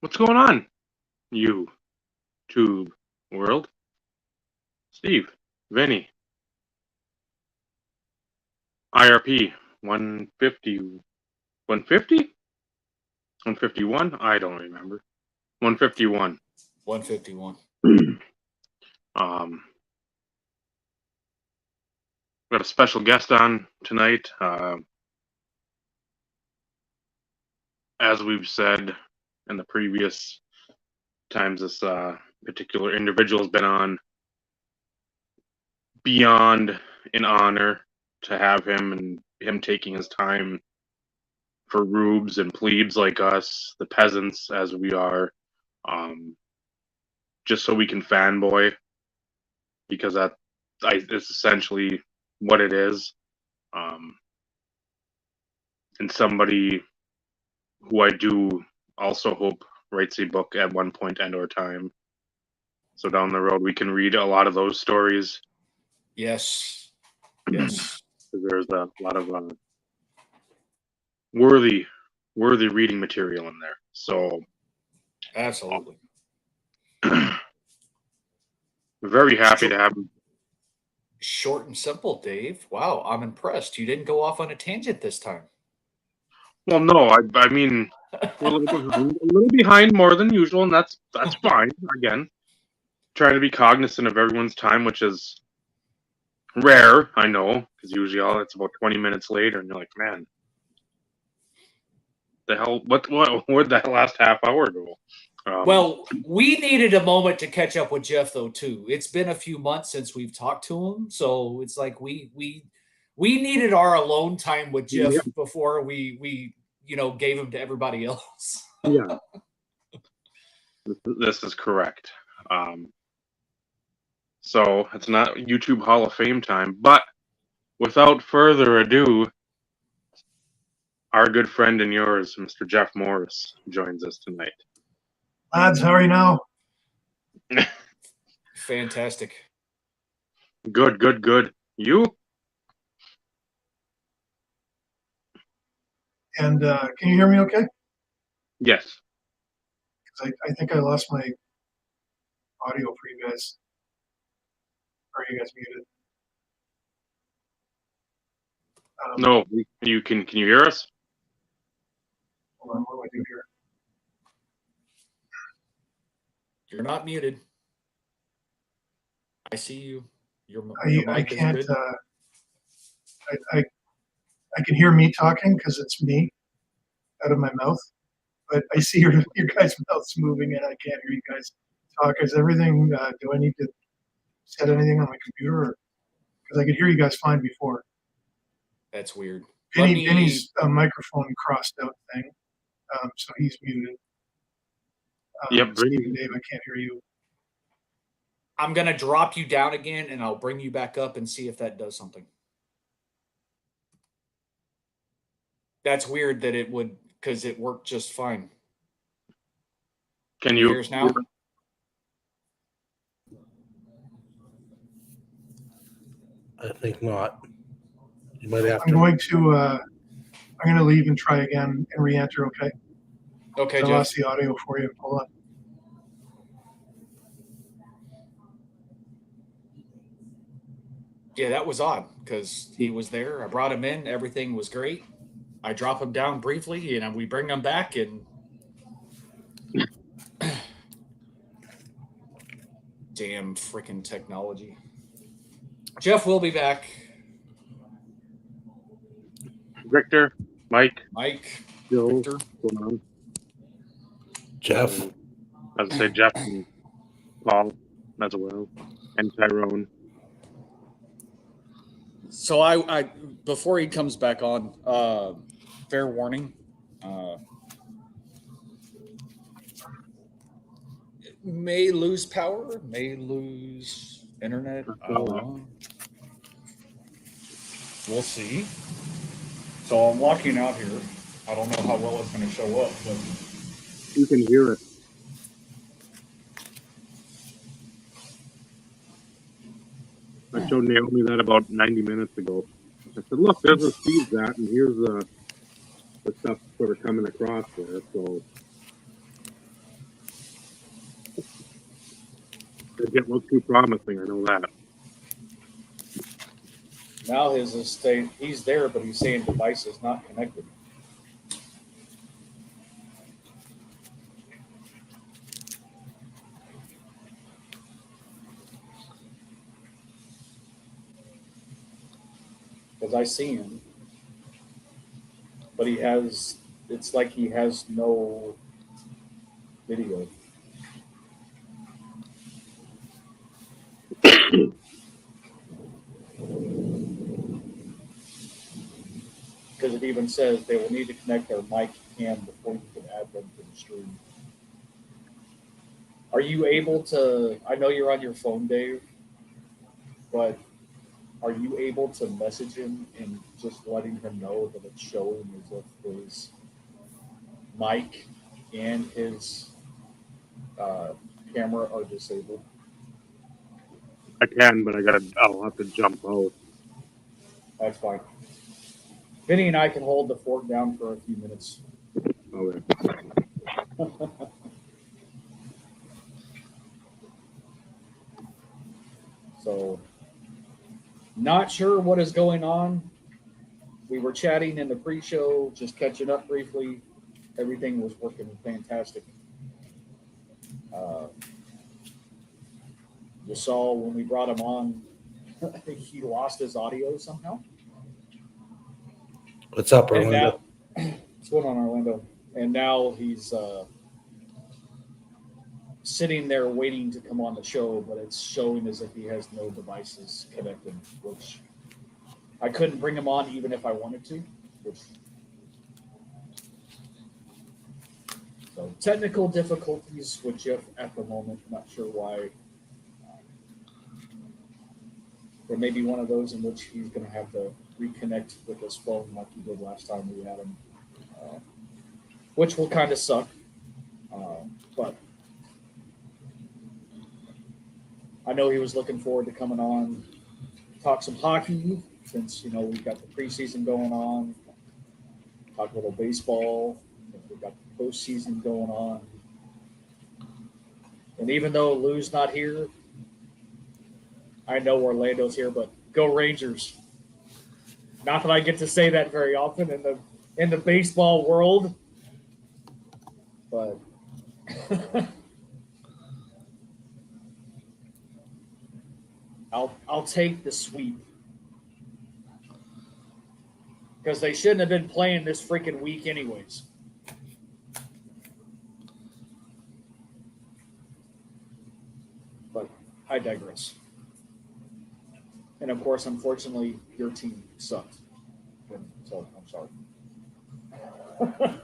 What's going on, YouTube world? Steve, Vinny, IRP 150, 150, 151. I don't remember. 151. 151. Got a special guest on tonight. As we've said in the previous times, this particular individual has been on. Beyond an honor to have him, and him taking his time for rubes and plebes like us, the peasants as we are, just so we can fanboy, because it's essentially what it is. And somebody who I do also hope writes a book at one point and or time. So down the road we can read a lot of those stories. Yes. Yes. There's a lot of worthy reading material in there. So absolutely. Very happy to have him. Short and simple, Dave. Wow, I'm impressed. You didn't go off on a tangent this time. Well, no, I mean, we're a little behind more than usual, and that's fine. Again, trying to be cognizant of everyone's time, which is rare, I know, because usually it's about 20 minutes later, and you're like, man, the hell, where'd that last half hour go? Well, we needed a moment to catch up with Jeff, though, too. It's been a few months since we've talked to him, so it's like we needed our alone time with Jeff before we gave him to everybody else. Yeah, this is correct. So it's not YouTube Hall of Fame time, but without further ado, our good friend and yours, Mr. Jeff Morris, joins us tonight. Lads, how are you now? Fantastic. Good. You? And can you hear me okay? Yes. Because I think I lost my audio for you guys. Are you guys muted? No, you can you hear us? Hold on, what do I do here? You're not muted. I see you. I can't. I can hear me talking because it's me out of my mouth, but I see your guys' mouths moving and I can't hear you guys talk. Is everything? Do I need to set anything on my computer? Because I could hear you guys fine before. That's weird. Vinny's microphone crossed out thing, so he's muted. Yep, Steve, Dave, I can't hear you. I'm going to drop you down again, and I'll bring you back up and see if that does something. That's weird that it would, because it worked just fine. Can you hear us now? I think not. You might have I'm going to leave and try again and re-enter. Okay. Okay, I Jeff. lost the audio for you. Hold on. Yeah, that was odd because he was there. I brought him in. Everything was great. I drop him down briefly, and we bring him back, and damn freaking technology. Jeff will be back. Victor, Mike, Joe, Victor, what's going on? Jeff. As I say, Jeff and Paul as well, and Tyrone. So I before he comes back on, fair warning. May lose power, may lose internet. I don't know. We'll see. So I'm walking out here. I don't know how well it's going to show up, but you can hear it. I showed Naomi that about 90 minutes ago. I said, look, there's where Steve's at, and here's the stuff sort of coming across there. So It looked too promising. I know that. Now his estate, he's there, but he's saying device is not connected. Because I see him, but it's like he has no video. Because it even says they will need to connect their mic and before you can add them to the stream. Are you able to, I know you're on your phone, Dave, but are you able to message him and just letting him know that it's showing as if his mic and his camera are disabled? I can, but I'll have to jump out. That's fine. Vinny and I can hold the fort down for a few minutes. Okay. So, not sure what is going on. We were chatting in the pre-show, just catching up briefly. Everything was working fantastic. You saw when we brought him on, he lost his audio somehow. What's up, And Orlando? now, what's going on, Orlando? And now he's sitting there waiting to come on the show, but it's showing as if he has no devices connected, which I couldn't bring him on even if I wanted to. So technical difficulties with Jeff at the moment. Not sure why. There may be one of those in which he's going to have to reconnect with his phone like he did last time we had him, which will kind of suck. But I know he was looking forward to coming on, talk some hockey, since, we've got the preseason going on, talk a little baseball, we've got the postseason going on. And even though Lou's not here, I know Orlando's here, but go Rangers. Not that I get to say that very often in the baseball world, but I'll take the sweep. Because they shouldn't have been playing this freaking week anyways. But I digress. And of course, unfortunately, your team sucked. So I'm sorry.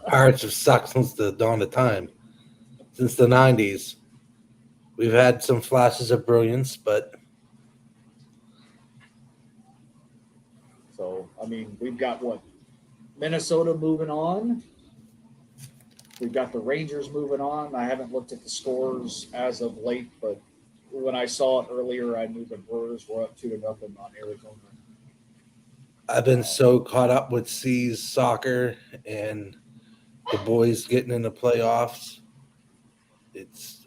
Pirates have sucked since the dawn of time. Since the 90s. We've had some flashes of brilliance, but So, we've got Minnesota moving on. We've got the Rangers moving on. I haven't looked at the scores as of late, but when I saw it earlier, I knew the Brewers were up 2-0 on Arizona. I've been so caught up with C's soccer and the boys getting in the playoffs.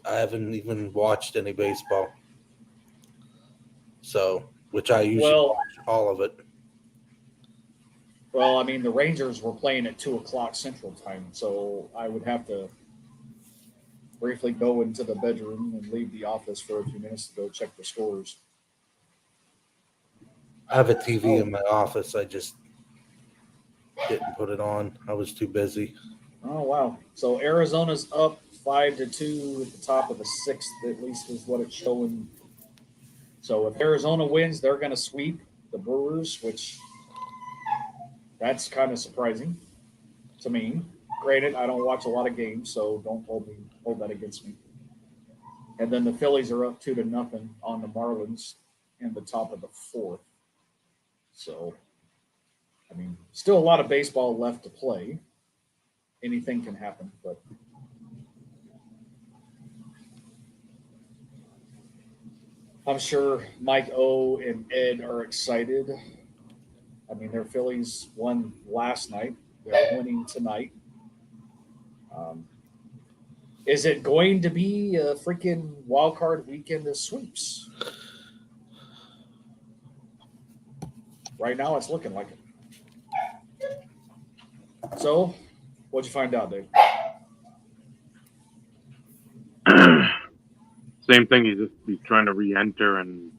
I haven't even watched any baseball. So, which I usually watch all of it. Well, the Rangers were playing at 2:00 Central Time, so I would have to briefly go into the bedroom and leave the office for a few minutes to go check the scores. I have a TV in my office. I just didn't put it on. I was too busy. Oh, wow. So Arizona's up 5-2 at the top of the sixth, at least is what it's showing. So if Arizona wins, they're going to sweep the Brewers, which that's kind of surprising to me. Granted, I don't watch a lot of games, so don't hold that against me. And then the Phillies are up 2-0 on the Marlins in the top of the fourth. So, still a lot of baseball left to play. Anything can happen, but I'm sure Mike O and Ed are excited. Their Phillies won last night. They're winning tonight. Is it going to be a freaking wild card weekend of sweeps? Right now, it's looking like it. So, what'd you find out, Dave? Same thing. He's trying to re-enter, and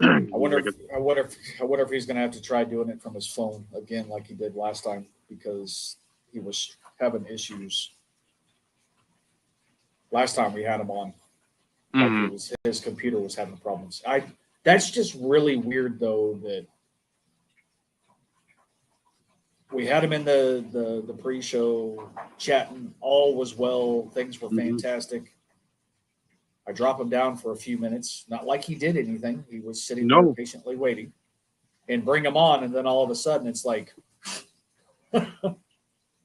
I wonder if he's going to have to try doing it from his phone again, like he did last time, because he was having issues. Last time we had him on, like his computer was having problems. That's just really weird, though, that we had him in the pre-show chatting. All was well. Things were fantastic. I drop him down for a few minutes. Not like he did anything. He was sitting there patiently waiting. And bring him on, and then all of a sudden it's like,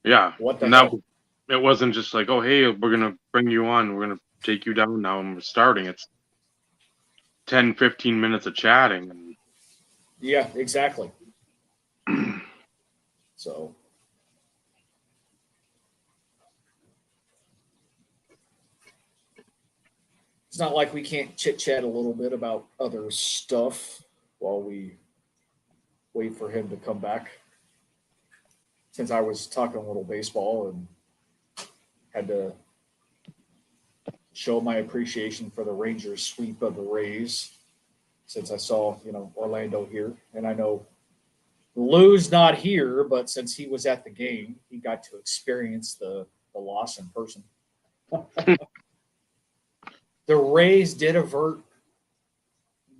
yeah. What the hell? It wasn't just like, oh, hey, we're going to bring you on. We're going to take you down now, and we're starting. It's 10, 15 minutes of chatting. And yeah, exactly. So it's not like we can't chit-chat a little bit about other stuff while we wait for him to come back. Since I was talking a little baseball and had to show my appreciation for the Rangers sweep of the Rays, since I saw, Orlando here. And I know Lou's not here, but since he was at the game, he got to experience the loss in person. The Rays did avert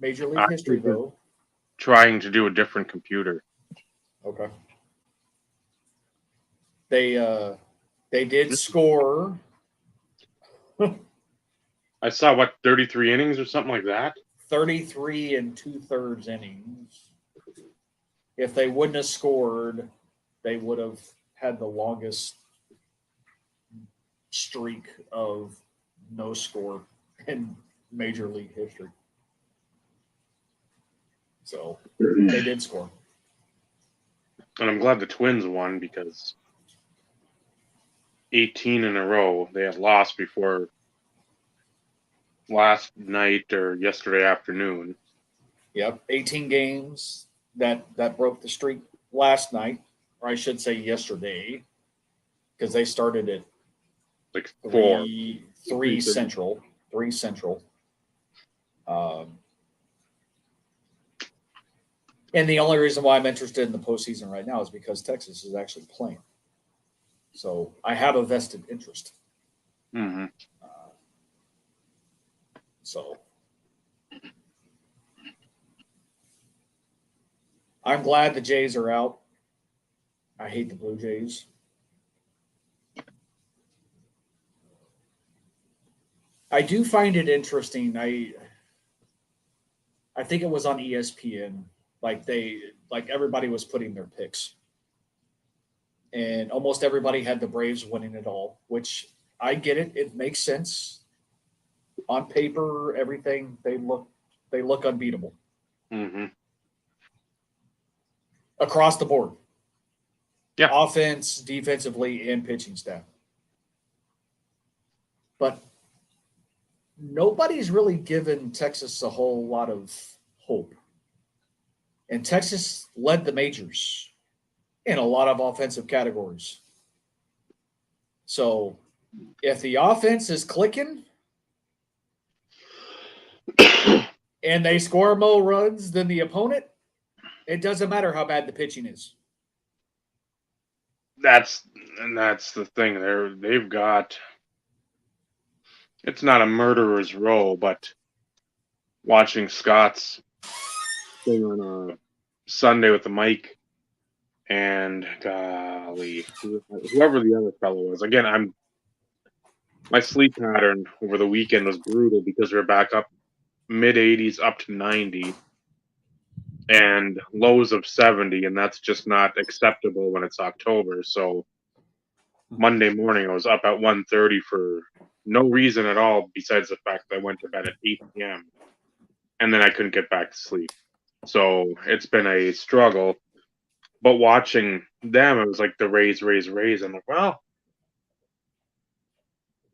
Major League history, though. Trying to do a different computer. Okay. They did score. I saw, 33 innings or something like that? 33 and 2/3 innings. If they wouldn't have scored, they would have had the longest streak of no score in Major League history. So they did score. And I'm glad the Twins won, because 18 in a row they had lost before last night or yesterday afternoon. Yep, 18 games that broke the streak last night, or I should say yesterday, because they started at Like 3 Central. And the only reason why I'm interested in the postseason right now is because Texas is actually playing. So I have a vested interest. Mm-hmm. So I'm glad the Jays are out. I hate the Blue Jays. I do find it interesting. I think it was on ESPN. Like everybody was putting their picks. And almost everybody had the Braves winning it all, which I get it. It makes sense. On paper, everything, they look unbeatable. Mm-hmm. Across the board. Yeah. Offense, defensively, and pitching staff. But nobody's really given Texas a whole lot of hope. And Texas led the majors in a lot of offensive categories. So if the offense is clicking and they score more runs than the opponent, it doesn't matter how bad the pitching is. That's the thing. They've got, it's not a murderer's row, but watching Scott's thing on a Sunday with the mic, and golly, whoever the other fellow was. Again, my sleep pattern over the weekend was brutal because we were back up mid 80s up to 90 and lows of 70, and that's just not acceptable when it's October. So Monday morning I was up at 1:30 for no reason at all besides the fact that I went to bed at 8 p.m. and then I couldn't get back to sleep. So it's been a struggle. But watching them, it was like the Rays. I'm like, well,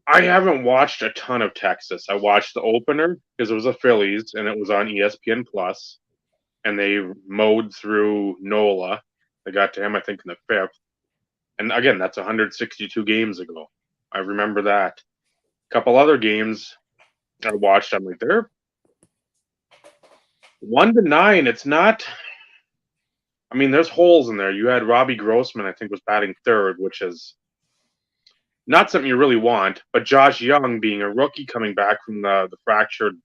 I haven't watched a ton of Texas. I watched the opener because it was the Phillies and it was on ESPN Plus, and they mowed through Nola. They got to him, I think, in the fifth. And again, that's 162 games ago. I remember that. A couple other games I watched, I'm like, they're 1-9. It's not. I mean, there's holes in there. You had Robbie Grossman, I think, was batting third, which is not something you really want. But Josh Young, being a rookie coming back from the fractured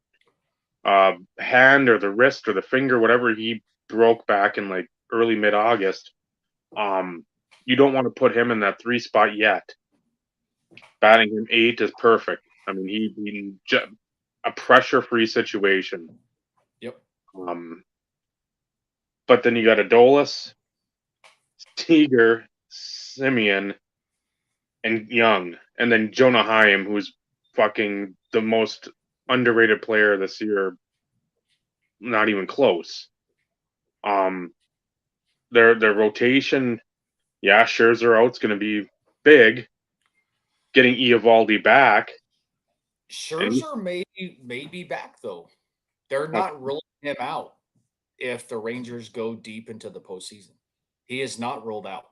hand or the wrist or the finger, whatever he broke back in like early mid-August, you don't want to put him in that 3 spot yet. Batting him 8 is perfect. I mean, he a pressure-free situation. Yep. But then you got Adolis, Seager, Simeon, and Young, and then Jonah Heim, who's fucking the most underrated player this year. Not even close. Their rotation, yeah, Scherzer out's going to be big. Getting Eovaldi back. Scherzer may be back though. They're not ruling him out if the Rangers go deep into the postseason. He is not ruled out.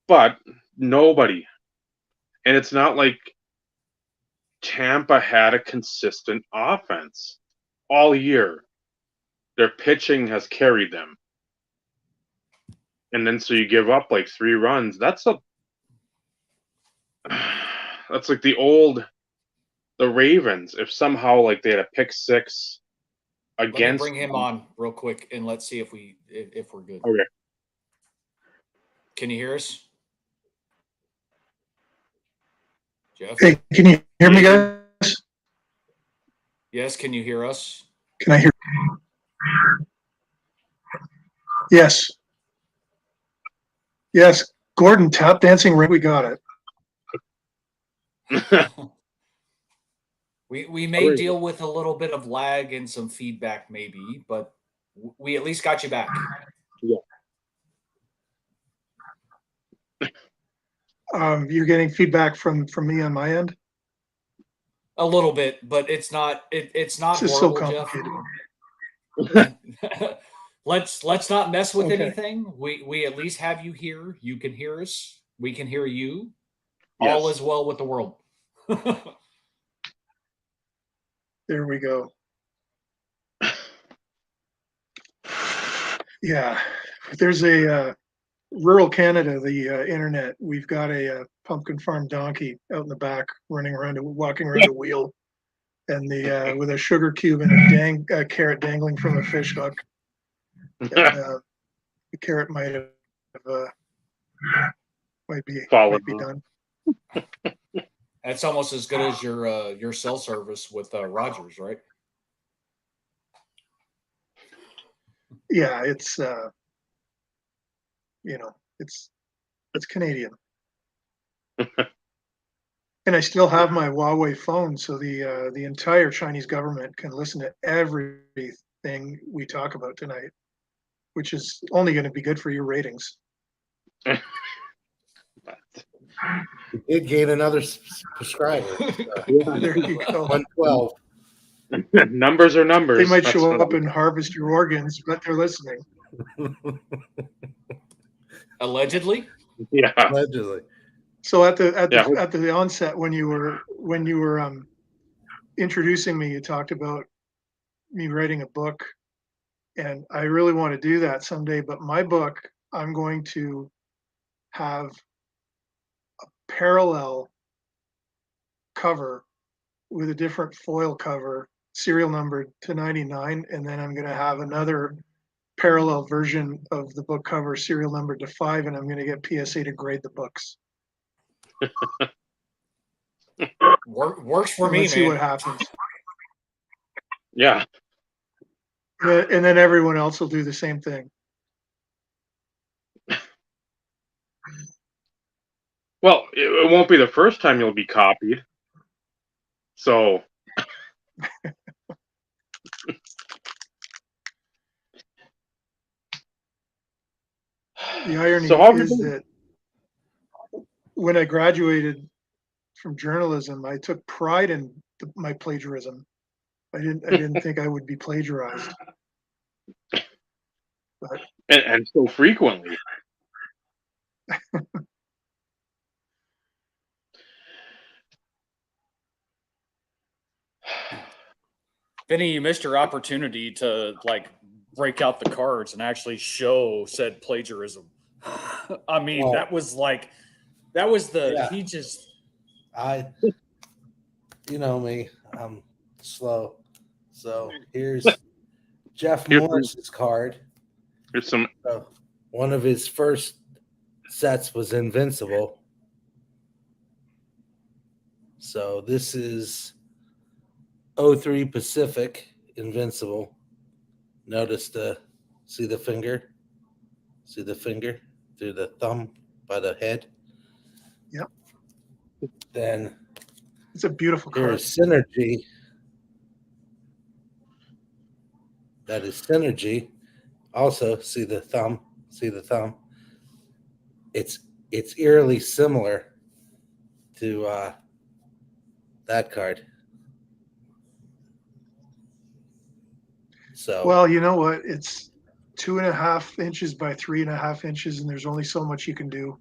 But nobody. And it's not like Tampa had a consistent offense all year. Their pitching has carried them. And then so you give up like 3 runs. That's like the Ravens. If somehow like they had a pick 6 against. Let me bring him on real quick and let's see if we're good. Okay. Can you hear us, Jeff? Hey, can you hear me, guys? Yes, can you hear us? Can I hear? Yes. Yes. Gordon, tap dancing ring. We got it. We may deal with a little bit of lag and some feedback maybe, but we at least got you back. Yeah. You're getting feedback from me on my end? A little bit, but it's not it's not This is so horrible, complicated. Jeff. Let's not mess with Okay. anything. We at least have you here. You can hear us. We can hear you. Yes. All is well with the world. There we go. Yeah, there's a rural Canada, the internet. We've got a pumpkin farm donkey out in the back, running around, walking around a wheel, and the with a sugar cube and a carrot dangling from a fish hook. And, the carrot might be done. That's almost as good as your cell service with Rogers, right? Yeah, it's it's Canadian. And I still have my Huawei phone, so the entire Chinese government can listen to everything we talk about tonight, which is only going to be good for your ratings. We did gain another subscriber. There you go. 112. Numbers are numbers. They might That's show what up and harvest your organs, but they're listening. Allegedly. Yeah. Allegedly. So at the onset, when you were introducing me, you talked about me writing a book, and I really want to do that someday. But my book, I'm going to have a parallel cover with a different foil cover, serial numbered to 99, and then I'm going to have another parallel version of the book cover, serial numbered to 5, and I'm going to get PSA to grade the books. Works for And me, let's see man. what happens. Yeah. And then everyone else will do the same thing. Well, it won't be the first time you'll be copied. So. The irony So how have you is been? that when I graduated from journalism, I took pride in my plagiarism. I didn't think I would be plagiarized. But And so frequently. Vinny, you missed your opportunity to like break out the cards and actually show said plagiarism. I mean, Well, that was the yeah. he just You know me, I'm slow. So here's Jeff Here's Morris's card. some. So one of his first sets was Invincible. So this is 03 Pacific Invincible. Notice see the finger? See the finger through the thumb by the head? Yep. Then it's a beautiful card. here's Synergy. That is Synergy. Also, see the thumb? See the thumb? It's eerily similar to that card. So Well, you know what? It's 2.5 inches by 3.5 inches, and there's only so much you can do.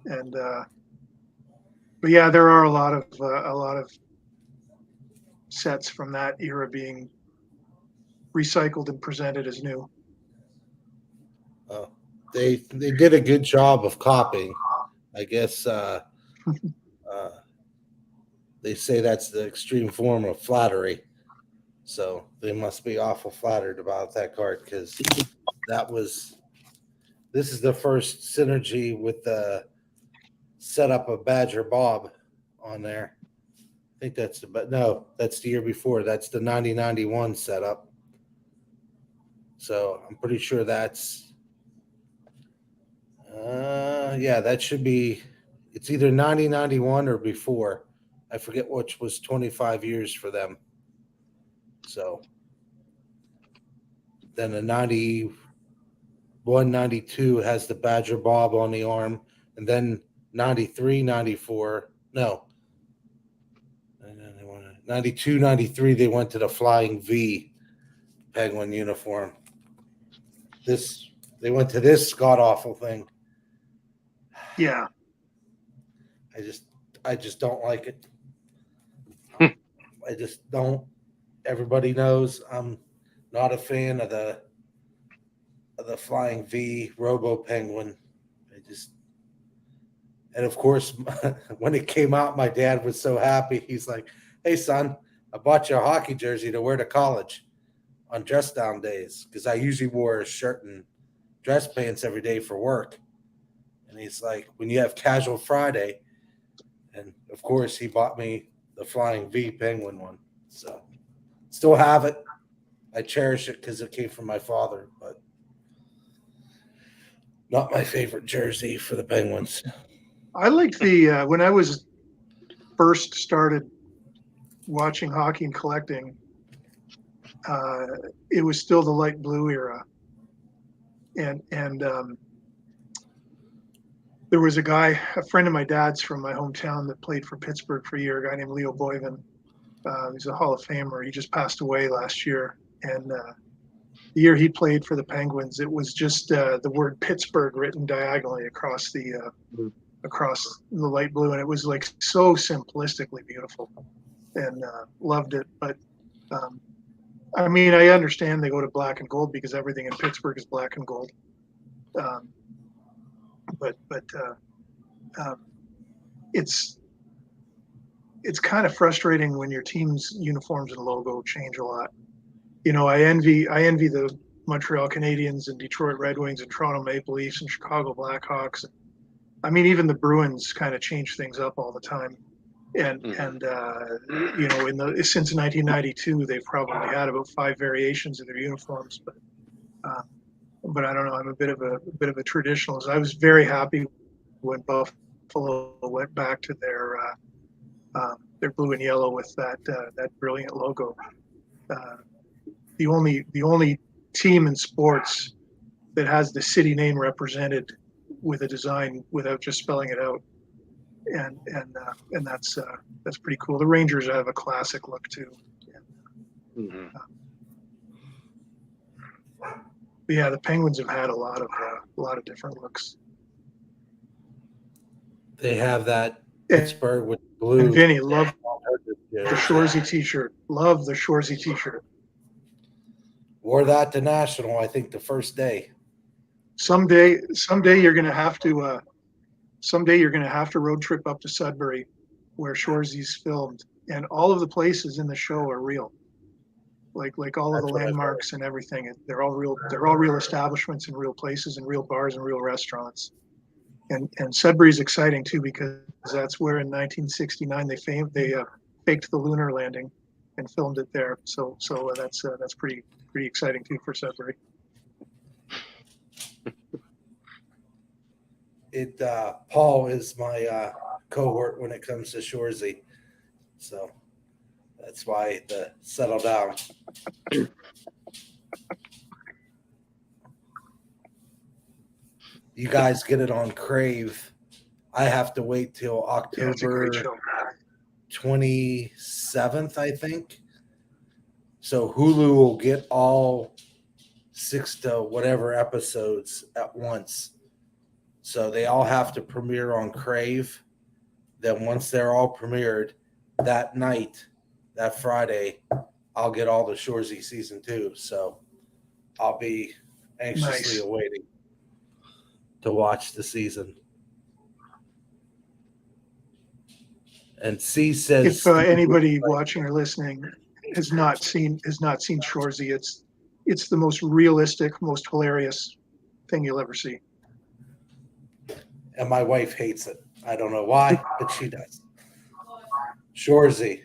And but yeah, there are a lot of sets from that era being recycled and presented as new. they did a good job of copying. I guess they say that's the extreme form of flattery. So they must be awful flattered about that card because this is the first Synergy with the setup of Badger Bob on there. I think that's that's the year before. That's the 90-91 setup. So I'm pretty sure that's that should be, it's either 90-91 or before. I forget which was 25 years for them. So then the 91-92 has the Badger Bob on the arm, and then 93-94, no, 92-93 they went to the Flying V Penguin uniform. They went to this god awful thing. Yeah. I just don't like it. I just don't. Everybody knows I'm not a fan of the Flying V Robo Penguin. And of course, when it came out, my dad was so happy. He's like, "Hey, son, I bought you a hockey jersey to wear to college on dress down days because I usually wore a shirt and dress pants every day for work." And he's like, "When you have casual Friday," and of course, he bought me the Flying V Penguin one. So still have it. I cherish it because it came from my father, but not my favorite jersey for the Penguins. I liked the when I was first started watching hockey and collecting, it was still the light blue era, and there was a friend of my dad's from my hometown that played for Pittsburgh for a year, a guy named Leo Boyven. He's a Hall of Famer. He just passed away last year, and the year he played for the Penguins, it was just the word Pittsburgh written diagonally across the light blue, and it was like so simplistically beautiful, and loved it. But I mean, I understand they go to black and gold because everything in Pittsburgh is black and gold. But it's kind of frustrating when your team's uniforms and logo change a lot. You know, I envy the Montreal Canadiens and Detroit Red Wings and Toronto Maple Leafs and Chicago Blackhawks. I mean, even the Bruins kind of change things up all the time. And you know, since 1992, they've probably had about 5 variations of their uniforms. But I don't know. I'm a bit of a traditionalist. I was very happy when Buffalo went back to their blue and yellow with that brilliant logo. The only team in sports that has the city name represented with a design without just spelling it out, and that's pretty cool. The Rangers have a classic look too. Mhm. But yeah, the Penguins have had a lot of different looks. They have that And, Pittsburgh with blue. and Vinny, love the Shoresy T-shirt. Love the Shoresy T-shirt. Wore that to National, I think, the first day. Someday you're gonna have to. Someday you're gonna have to road trip up to Sudbury, where Shoresy's filmed, and all of the places in the show are real. Like all of the landmarks and everything. They're all real. They're all real establishments and real places and real bars and real restaurants. And Sudbury's exciting too because that's where in 1969 they faked the lunar landing and filmed it there. So that's pretty exciting too for Sudbury. Paul is my cohort when it comes to Shoresy, so that's why the settle down. You guys get it on Crave. I have to wait till October 27th, I think. So Hulu will get all 6 to whatever episodes at once. So they all have to premiere on Crave. Then once they're all premiered, that night, that Friday, I'll get all the Shoresy season 2. So I'll be anxiously awaiting to watch the season. And C says, if anybody watching or listening has not seen Shoresy, it's the most realistic, most hilarious thing you'll ever see. And my wife hates it. I don't know why, but she does. Shoresy.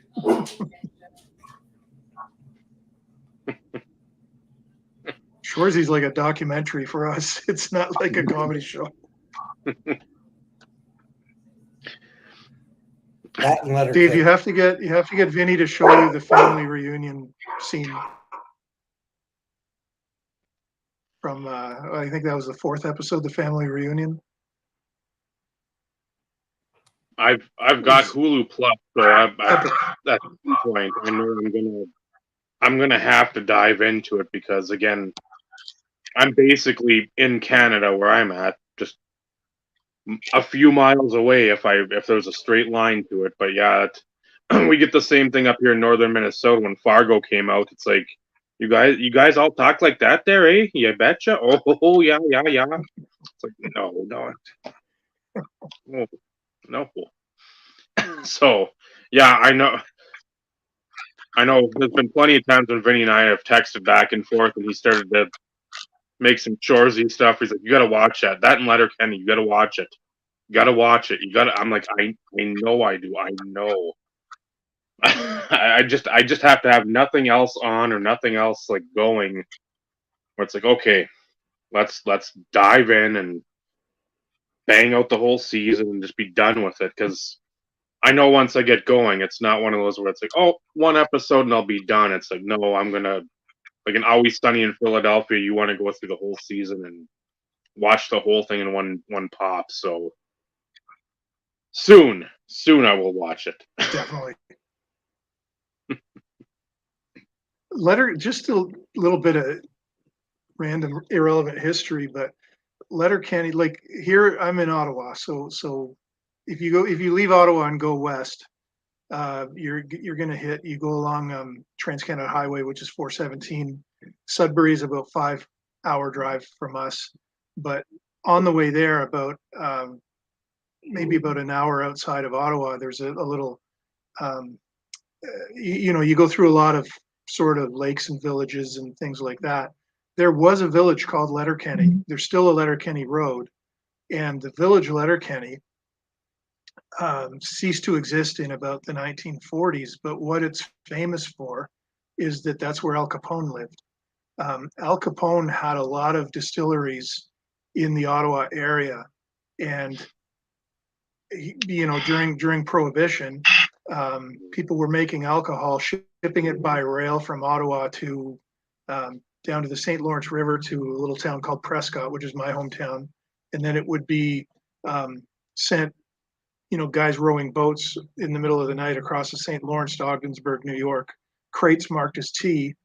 Shoresy's like a documentary for us. It's not like a comedy show. That and Letterkenny. Dave, you have to get Vinny to show you the family reunion scene from I think that was the 4th episode, the family reunion. I've got Hulu Plus, so that's the point. I know I'm gonna have to dive into it because again, I'm basically in Canada where I'm at, just a few miles away if there's a straight line to it. But yeah, we get the same thing up here in northern Minnesota when Fargo came out. It's like you guys all talk like that there, eh? You betcha. Oh yeah. It's like no. No. So yeah, I know. There's been plenty of times when Vinny and I have texted back and forth, and he started to make some Shoresy stuff. He's like, "You got to watch that. That and Letterkenny. You got to watch it. You got to watch it. You got to." I'm like, I know I do. I know. I just have to have nothing else on or nothing else like going. Where it's like, okay, let's dive in and bang out the whole season and just be done with it. Because I know once I get going, it's not one of those where it's like, oh, one episode and I'll be done. It's like, no, I'm gonna, like an Always Sunny in Philadelphia. You want to go through the whole season and watch the whole thing in one pop. So soon I will watch it. Definitely. Just a little bit of random irrelevant history, but Letterkenny, like here I'm in Ottawa, so if you leave Ottawa and go west, you're gonna you go along Trans-Canada Highway, which is 417. Sudbury is about 5-hour drive from us, but on the way there, about maybe about an hour outside of Ottawa, there's a little you go through a lot of sort of lakes and villages and things like that. There was a village called Letterkenny. There's still a Letterkenny Road, and the village Letterkenny ceased to exist in about the 1940s. But what it's famous for is that that's where Al Capone lived. Al Capone had a lot of distilleries in the Ottawa area, and during Prohibition, people were making alcohol, shipping it by rail from Ottawa to down to the St. Lawrence River to a little town called Prescott, which is my hometown, and then it would be sent, guys rowing boats in the middle of the night across the St. Lawrence to Ogdensburg, New York, crates marked as tea,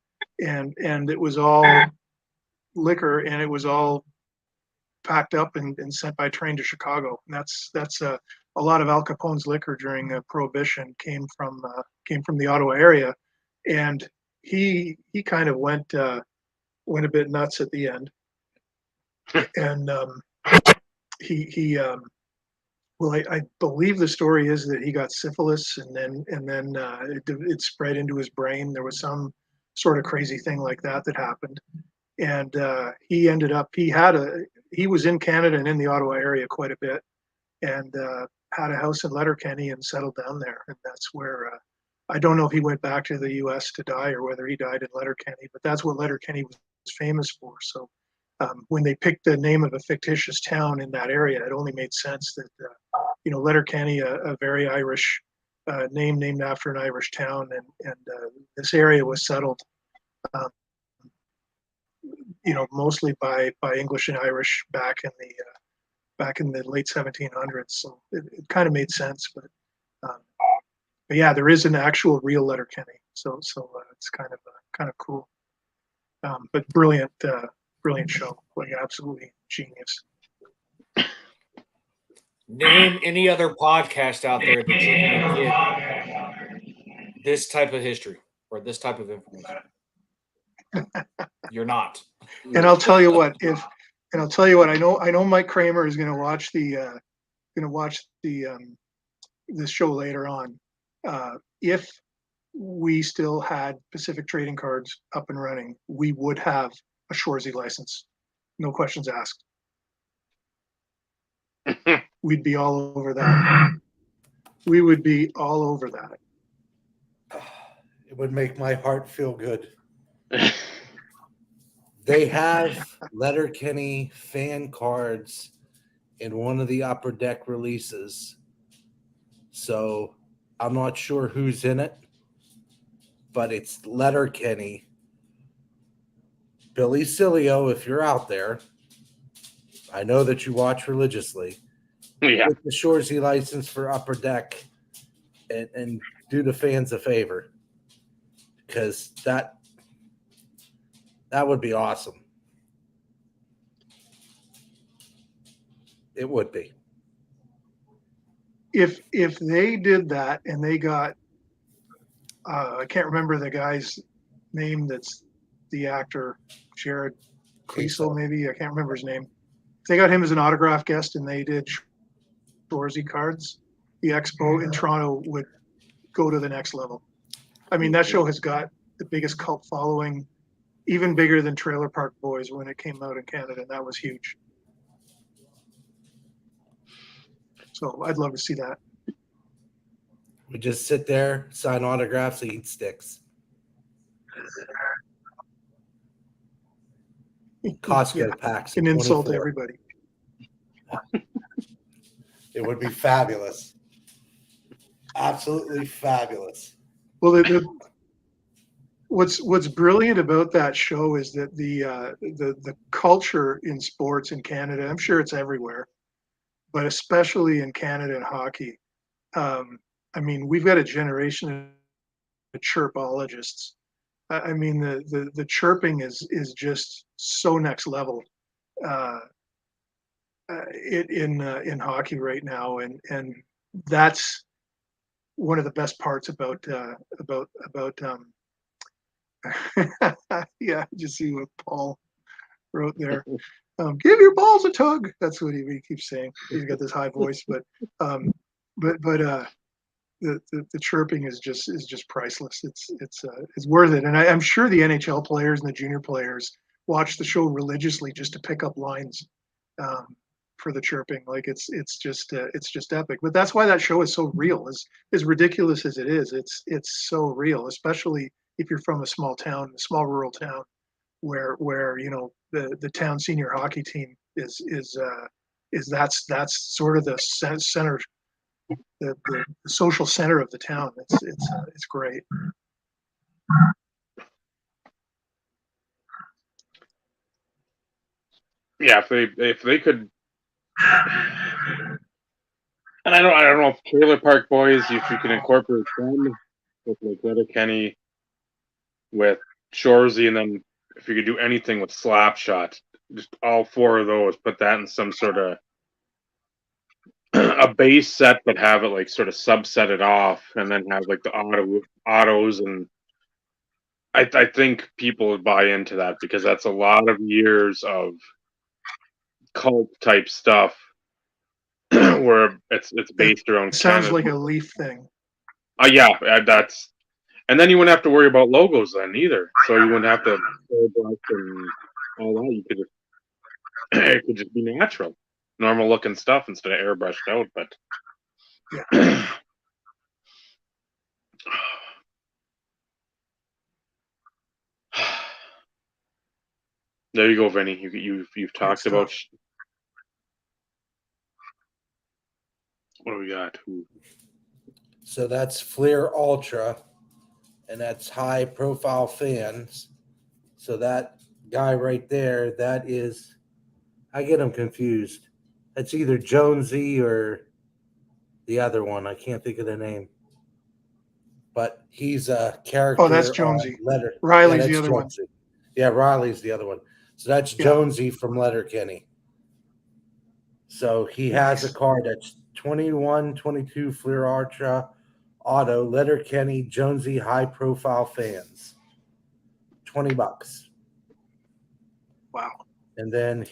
and it was all liquor, and it was all packed up and sent by train to Chicago. And that's a lot of Al Capone's liquor during Prohibition came from the Ottawa area, and he kind of went a bit nuts at the end, and I believe the story is that he got syphilis, and then it spread into his brain. There was some sort of crazy thing like that happened, and he ended up he was in Canada and in the Ottawa area quite a bit, and had a house in Letterkenny and settled down there, and that's where I don't know if he went back to the U.S. to die or whether he died in Letterkenny, but that's what Letterkenny was famous for. So when they picked the name of a fictitious town in that area, it only made sense that Letterkenny, a very Irish name named after an Irish town, and this area was settled, mostly by English and Irish back in the late 1700s. So it kind of made sense, but yeah, there is an actual real Letterkenny. So it's kind of cool, but brilliant show, like absolutely genius. Name any other podcast out there that you're going to get this type of history or this type of information. You're not. And I'll tell you what, I know Mike Kramer is going to watch this show later on. If we still had Pacific trading cards up and running, we would have a Shoresy license, no questions asked. We'd be all over that. We would be all over that. It would make my heart feel good. They have Letterkenny fan cards in one of the Upper Deck releases. So I'm not sure who's in it, but it's Letterkenny. Billy Cilio, if you're out there, I know that you watch religiously. Yeah. Get the Shoresy license for Upper Deck and do the fans a favor, because that would be awesome. It would be. If they did that and they got, I can't remember the guy's name. That's the actor, Jared Cleesel, maybe. I can't remember his name. If they got him as an autograph guest and they did Shoresy cards, the expo in Toronto would go to the next level. I mean, that show has got the biggest cult following, even bigger than Trailer Park Boys when it came out in Canada, and that was huge. So I'd love to see that. We just sit there, sign autographs, and eat sticks. Costco packs and insult 24. everybody. It would be fabulous. Absolutely fabulous. Well, what's brilliant about that show is that the culture in sports in Canada, I'm sure it's everywhere, but especially in Canada and hockey. I mean, we've got a generation of chirpologists. I mean, the chirping is just so next level in hockey right now, and that's one of the best parts about yeah, just see what Paul wrote there. Give your balls a tug. That's what he keeps saying. He's got this high voice, but the chirping is just priceless. It's worth it, and I'm sure the NHL players and the junior players watch the show religiously just to pick up lines for the chirping. Like it's just epic. But that's why that show is so real. As ridiculous as it is, it's so real, especially if you're from a small town, a small rural town, where the town senior hockey team is that's sort of the center, the social center of the town. It's great. yeah, if they could, and I don't know if Trailer Park Boys, if you can incorporate them with like Letterkenny, with Shorzy, and then if you could do anything with Slapshot, just all four of those, put that in some sort of a base set, but have it like sort of subset it off, and then have like the autos, and I think people would buy into that because that's a lot of years of cult type stuff where it's based around Sounds Canada. like a Leaf thing. Yeah, that's, and then you wouldn't have to worry about logos then either. So you wouldn't have to airbrush and all that. You could just it could just be natural, normal looking stuff instead of airbrushed out. But Yeah. there you go, Vinny. You've talked about stuff. what do we got? So that's Fleer Ultra, and that's high profile fans. So that guy right there, that is, I get him confused. That's either Jonesy or the other one. I can't think of the name. But he's a character. Oh, that's Jonesy. Letter. Riley's the other Jonesy. Yeah, Riley's the other one. So that's Jonesy from Letterkenny. So he has a car that's 21, 22 Fleer Ultra Auto, Letterkenny, Jonesy, high profile fans. $20. Wow. And then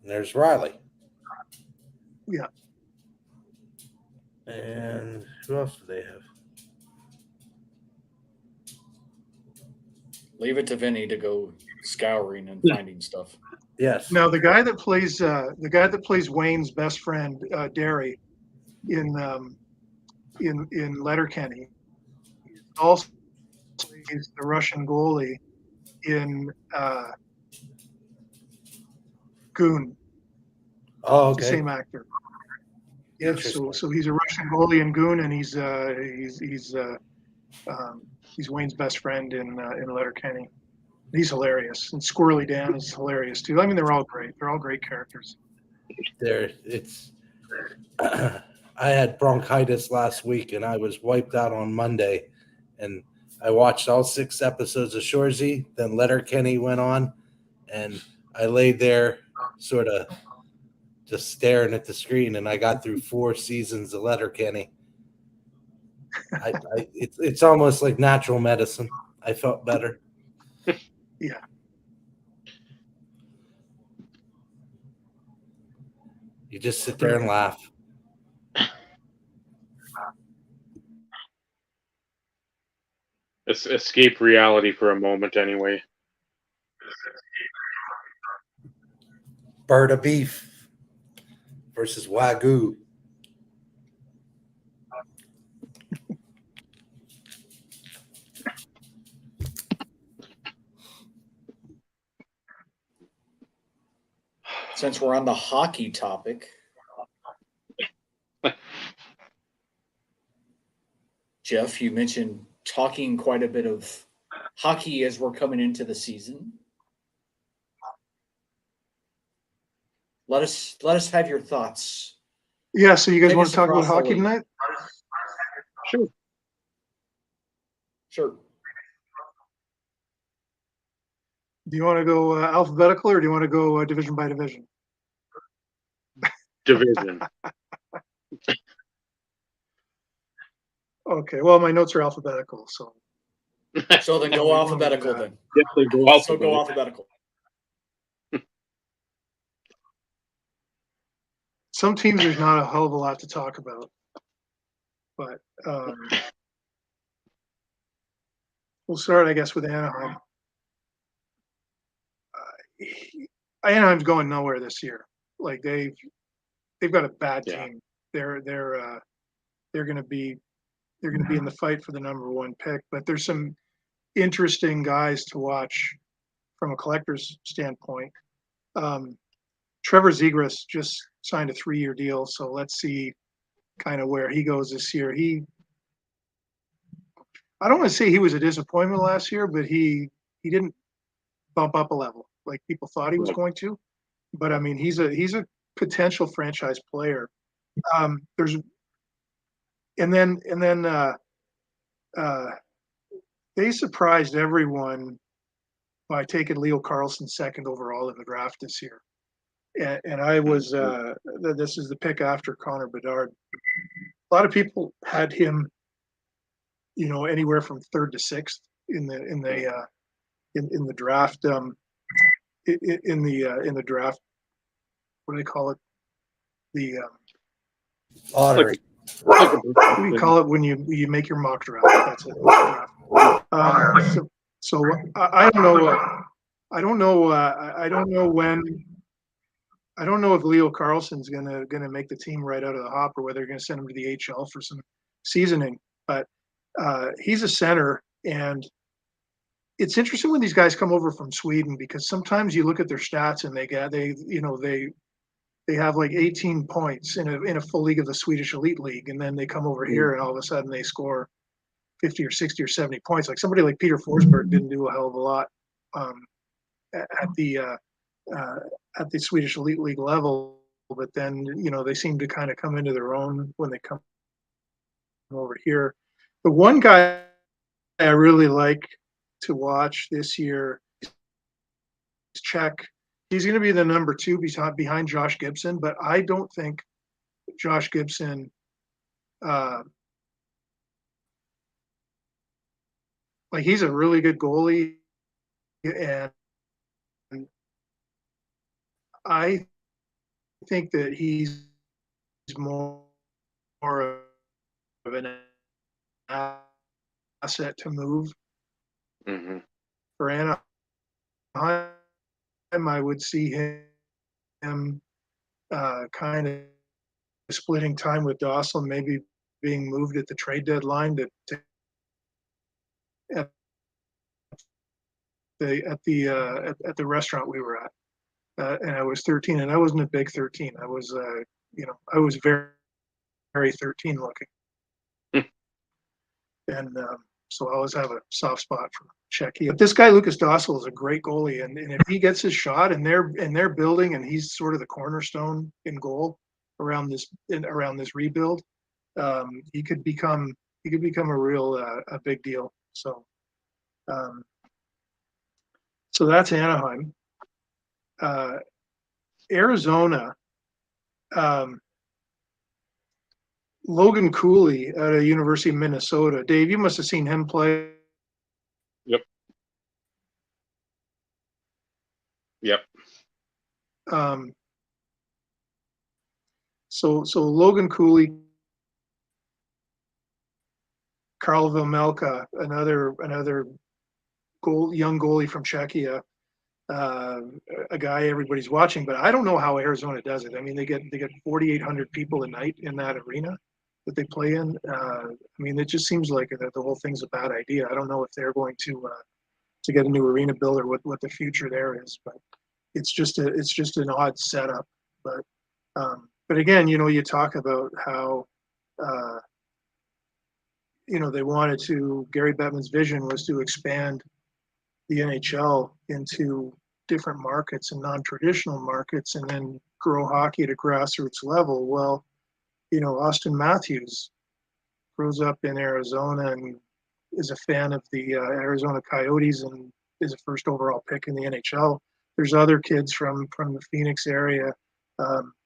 there's Riley. Yeah. And who else do they have? Leave it to Vinny to go scouring and finding stuff. Yes. Now the guy that plays Wayne's best friend, Derry, in Letterkenny, also plays the Russian goalie in Goon. Oh, okay. The same actor. Yeah, so he's a Russian goalie in Goon, and he's Wayne's best friend in Letterkenny. He's hilarious, and Squirrely Dan is hilarious too. I mean, they're all great. They're all great characters. I had bronchitis last week, and I was wiped out on Monday, and I watched all 6 episodes of Shorzy. Then Letterkenny went on, and I laid there, sort of just staring at the screen, and I got through 4 seasons of Letterkenny. It's almost like natural medicine. I felt better. Yeah. You just sit there and laugh. Escape reality for a moment, anyway. Bird of beef versus Wagyu. Since we're on the hockey topic, Jeff, you mentioned talking quite a bit of hockey as we're coming into the season. Let us have your thoughts. Yeah, so you guys want to talk about hockey tonight? Sure. Sure. Do you want to go alphabetical, or do you want to go division by division? Division. Okay, well, my notes are alphabetical, so. So then go alphabetical then. Definitely go alphabetical. So go alphabetical. Some teams, there's not a hell of a lot to talk about, but we'll start, I guess, with Anaheim. Anaheim's going nowhere this year. Like they've got a bad team. They're going to be in the fight for the number 1 pick, but there's some interesting guys to watch from a collector's standpoint. Trevor Zegras just signed a 3-year deal, so let's see kind of where he goes this year. I don't want to say he was a disappointment last year, but he didn't bump up a level like people thought he was going to. But I mean, he's a potential franchise player. There's and then they surprised everyone by taking Leo Carlson second overall in the draft this year. And I was this is the pick after Connor Bedard. A lot of people had him, anywhere from third to sixth in the draft. In the draft, what do they call it? The Lottery. what do you call it when you make your mock draft? That's it. Draft. So I don't know. I don't know. I don't know when. I don't know if Leo Carlson's gonna make the team right out of the hop, or whether they're gonna send him to the HL for some seasoning. But he's a center, and it's interesting when these guys come over from Sweden, because sometimes you look at their stats and they have like 18 points in a full league of the Swedish Elite League, and then they come over here and all of a sudden they score 50 or 60 or 70 points. Like somebody like Peter Forsberg didn't do a hell of a lot at the Swedish Elite League level, but then they seem to kind of come into their own when they come over here. The one guy I really like to watch this year is Czech. He's going to be the number 2 behind Josh Gibson, but I don't think Josh Gibson he's a really good goalie, and I think that he's more of an asset to move for Anaheim. I would see him kind of splitting time with Dawson, maybe being moved at the trade deadline at the restaurant we were at. And I was 13, and I wasn't a big 13. I was, I was very, very 13 looking. And so I always have a soft spot for Czechia. But this guy, Lucas Dossel, is a great goalie. And if he gets his shot and they're building, and he's sort of the cornerstone in goal around this rebuild, he could become a real a big deal. So so that's Anaheim. Arizona, Logan Cooley out of University of Minnesota. Dave, you must have seen him play. Yep. So Logan Cooley, Karl Vejmelka, another young goalie from Czechia. A guy everybody's watching, but I don't know how Arizona does it. I mean, they get 4,800 people a night in that arena that they play in. I mean, it just seems like the whole thing's a bad idea. I don't know if they're going to get a new arena built, or what the future there is, but it's just an odd setup. But again, you talk about how they wanted to. Gary Bettman's vision was to expand the NHL into different markets and non-traditional markets, and then grow hockey at a grassroots level. Well, Austin Matthews grows up in Arizona and is a fan of the Arizona Coyotes and is a first overall pick in the NHL. There's other kids from the Phoenix area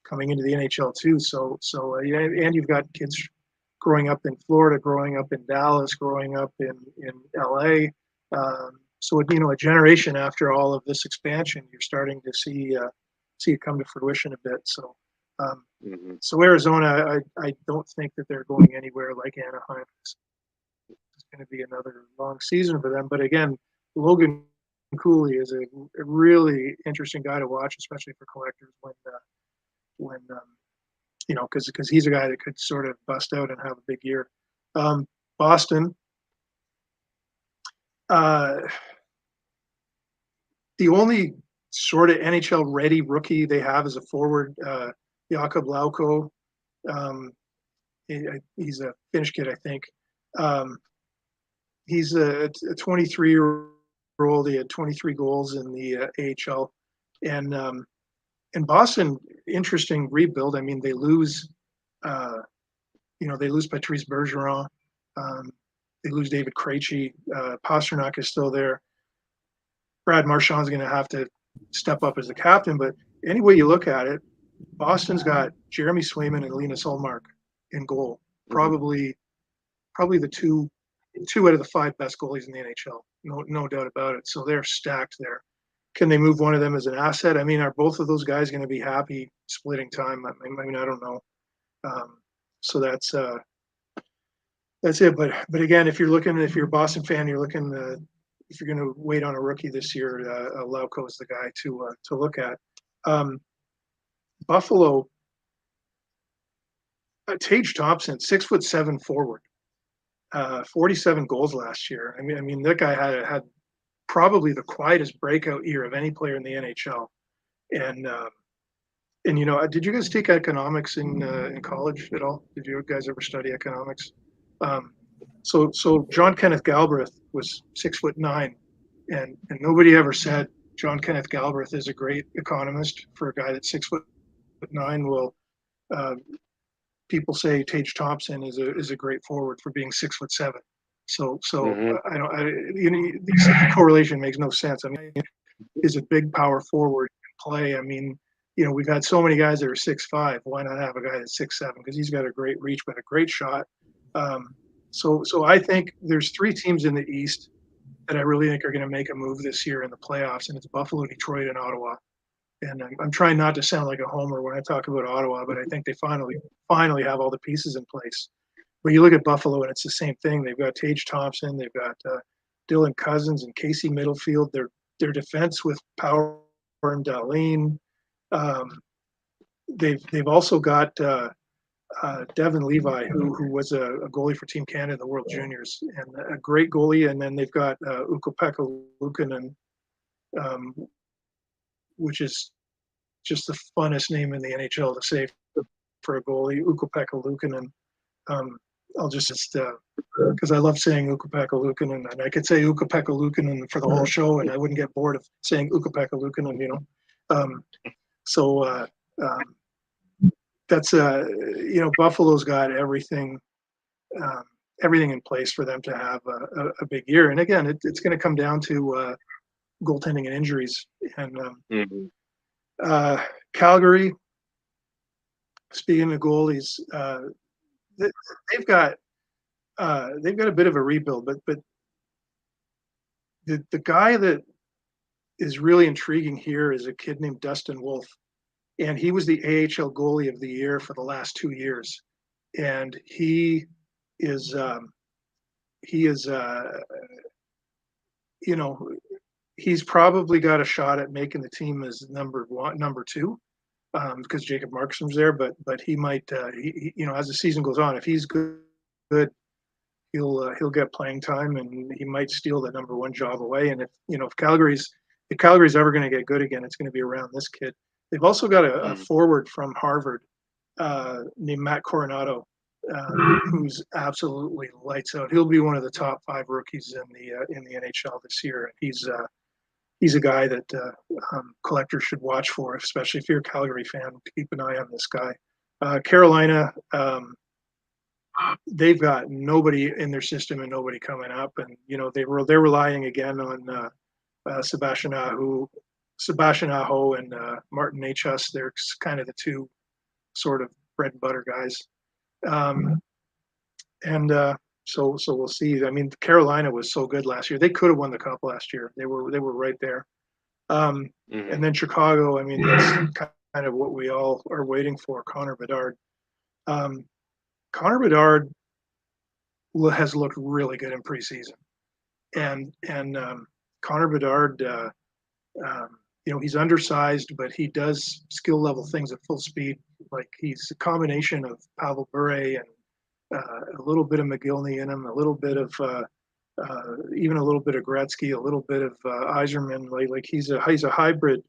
coming into the NHL too. So and you've got kids growing up in Florida, growing up in Dallas, growing up in LA. So a generation after all of this expansion, you're starting to see it come to fruition a bit. So so Arizona, I don't think that they're going anywhere like Anaheim. It's going to be another long season for them. But again, Logan Cooley is a really interesting guy to watch, especially for collectors when because he's a guy that could sort of bust out and have a big year. Boston. The only sort of NHL ready rookie they have is a forward, Jakub Lauko. He's a Finnish kid, I think. He's a 23-year-old old. He had 23 goals in the AHL, and Boston, interesting rebuild. I mean, they lose, they lose Patrice Bergeron, they lose David Krejci. Pasternak is still there. Brad Marchand's going to have to step up as the captain, but any way you look at it, Boston's got Jeremy Swayman and Linus Ullmark in goal. Probably the two out of the 5 best goalies in the NHL. No doubt about it. So they're stacked there. Can they move one of them as an asset? I mean, are both of those guys going to be happy splitting time? I mean, I don't know. So that's it. But again, if you're a Boston fan, you're looking. If you're going to wait on a rookie this year, Lauko is the guy to look at. Buffalo, Tage Thompson, 6'7" forward, 47 goals last year. I mean that guy had probably the quietest breakout year of any player in the NHL. And did you guys take economics in college at all? Did you guys ever study economics? So John Kenneth Galbraith was 6'9", and nobody ever said John Kenneth Galbraith is a great economist for a guy that's 6'9". Well, people say Tage Thompson is a great forward for being 6'7". So the correlation makes no sense. I mean, is a big power forward play. I mean, we've had so many guys that are 6'5". Why not have a guy that's 6'7"? Because he's got a great reach, but a great shot. So I think there's 3 teams in the East that I really think are going to make a move this year in the playoffs, and it's Buffalo, Detroit, and Ottawa. And I'm trying not to sound like a homer when I talk about Ottawa, but I think they finally have all the pieces in place. But you look at Buffalo, and it's the same thing. They've got Tage Thompson, they've got Dylan Cousins and Casey Middlefield. Their defense with Power and Dahlin. They've also got Devin Levi, who was a goalie for Team Canada in the World Juniors, and a great goalie. And then they've got Ukko-Pekka Luukkonen, which is just the funnest name in the NHL to say for a goalie, Ukko-Pekka Luukkonen. I'll just because I love saying Ukko-Pekka Luukkonen, and I could say Ukko-Pekka Luukkonen for the whole show, and I wouldn't get bored of saying Ukko-Pekka Luukkonen, that's Buffalo's got everything in place for them to have a big year. And again, it's going to come down to goaltending and injuries. And Calgary, speaking of goalies, they've got a bit of a rebuild, but the guy that is really intriguing here is a kid named Dustin Wolf, and he was the AHL goalie of the year for the last 2 years, and he's probably got a shot at making the team as number 2, because Jacob Markstrom's there, but he might, as the season goes on, if he's good, he'll get playing time, and he might steal the number 1 job away. And if Calgary's ever going to get good again, it's going to be around this kid. They've also got a forward from Harvard named Matt Coronado, who's absolutely lights out. He'll be one of the top 5 rookies in the NHL this year. He's a guy that collectors should watch for, especially if you're a Calgary fan. Keep an eye on this guy. Carolina, they've got nobody in their system and nobody coming up, and they're relying again on Sebastian Aho and Martin Necas. They're kind of the 2 sort of bread and butter guys, so we'll see. I mean, Carolina was so good last year; they could have won the cup last year. They were right there. And then Chicago. I mean, that's kind of what we all are waiting for. Connor Bedard. Connor Bedard has looked really good in preseason, and Connor Bedard, he's undersized, but he does skill level things at full speed. Like, he's a combination of Pavel Bure and a little bit of McGillney in him, a little bit of even a little bit of Gretzky, a little bit of Yzerman. Like he's a hybrid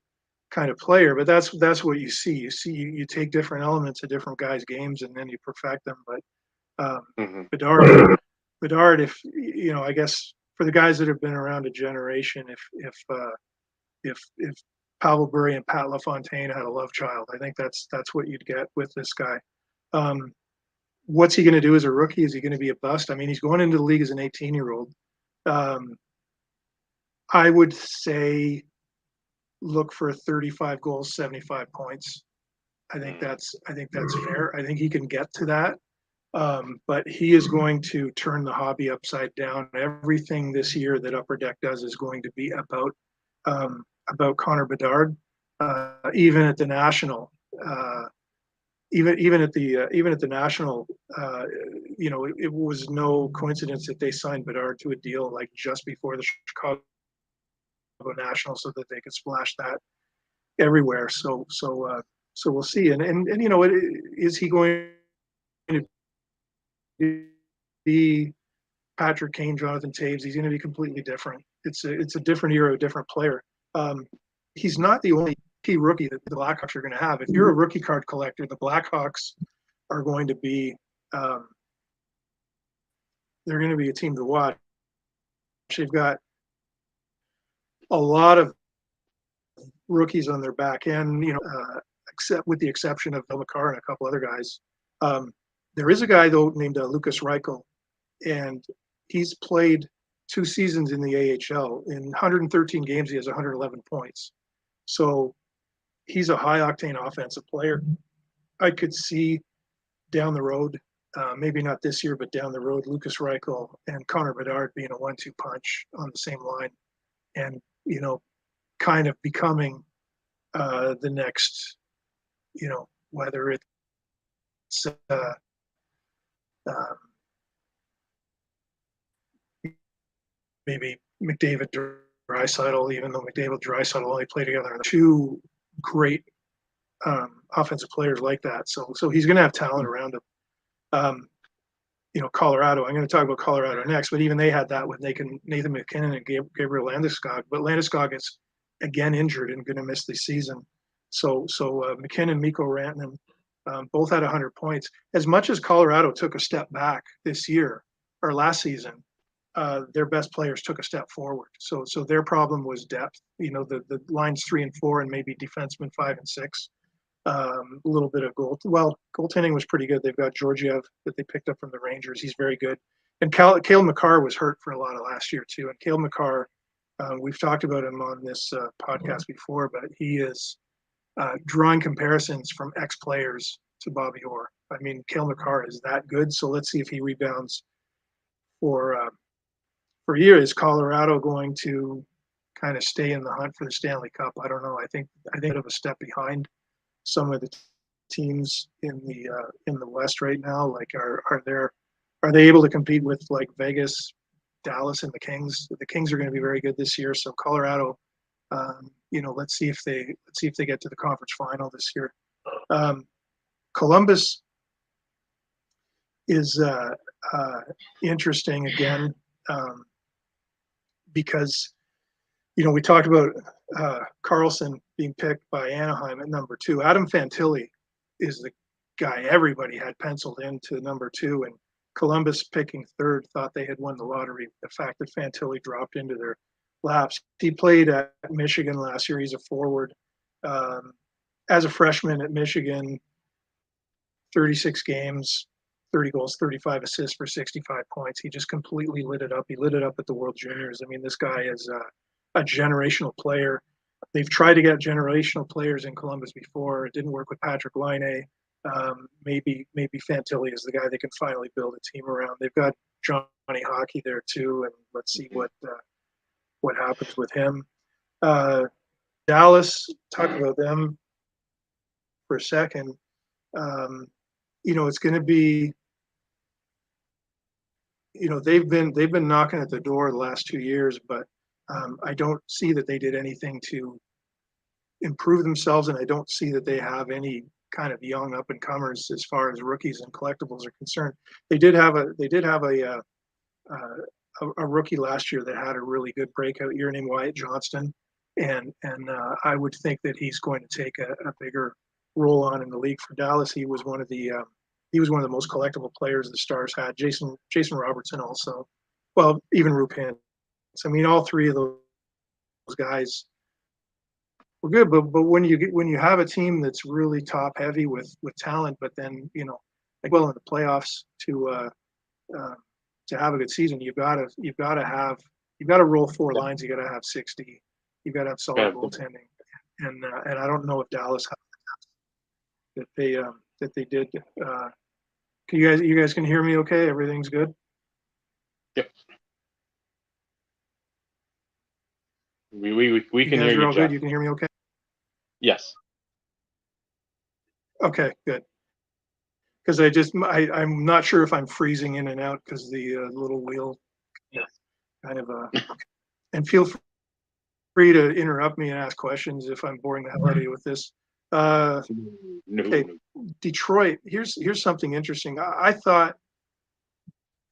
kind of player. But that's what you see. You take different elements of different guys' games and then you perfect them. But Bedard, if I guess for the guys that have been around a generation, if Pavel Bure and Pat LaFontaine had a love child, I think that's what you'd get with this guy. What's he going to do as a rookie? Is he going to be a bust? I mean, he's going into the league as an 18-year-old. I would say look for 35 goals, 75 points. I think that's fair. I think he can get to that. But he is going to turn the hobby upside down. Everything this year that Upper Deck does is going to be about Connor Bedard. Even at the national, even at the national, it was no coincidence that they signed Bedard to a deal like just before the Chicago National, so that they could splash that everywhere. So we'll see. And is he going to be Patrick Kane, Jonathan Taves? He's going to be completely different. It's a different era, a different player. He's not the only key rookie that the Blackhawks are going to have. If you're a rookie card collector, the Blackhawks are going to be they're going to be a team to watch. They've got a lot of rookies on their back end, except with the exception of Bill McCarr and a couple other guys. There is a guy though named Lucas Reichel, and he's played 2 seasons in the AHL. In 113 games, he has 111 points. So he's a high octane offensive player. I could see down the road, maybe not this year, but down the road, Lucas Reichel and Connor Bedard being a 1-2 punch on the same line, and kind of becoming the next, whether it's maybe McDavid, Draisaitl, even though McDavid, Draisaitl only play together. 2 great offensive players like that. So he's going to have talent around him. Colorado. I'm going to talk about Colorado next, but even they had that with Nathan McKinnon and Gabriel Landeskog. But Landeskog is again injured and going to miss the season. So McKinnon, Mikko Rantanen, both had 100 points. As much as Colorado took a step back this year or last season, their best players took a step forward. So their problem was depth. The lines 3 and 4 and maybe defensemen 5 and 6. A little bit of goaltending was pretty good. They've got Georgiev that they picked up from the Rangers. He's very good. And Cale Makar was hurt for a lot of last year too. And Cale Makar, we've talked about him on this podcast before, but he is drawing comparisons from ex-players to Bobby Orr. I mean, Cale Makar is that good. So let's see if he rebounds for a year. Is Colorado going to kind of stay in the hunt for the Stanley Cup? I don't know. I think a bit of a step behind some of the teams in the West right now. Like, are they able to compete with like Vegas, Dallas, and the Kings? The Kings are going to be very good this year. So Colorado, let's see if they get to the conference final this year. Columbus is interesting again, because we talked about Carlson being picked by Anaheim at number 2. Adam Fantilli is the guy everybody had penciled into number 2, and Columbus picking 3rd thought they had won the lottery. The fact that Fantilli dropped into their laps. He played at Michigan last year. He's a forward. As a freshman at Michigan, 36 games, 30 goals, 35 assists for 65 points. He just completely lit it up. He lit it up at the World Juniors. I mean, this guy is a generational player. They've tried to get generational players in Columbus before. It didn't work with Patrick Laine. Maybe Fantilli is the guy they can finally build a team around. They've got Johnny Hockey there too, and let's see what happens with him. Dallas, talk about them for a second. It's going to be, they've been knocking at the door the last 2 years, but I don't see that they did anything to improve themselves, and I don't see that they have any kind of young up and comers as far as rookies and collectibles are concerned. They did have a rookie last year that had a really good breakout year named Wyatt Johnston, and I would think that he's going to take a bigger role on in the league for Dallas. He was one of the most collectible players the Stars had. Jason Robertson also, well, even Rupin I mean, all three of those guys were good, but when you have a team that's really top heavy with talent, but then like well in the playoffs to have a good season, you've got to roll four lines. You got to have 60. You've got to have solid goaltending, and I don't know if Dallas that they did. Can you guys can hear me? Okay, everything's good. Yep. We can hear you. You, All Jeff. good. You can hear me okay? Yes. Okay, good. Because I'm not sure if I'm freezing in and out because the little wheel kind of and feel free to interrupt me and ask questions if I'm boring the hell out of you with this. Okay, Detroit. Here's something interesting. I thought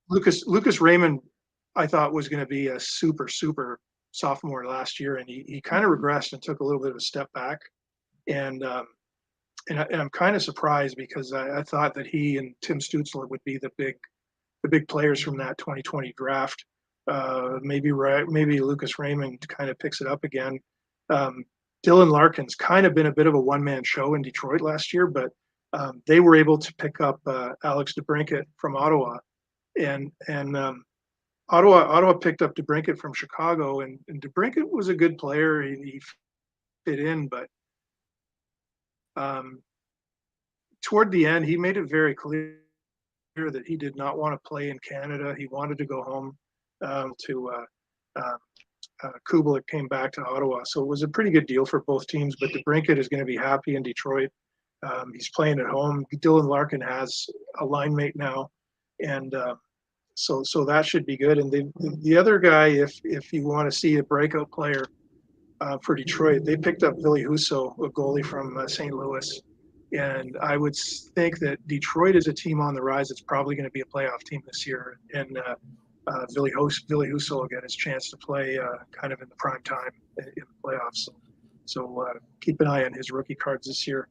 Lucas Raymond, I thought was going to be a super sophomore last year, and he kind of regressed and took a little bit of a step back, and I'm kind of surprised because I thought that he and Tim Stützle would be the big players from that 2020 draft. Maybe Lucas Raymond kind of picks it up again. Dylan Larkin's kind of been a bit of a one-man show in Detroit last year, but they were able to pick up Alex DeBrincat from Ottawa, and Ottawa picked up DeBrincat from Chicago, and DeBrincat was a good player. He fit in, but toward the end, he made it very clear that he did not want to play in Canada. He wanted to go home Kubalik came back to Ottawa. So it was a pretty good deal for both teams, but DeBrincat is going to be happy in Detroit. He's playing at home. Dylan Larkin has a line mate now, and so that should be good. And the other guy, if you want to see a breakout player for Detroit, they picked up Ville Husso, a goalie from St. Louis. And I would think that Detroit is a team on the rise. It's probably going to be a playoff team this year. And Ville Husso will get his chance to play kind of in the prime time in the playoffs. So keep an eye on his rookie cards this year.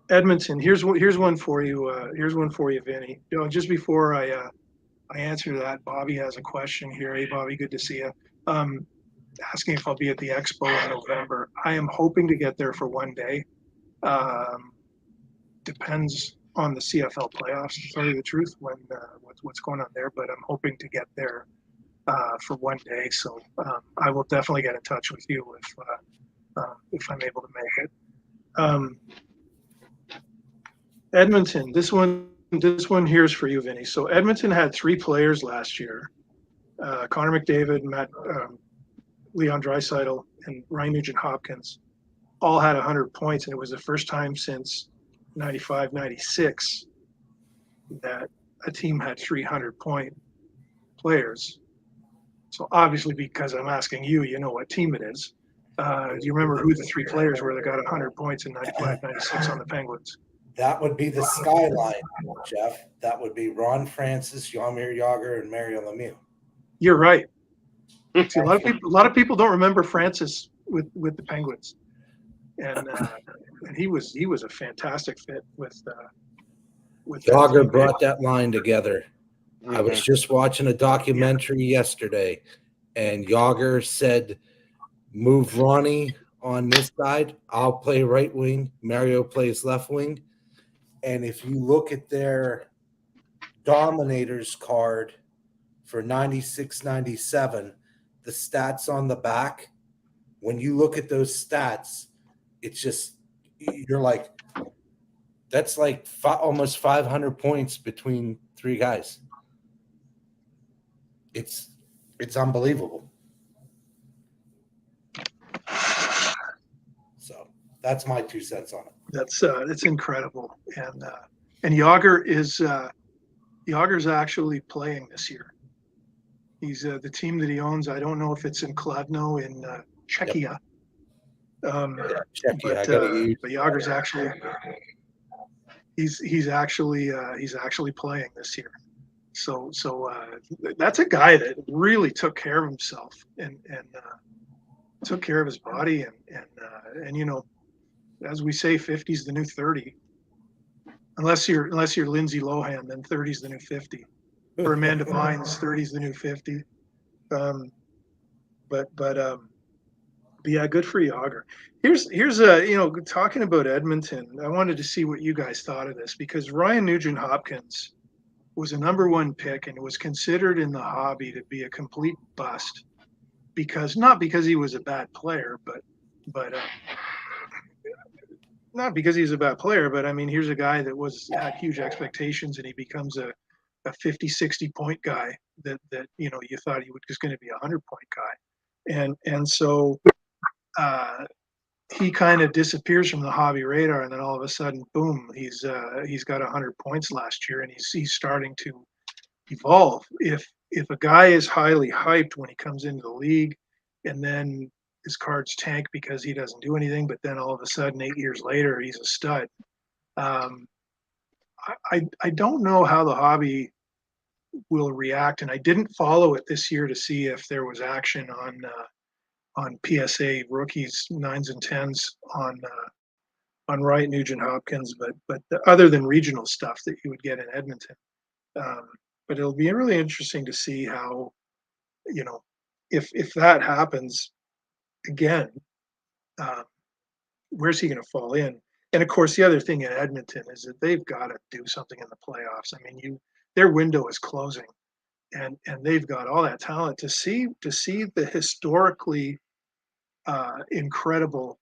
Edmonton, here's one for you. Here's one for you, Vinny. Just before I answer that, Bobby has a question here. Hey, Bobby, good to see you. Asking if I'll be at the Expo in November. I am hoping to get there for one day. Depends on the CFL playoffs, to tell you the truth, when what's going on there. But I'm hoping to get there for one day. So I will definitely get in touch with you if I'm able to make it. Edmonton, this one here's for you, Vinny. So Edmonton had 3 players last year: Connor McDavid, Leon Draisaitl, and Ryan Nugent-Hopkins all had 100 points, and it was the first time since 95-96 that a team had 300-point players. So obviously, because I'm asking you, you know what team it is. Do you remember who the 3 players were that got 100 points in 95-96 on the Penguins? That would be the Skyline, Jeff. That would be Ron Francis, Jaromir Jagr, and Mario Lemieux. You're right. See, a lot of people don't remember Francis with the Penguins, and he was a fantastic fit with Jagr brought that line together. I was just watching a documentary yesterday, and Jagr said, "Move Ronnie on this side. I'll play right wing. Mario plays left wing." And if you look at their Dominators card for 96-97, the stats on the back, when you look at those stats, it's just, you're like, that's like almost 500 points between 3 guys. It's unbelievable. So that's my 2 cents on it. That's incredible. And Jagr Jagger's actually playing this year. He's the team that he owns. I don't know if it's in Kladno in Czechia. But Jagger's actually he's actually playing this year. So that's a guy that really took care of himself and took care of his body and you know, as we say, 50's the new 30. Unless you're Lindsay Lohan, then 30's the new 50. or Amanda Bynes, 30 is the new 50. But yeah, good for Yager. Here's talking about Edmonton. I wanted to see what you guys thought of this because Ryan Nugent Hopkins was a number one pick and was considered in the hobby to be a complete bust not because he was a bad player, but not because he's a bad player, but I mean, here's a guy that had huge expectations and he becomes a 50, 60 point guy that you thought he was just going to be a 100-point guy. And so he kind of disappears from the hobby radar, and then all of a sudden, boom, he's got 100 points last year, and he's starting to evolve. If a guy is highly hyped when he comes into the league, and then his cards tank because he doesn't do anything, but then all of a sudden 8 years later he's a stud. I don't know how the hobby will react, and I didn't follow it this year to see if there was action on PSA rookies 9s and 10s on Wright, Nugent Hopkins, but other than regional stuff that you would get in Edmonton. But it'll be really interesting to see how, if that happens again, where's he going to fall in? And of course, the other thing in Edmonton is that they've got to do something in the playoffs. I mean, their window is closing, and they've got all that talent to see the historically incredible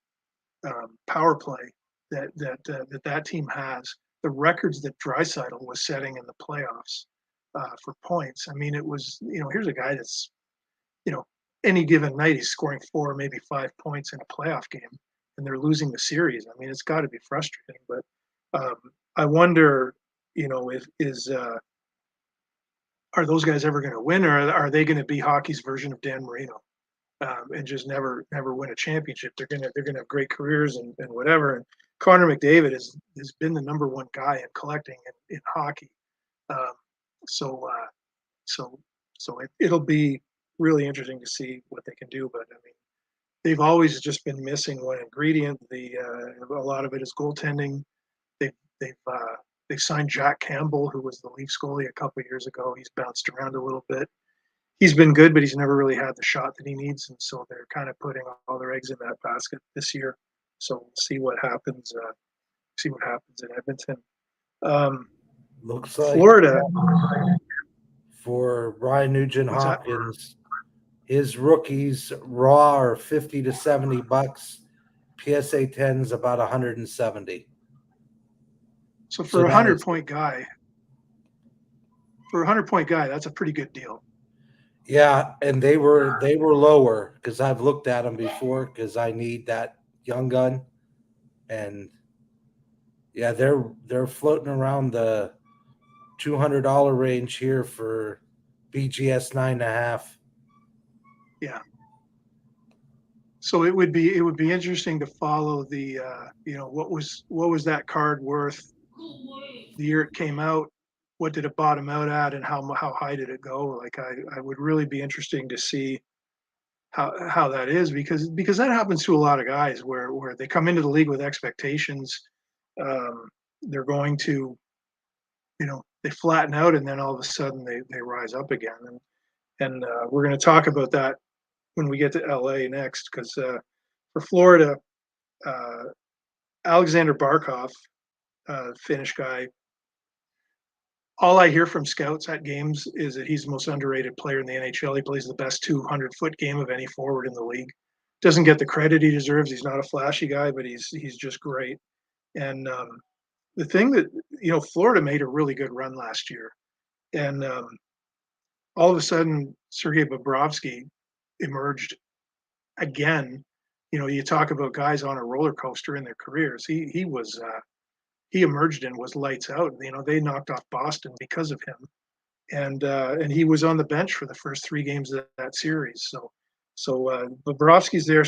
power play that team has. The records that Draisaitl was setting in the playoffs for points. I mean, it was, here's a guy that's, any given night he's scoring 4, maybe 5 points in a playoff game, and they're losing the series. I mean, it's got to be frustrating. But I wonder, are those guys ever going to win, or are they going to be hockey's version of Dan Marino and just never win a championship? They're gonna have great careers and whatever. And Connor McDavid has been the number one guy in collecting in hockey. So it'll be really interesting to see what they can do. But I mean, they've always just been missing one ingredient. A lot of it is goaltending. They've signed Jack Campbell, who was the Leafs goalie a couple of years ago. He's bounced around a little bit. He's been good, but he's never really had the shot that he needs, and so they're kind of putting all their eggs in that basket this year. So we'll see what happens. See what happens in Edmonton. Looks like Florida for Ryan Nugent What's that? Hopkins, his rookies raw are $50 to $70. PSA 10's about 170. So for a 100-point guy, that's a pretty good deal. Yeah, and they were lower because I've looked at them before because I need that young gun, and yeah, they're floating around the $200 range here for BGS 9.5. Yeah. So it would be interesting to follow the what was that card worth the year it came out? What did it bottom out at, and how high did it go? Like I would really be interesting to see how that is because that happens to a lot of guys where they come into the league with expectations. They're going to, they flatten out and then all of a sudden they rise up again. And we're going to talk about that when we get to LA next because for Florida, Alexander Barkov, Finnish guy. All I hear from scouts at games is that he's the most underrated player in the NHL. He plays the best 200-foot game of any forward in the league. Doesn't get the credit he deserves. He's not a flashy guy, but he's just great. And the thing that Florida made a really good run last year, and all of a sudden Sergei Bobrovsky emerged again. You talk about guys on a roller coaster in their careers. He was. He emerged and was lights out. They knocked off Boston because of him, and he was on the bench for the first 3 games of that series. So Bobrovsky's there.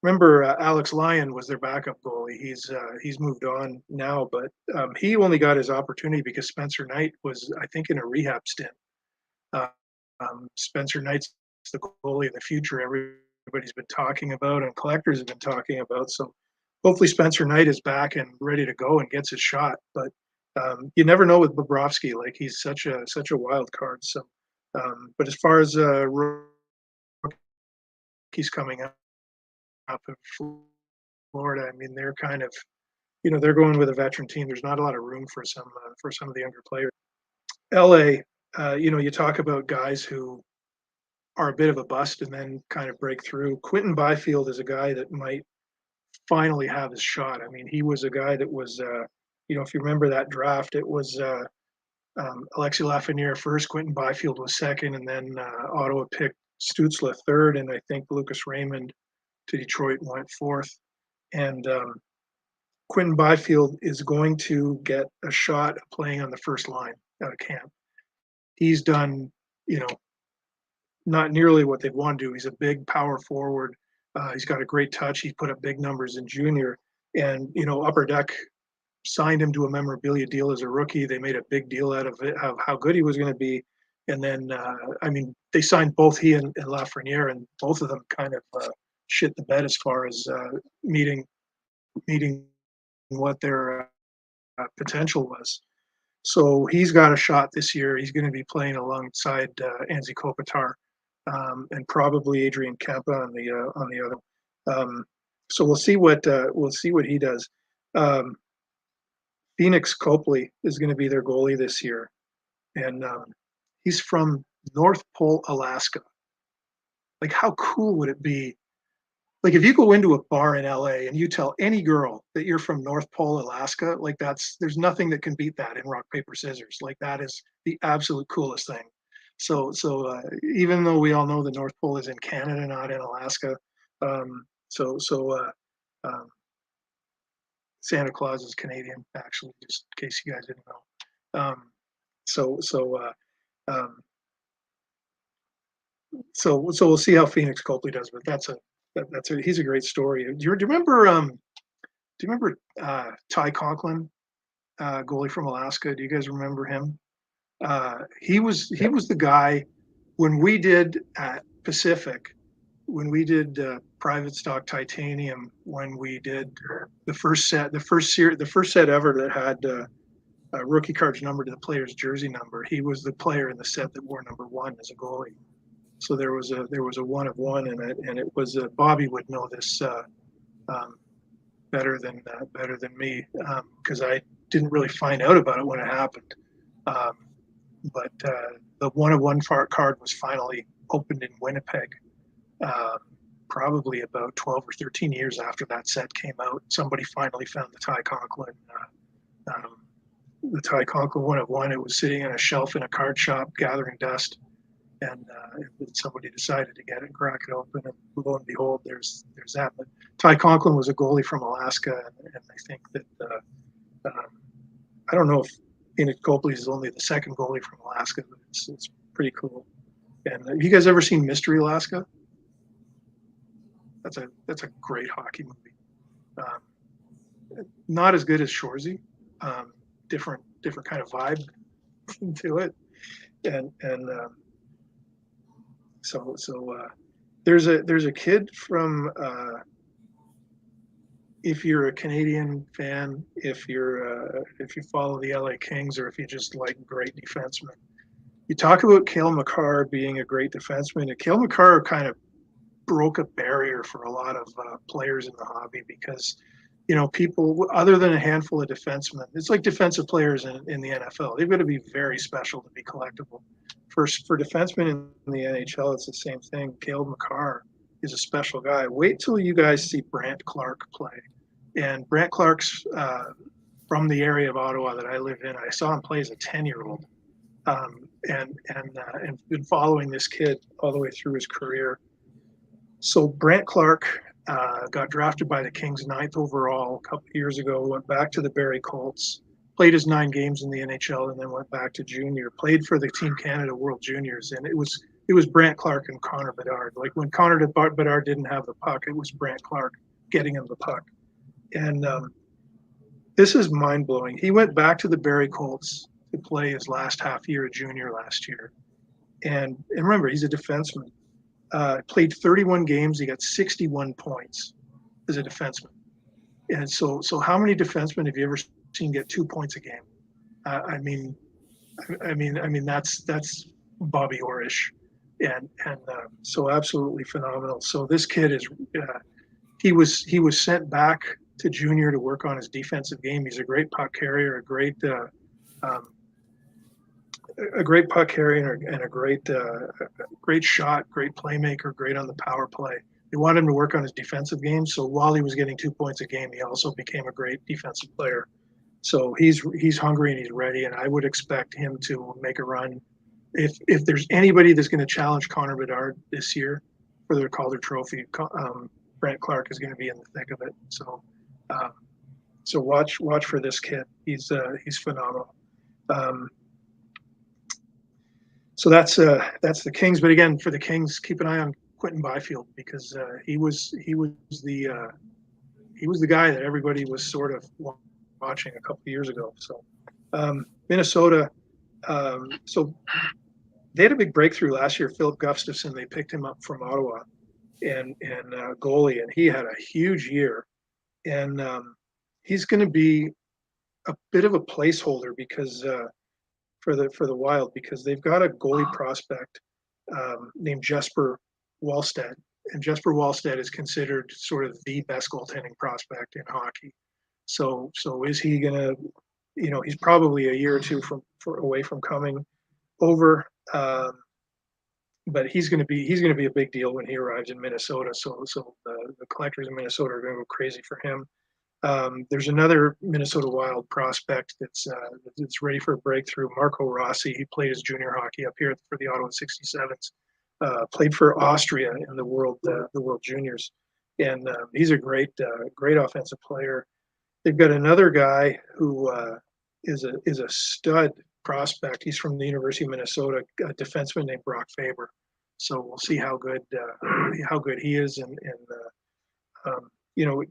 Remember, Alex Lyon was their backup goalie. He's moved on now, but he only got his opportunity because Spencer Knight was, I think, in a rehab stint. Spencer Knight's the goalie of the future. Everybody's been talking about, and collectors have been talking about. So hopefully Spencer Knight is back and ready to go and gets his shot. But You never know with Bobrovsky. Like he's such a wild card. So, but as far as rookies coming up in Florida, I mean they're kind of they're going with a veteran team. There's not a lot of room for some of the younger players. LA, you talk about guys who are a bit of a bust and then kind of break through. Quentin Byfield is a guy that might finally have his shot. I mean, he was a guy that was, if you remember that draft, it was Alexis Lafreniere first, Quentin Byfield was second, and then Ottawa picked Stützle third, and I think Lucas Raymond to Detroit went fourth. And Quentin Byfield is going to get a shot of playing on the first line out of camp. He's done, not nearly what they'd want to do. He's a big power forward. He's got a great touch. He put up big numbers in junior. And, Upper Deck signed him to a memorabilia deal as a rookie. They made a big deal out of it, how good he was going to be. And then, they signed both he and Lafreniere, and both of them kind of shit the bed as far as meeting what their potential was. So he's got a shot this year. He's going to be playing alongside Anze Kopitar and probably Adrian Kempa on the other. So we'll see what he does. Phoenix Copley is going to be their goalie this year, and he's from North Pole, Alaska. Like, how cool would it be? Like, if you go into a bar in LA and you tell any girl that you're from North Pole, Alaska, like there's nothing that can beat that in rock, paper, scissors. Like, that is the absolute coolest thing. So even though we all know the North Pole is in Canada, not in Alaska, Santa Claus is Canadian, actually, just in case you guys didn't know. So we'll see how Phoenix Copley does, but he's a great story. Do you remember Ty Conklin, goalie from Alaska? Do you guys remember him? He was the guy when we did at Pacific, when we did private stock titanium, when we did the first set ever that had a rookie cards number to the player's jersey number. He was the player in the set that wore number 1 as a goalie. So there was a 1 of 1 in it, and it was Bobby would know this better than me, because I didn't really find out about it when it happened. But the 1 of 1 card was finally opened in Winnipeg, probably about 12 or 13 years after that set came out. Somebody finally found the Ty Conklin 1 of 1. It was sitting on a shelf in a card shop gathering dust. And somebody decided to get it and crack it open, and lo and behold, there's that. But Ty Conklin was a goalie from Alaska, and I think that I don't know if Phoenix Copley is only the second goalie from Alaska, but it's pretty cool. And have you guys ever seen Mystery Alaska? That's a great hockey movie. Not as good as Shoresy, different kind of vibe to it, and So there's a kid from if you're a Canadian fan, if you follow the LA Kings, or if you just like great defensemen, you talk about Cale Makar being a great defenseman. And Cale Makar kind of broke a barrier for a lot of players in the hobby, because people other than a handful of defensemen, it's like defensive players in the NFL. They've got to be very special to be collectible. For defensemen in the NHL, it's the same thing. Cale Makar is a special guy. Wait till you guys see Brandt Clark play. And Brandt Clark's from the area of Ottawa that I live in. I saw him play as a 10-year-old, and been following this kid all the way through his career. So Brandt Clark got drafted by the Kings 9th overall a couple years ago, went back to the Barrie Colts, played his 9 games in the NHL, and then went back to junior, played for the Team Canada World Juniors. And it was Brandt Clark and Connor Bedard. Like, when Connor Bedard didn't have the puck, it was Brandt Clark getting him the puck. And this is mind-blowing. He went back to the Barrie Colts to play his last half year of junior last year. And remember, he's a defenseman. Played 31 games. He got 61 points as a defenseman. And so how many defensemen have you ever seen get 2 points a game? I mean that's Bobby Orrish, and so absolutely phenomenal. So this kid is he was sent back to junior to work on his defensive game. He's a great puck carrier, um, a great puck carrier, and a great shot, great playmaker, great on the power play. They wanted him to work on his defensive game. So while he was getting 2 points a game, he also became a great defensive player. So he's hungry and he's ready, and I would expect him to make a run. If there's anybody that's going to challenge Connor Bedard this year for the Calder Trophy, Brent Clark is going to be in the thick of it. So, so watch for this kid. He's phenomenal. So that's the Kings. But again, for the Kings, keep an eye on Quentin Byfield, because he was the guy that everybody was sort of watching a couple of years ago. So Minnesota, so they had a big breakthrough last year. Philip Gustafson, they picked him up from Ottawa, and goalie, and he had a huge year. And he's going to be a bit of a placeholder because for the Wild, because they've got a goalie prospect named Jesper Wallstedt, and Jesper Wallstedt is considered sort of the best goaltending prospect in hockey. So is he gonna? He's probably a year or two away from coming over, but he's gonna be a big deal when he arrives in Minnesota. So the collectors in Minnesota are gonna go crazy for him. There's another Minnesota Wild prospect that's ready for a breakthrough. Marco Rossi. He played his junior hockey up here for the Ottawa 67s. Played for Austria in the World Juniors, and he's a great offensive player. They've got another guy who is a stud prospect. He's from the University of Minnesota, a defenseman named Brock Faber. So we'll see how good he is, and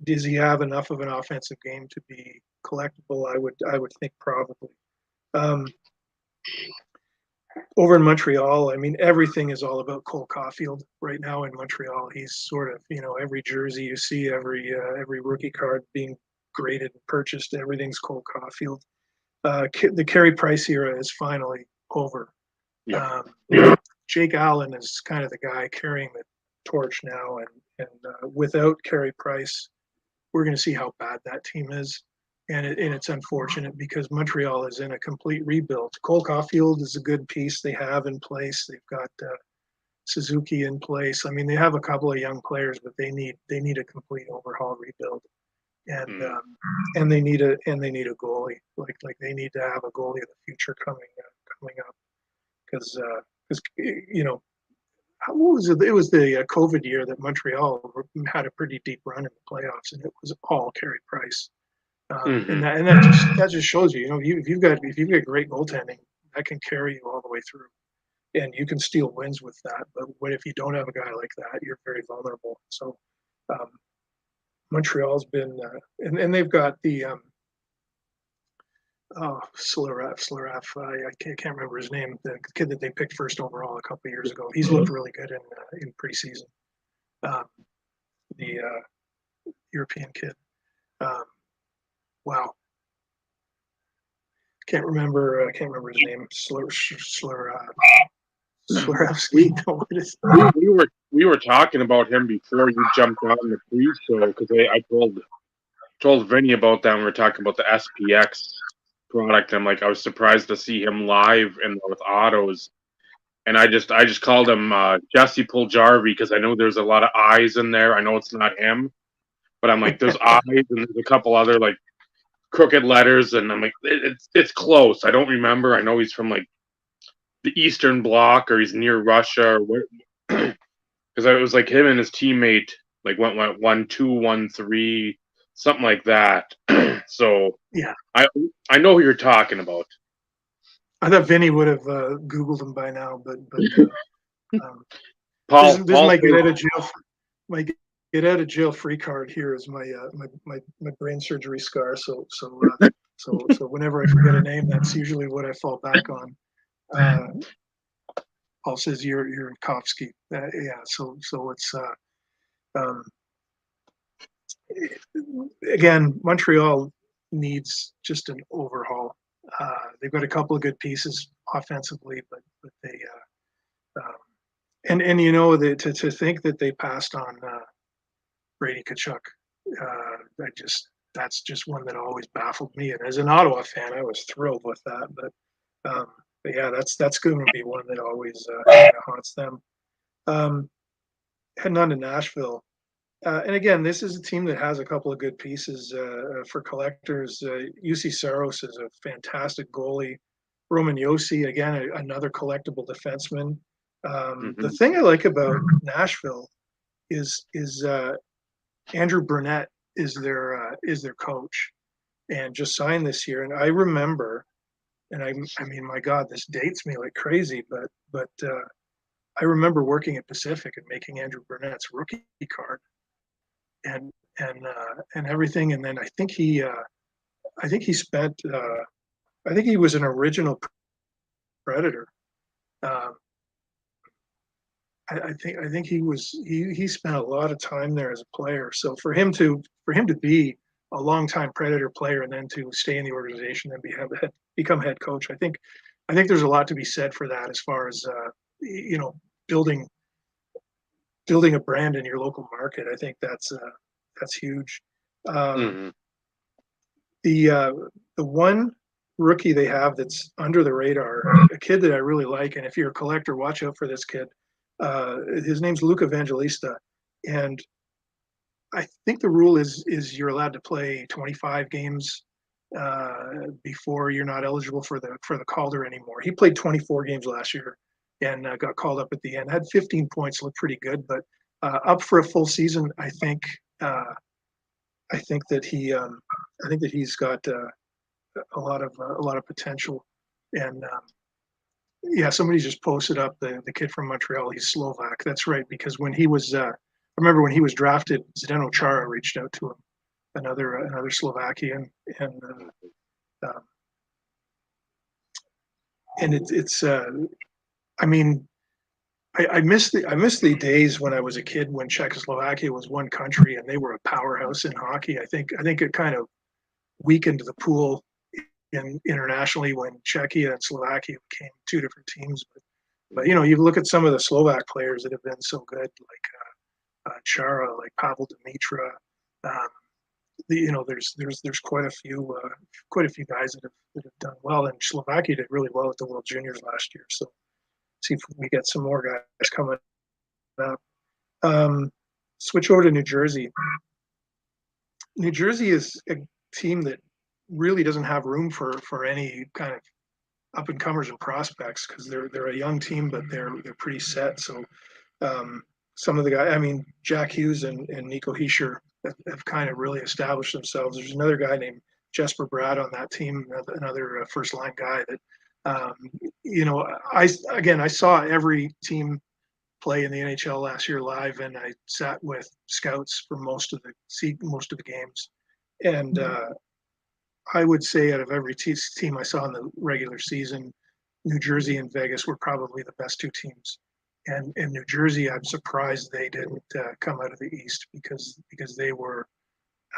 does he have enough of an offensive game to be collectible? I would think probably. Over in Montreal, I mean, everything is all about Cole Caulfield right now in Montreal. He's sort of, every jersey you see, every rookie card being graded and purchased, everything's Cole Caulfield. The Carey Price era is finally over. Yeah. Jake Allen is kind of the guy carrying the torch now, and without Carey Price, we're going to see how bad that team is. And it's unfortunate because Montreal is in a complete rebuild. Cole Caulfield is a good piece they have in place. They've got Suzuki in place. I mean, they have a couple of young players, but they need a complete overhaul rebuild, and they need a goalie. Like they need to have a goalie of the future coming up, because what was it? It was the COVID year that Montreal had a pretty deep run in the playoffs, and it was all Carey Price. And that just shows you, if you've got great goaltending, that can carry you all the way through, and you can steal wins with that. But if you don't have a guy like that, you're very vulnerable. So Montreal's been, and they've got the Sluraf. I can't remember his name. The kid that they picked first overall a couple of years ago. He's looked really good in preseason. The European kid. Wow. Can't remember his name. Slurowski. No, what is we were talking about him before you jumped on the pre-show, because I told Vinny about that when we were talking about the SPX product. I'm like, I was surprised to see him live with autos, and I just called him Jesse Puljarvi, because I know there's a lot of eyes in there. I know it's not him, but I'm like, there's eyes and there's a couple other like crooked letters, and I'm like, it's close. I don't remember. I know he's from like the Eastern Bloc, or he's near Russia, or what? Because it was like him and his teammate like went 1-2, 1-3, something like that. So yeah, I know who you're talking about. I thought Vinny would have Googled him by now, but Paul, this Paul might get out of jail free card here is my brain surgery scar. So whenever I forget a name, that's usually what I fall back on. Paul says you're Kovsky. Yeah. So it's again, Montreal needs just an overhaul. they've got a couple of good pieces offensively, but they and you know to think that they passed on Brady Tkachuk, that's just one that always baffled me. And as an Ottawa fan, I was thrilled with that. But yeah, that's going to be one that always kind of haunts them. Heading on to Nashville. And again, this is a team that has a couple of good pieces for collectors. UC Saros is a fantastic goalie. Roman Josi, again, another collectible defenseman. The thing I like about Nashville is Andrew Burnett is their coach, and just signed this year. And I remember, and I mean, my God, this dates me like crazy, but I remember working at Pacific and making Andrew Burnett's rookie card. And everything, and then I think he spent I think he was an original Predator. I think he spent a lot of time there as a player. So for him to be a longtime Predator player and then to stay in the organization and become head coach, I think there's a lot to be said for that as far as building a brand in your local market. I think that's huge. The one rookie they have that's under the radar, a kid that I really like, and if you're a collector, watch out for this kid. His name's Luke Evangelista, and I think the rule is you're allowed to play 25 games before you're not eligible for the Calder anymore. He played 24 games last year and got called up at the end. Had 15 points, looked pretty good, but up for a full season, I think that he's got a lot of potential. And yeah, somebody just posted up the kid from Montreal. He's Slovak. That's right, because when he was I remember when he was drafted, Zdeno Chara reached out to him, another Slovakian, and it's I mean, I miss the days when I was a kid when Czechoslovakia was one country and they were a powerhouse in hockey. I think it kind of weakened the pool internationally when Czechia and Slovakia became two different teams. But you look at some of the Slovak players that have been so good, like Chara, like Pavel Dimitra. There's quite a few guys that have done well, and Slovakia did really well at the World Juniors last year. So see if we get some more guys coming up. Switch over to New Jersey. New Jersey is a team that really doesn't have room for any kind of up and comers and prospects because they're a young team, but they're pretty set. So some of the guys, I mean, Jack Hughes and Nico Hischier have kind of really established themselves. There's another guy named Jesper Brad on that team, another first line guy that I saw every team play in the NHL last year live, and I sat with scouts for most of the games. And I would say out of every team I saw in the regular season, New Jersey and Vegas were probably the best two teams. And in New Jersey, I'm surprised they didn't come out of the East because they were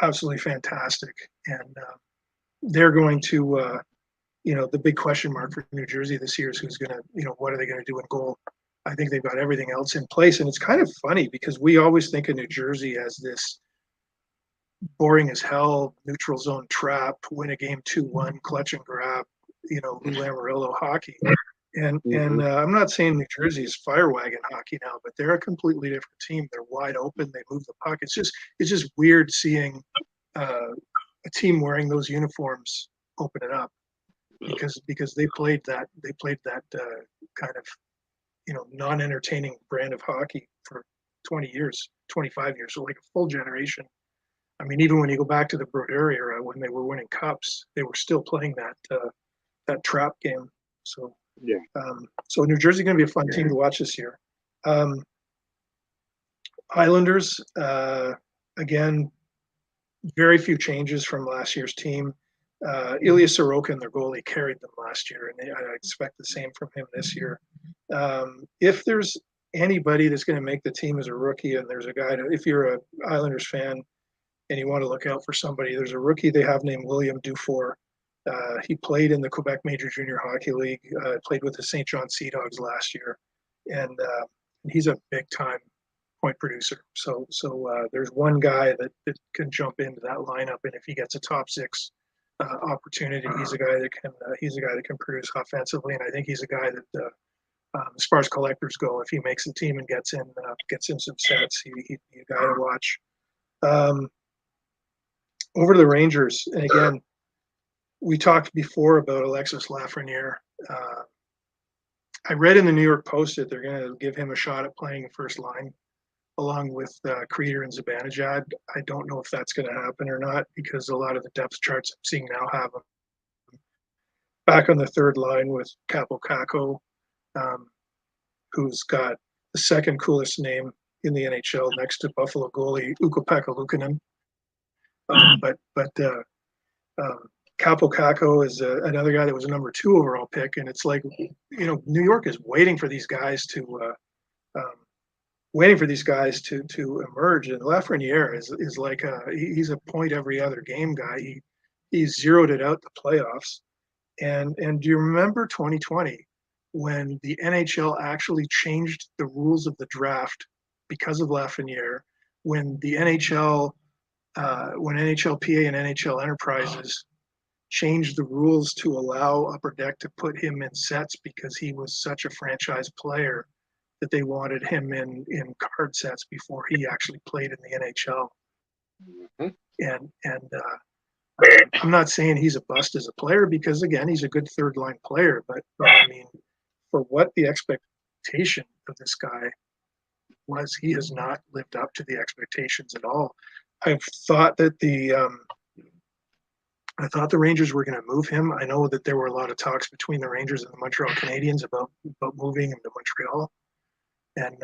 absolutely fantastic. And they're going to, the big question mark for New Jersey this year is who's going to, what are they going to do in goal? I think they've got everything else in place. And it's kind of funny because we always think of New Jersey as this boring as hell, neutral zone trap, win a game 2-1, clutch and grab, Lou Lamoriello hockey. And I'm not saying New Jersey is fire wagon hockey now, but they're a completely different team. They're wide open. They move the puck. It's just weird seeing a team wearing those uniforms open it up because they played that kind of non-entertaining brand of hockey for 20 years, 25 years, so like a full generation. I mean, even when you go back to the Brodeur era, when they were winning cups, they were still playing that trap game. So yeah. So New Jersey going to be a fun team to watch this year. Islanders, again, very few changes from last year's team. Ilya Sorokin, their goalie, carried them last year, and I expect the same from him this year. If there's anybody that's going to make the team as a rookie, and there's a guy if you're an Islanders fan and you want to look out for somebody, there's a rookie they have named William Dufour. He played in the Quebec Major Junior Hockey League, played with the St. John Sea Dogs last year, and he's a big time point producer. So there's one guy that can jump into that lineup, and if he gets a top six opportunity, he's a guy that can produce offensively, and I think he's a guy that, as far as collectors go, if he makes the team and gets in some sets, he's a guy to watch. Over to the Rangers, and again, we talked before about Alexis Lafreniere. I read in the New York Post that they're going to give him a shot at playing the first line along with Creeder and Zibanejad. I don't know if that's going to happen or not, because a lot of the depth charts I'm seeing now have him back on the third line with Capo Caco, who's got the second coolest name in the NHL next to Buffalo goalie Ukko-Pekka Luukkonen. Capo Caco is another guy that was a number 2 overall pick, and it's like, New York is waiting for these guys to emerge. And Lafreniere is like he's a point every other game guy. He's zeroed it out the playoffs. And do you remember 2020 when the NHL actually changed the rules of the draft because of Lafreniere? When the NHL, when NHLPA and NHL Enterprises changed the rules to allow Upper Deck to put him in sets because he was such a franchise player that they wanted him in card sets before he actually played in the NHL. Mm-hmm. And I'm not saying he's a bust as a player, because again, he's a good third line player, but I mean, for what the expectation of this guy was, he has not lived up to the expectations at all. I've thought that the Rangers were going to move him. I know that there were a lot of talks between the Rangers and the Montreal Canadiens about moving him to Montreal. And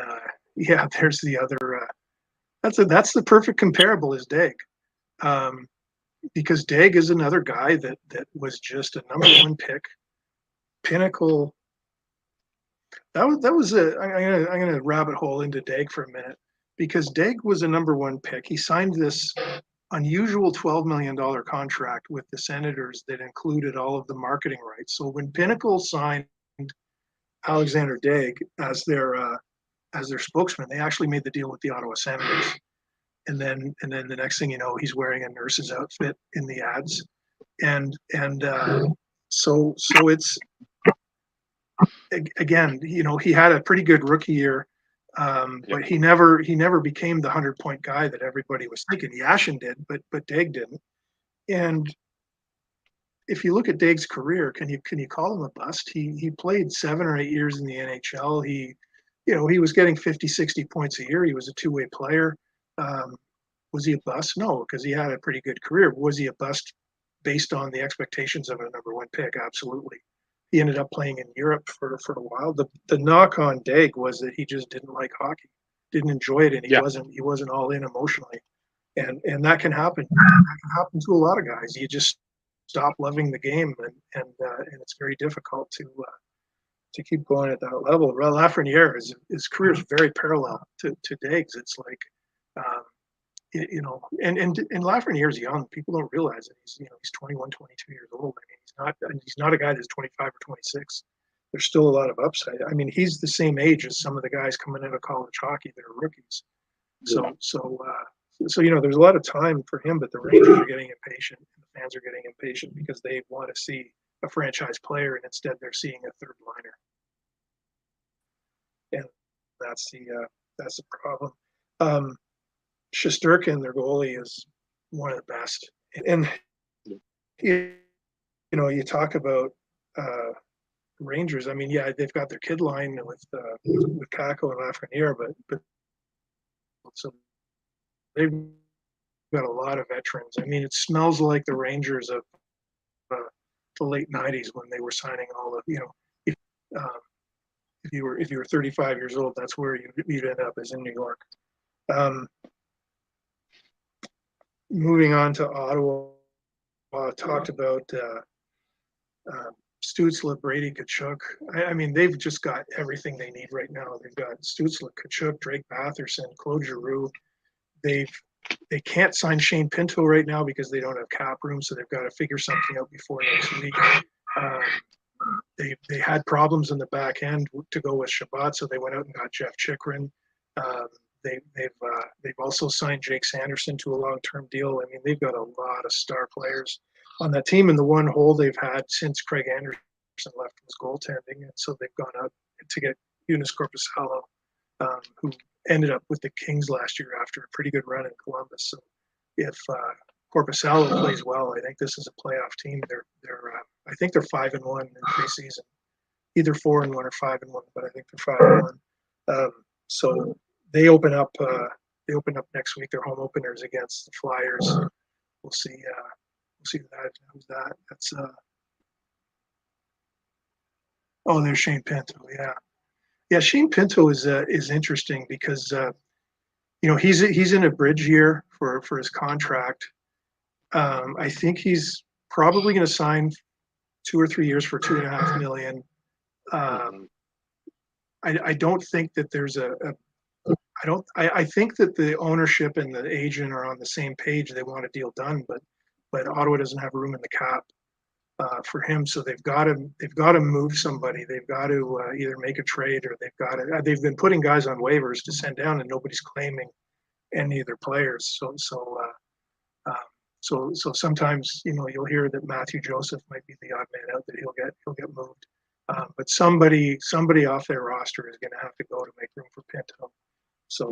there's the other. That's the perfect comparable is Daig, because Daig is another guy that was just a number 1 pick. Pinnacle. I'm gonna rabbit hole into Daig for a minute, because Daig was a number 1 pick. He signed this unusual $12 million contract with the Senators that included all of the marketing rights. So when Pinnacle signed Alexander Daig as their spokesman, they actually made the deal with the Ottawa Senators. And then the next thing you know, he's wearing a nurse's outfit in the ads. So it's, again, he had a pretty good rookie year. But he never became the 100-point guy that everybody was thinking. Yashin did, but Daig didn't. And if you look at Daig's career, can you call him a bust? He played 7 or 8 years in the NHL. He was getting 50, 60 points a year. He was a two-way player. Was he a bust? No, because he had a pretty good career. Was he a bust based on the expectations of a number 1 pick? Absolutely. He ended up playing in Europe for a while. The knock on Daig was that he just didn't like hockey, didn't enjoy it, and he wasn't all in emotionally. And that can happen. That can happen to a lot of guys. You just stop loving the game, and it's very difficult to keep going at that level. Lafreniere, his career is very parallel to Daig's. It's like, and Lafreniere's young. People don't realize it. He's 21, 22 years old. I mean, he's not a guy that's 25 or 26. There's still a lot of upside. I mean, he's the same age as some of the guys coming out of college hockey that are rookies. So there's a lot of time for him, but the Rangers are getting impatient, and the fans are getting impatient because they want to see a franchise player, and instead they're seeing a third liner. And that's the problem. Shesterkin, their goalie, is one of the best. And you talk about Rangers. I mean, they've got their kid line with Kako and Lafreniere, but so they've got a lot of veterans. I mean, it smells like the Rangers of the late '90s when they were signing all of if you were 35 years old, that's where you'd end up, is in New York. Moving on to Ottawa, talked about Stützle, Brady, Tkachuk. I mean, they've just got everything they need right now. They've got Stützle, Tkachuk, Drake Batherson, Claude Giroux. They've They can't sign Shane Pinto right now because they don't have cap room, so they've got to figure something out before next week. They had problems in the back end to go with Shabbat, so they went out and got Jeff Chikrin. They've also signed Jake Sanderson to a long-term deal. I mean, they've got a lot of star players on that team, and the one hole they've had since Craig Anderson left was goaltending, and so they've gone out to get Eunice Corpusalo, who ended up with the Kings last year after a pretty good run in Columbus. So if Corpusalo plays well, I think this is a playoff team. I think they're 5-1 in preseason, either 4-1 or 5-1, but I think they're 5-1. So they open up next week. Their home opener is against the Flyers. We'll see. Who's that? That's there's Shane Pinto. Yeah. Shane Pinto is interesting because he's in a bridge year for his contract. I think he's probably going to sign 2 or 3 years for $2.5 million. I don't think that there's I think that the ownership and the agent are on the same page. They want a deal done, but Ottawa doesn't have room in the cap for him, so they've got to move somebody. They've got to either make a trade or they've been putting guys on waivers to send down, and nobody's claiming any of their players. So sometimes you'll hear that Matthew Joseph might be the odd man out, that he'll get moved. But somebody off their roster is going to have to go to make room for Pinto. So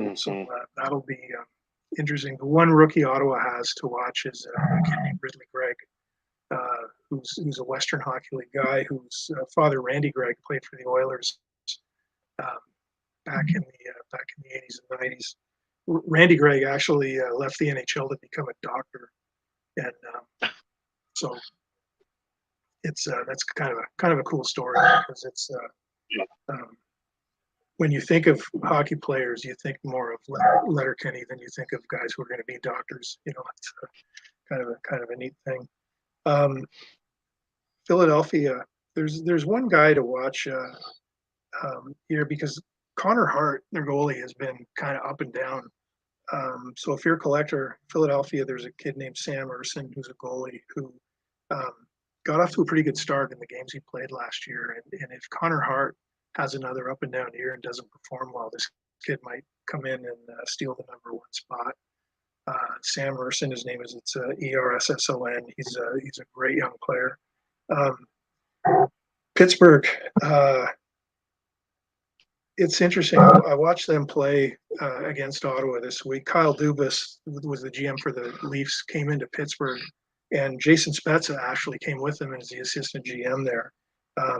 that'll be interesting. The one rookie Ottawa has to watch is a kid named Ridley Gregg, who's a Western Hockey League guy whose father Randy Gregg played for the Oilers back in the 80s and 90s. Randy Gregg actually left the NHL to become a doctor, and so it's that's kind of a cool story because it's when you think of hockey players, you think more of Letterkenny than you think of guys who are going to be doctors. It's kind of a neat thing. Philadelphia, there's one guy to watch here because Connor Hart, their goalie, has been kind of up and down. So if you're a collector, Philadelphia, there's a kid named Sam Urson who's a goalie who got off to a pretty good start in the games he played last year. And if Connor Hart has another up and down year and doesn't perform well, this kid might come in and steal the number 1 spot. Sam Urson, his name is, it's Ersson. He's a great young player. Pittsburgh, it's interesting. I watched them play against Ottawa this week. Kyle Dubas was the GM for the Leafs, came into Pittsburgh, and Jason Spezza actually came with them as the assistant GM there.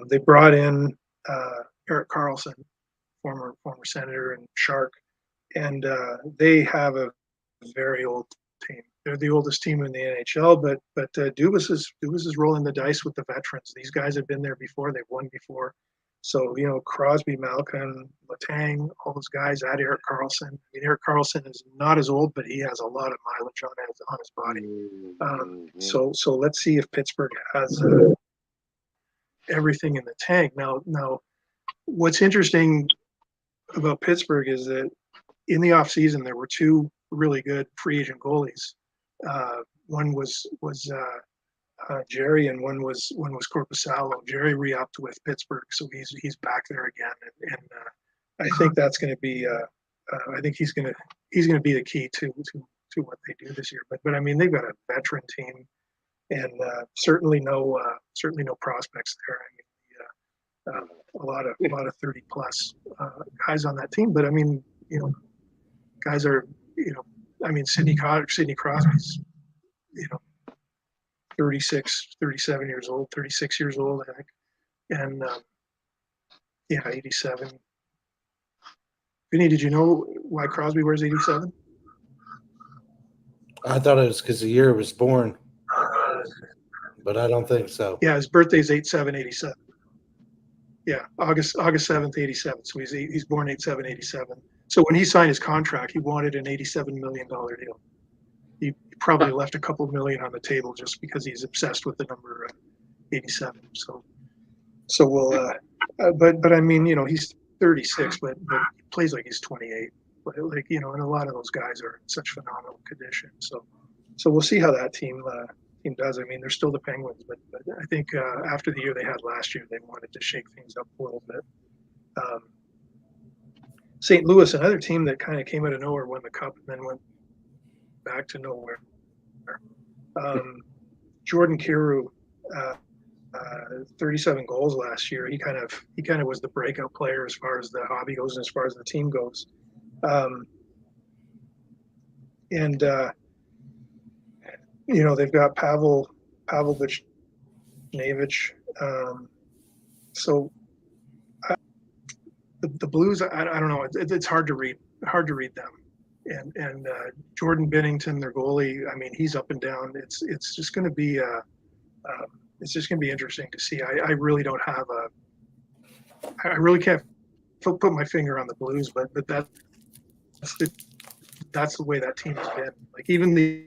They brought in Erik Karlsson, former senator and Shark, and they have a very old team. They're the oldest team in the NHL, but Dubas is rolling the dice with the veterans. These guys have been there before. They've won before. So, Crosby, Malkin, Letang, all those guys, add Erik Karlsson. I mean, Erik Karlsson is not as old, but he has a lot of mileage on his body. So let's see if Pittsburgh has everything in the tank. Now, what's interesting about Pittsburgh is that in the offseason, there were 2 really good free agent goalies. One was Jerry, and one was Corpusalo. Jerry re-upped with Pittsburgh, so he's back there again, and I think that's going to be. I think he's going to be the key to what they do this year. But I mean, they've got a veteran team, and certainly no prospects there. I mean, a lot of 30 plus guys on that team. But I mean, guys are I mean, Sidney Crosby's 36, 37 years old, 36 years old, I think. And 87. Vinny, did you know why Crosby wears 87? I thought it was because the year he was born, but I don't think so. Yeah, his birthday's 8/7/87. Yeah, August 7th, 87. So he's born 8/7/87. So when he signed his contract, he wanted an $87 million deal. He probably left a couple million on the table just because he's obsessed with the number 87. So we'll, but I mean, he's 36, but he plays like he's 28. Like and a lot of those guys are in such phenomenal condition. So we'll see how that team does. I mean, they're still the Penguins, but I think after the year they had last year, they wanted to shake things up a little bit. St. Louis, another team that kind of came out of nowhere, won the cup, and then went back to nowhere. Jordan Kyrou, 37 goals last year. He kind of was the breakout player as far as the hobby goes and as far as the team goes. They've got Pavel Vichnevich. So the Blues, I don't know. It's hard to read them. And Jordan Binnington, their goalie. I mean, he's up and down. It's just going to be interesting to see. I really don't have I really can't put my finger on the Blues, but that's the way that team has been. Like even the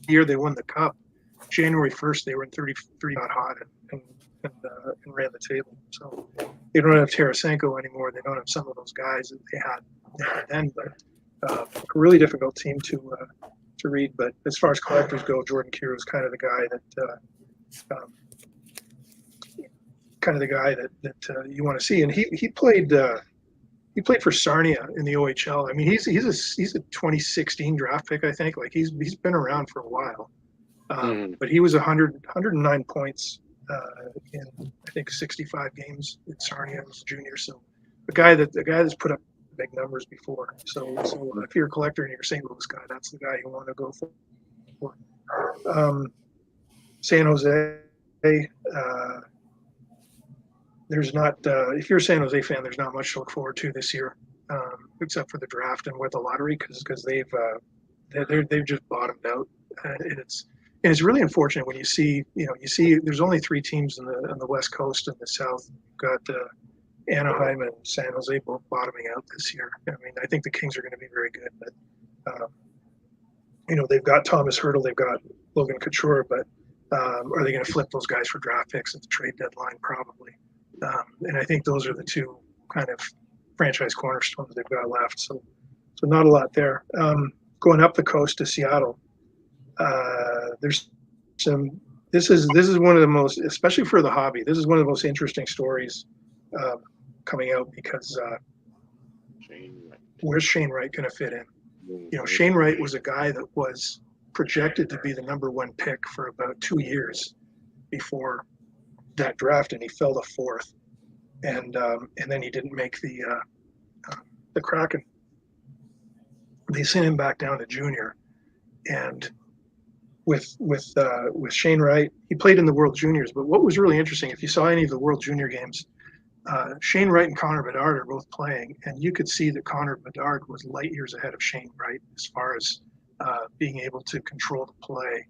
year they won the cup, January 1st, they were in 33 got hot and ran the table. So they don't have Tarasenko anymore. They don't have some of those guys that they had then. But a really difficult team to read. But as far as collectors go, Jordan Kyrou is kind of the guy that you want to see. And he played for Sarnia in the OHL. I mean, he's a 2016 draft pick, I think. Like he's been around for a while. But he was 109 points in I think 65 games in Sarnia as a junior. So a guy that's put up big numbers before. So if you're a collector and you're a St. Louis guy, that's the guy you want to go for. San Jose. There's not if you're a San Jose fan, there's not much to look forward to this year, except for the draft and with the lottery because they've just bottomed out, and it's really unfortunate when you see there's only 3 teams on the West Coast and the South. You've got Anaheim and San Jose both bottoming out this year. I mean, I think the Kings are going to be very good, but they've got Thomas Hertl, they've got Logan Couture, but are they going to flip those guys for draft picks at the trade deadline? Probably. And I think those are the 2 kind of franchise cornerstones they've got left. So not a lot there. Going up the coast to Seattle, there's some. This is one of the most, especially for the hobby. This is one of the most interesting stories coming out because where's Shane Wright going to fit in? Shane Wright was a guy that was projected to be the number 1 pick for about 2 years before that draft, and he fell to 4th, and then he didn't make the Kraken. They sent him back down to junior, and with Shane Wright, he played in the World Juniors. But what was really interesting, if you saw any of the World Junior games, Shane Wright and Connor Bedard are both playing, and you could see that Connor Bedard was light years ahead of Shane Wright as far as being able to control the play.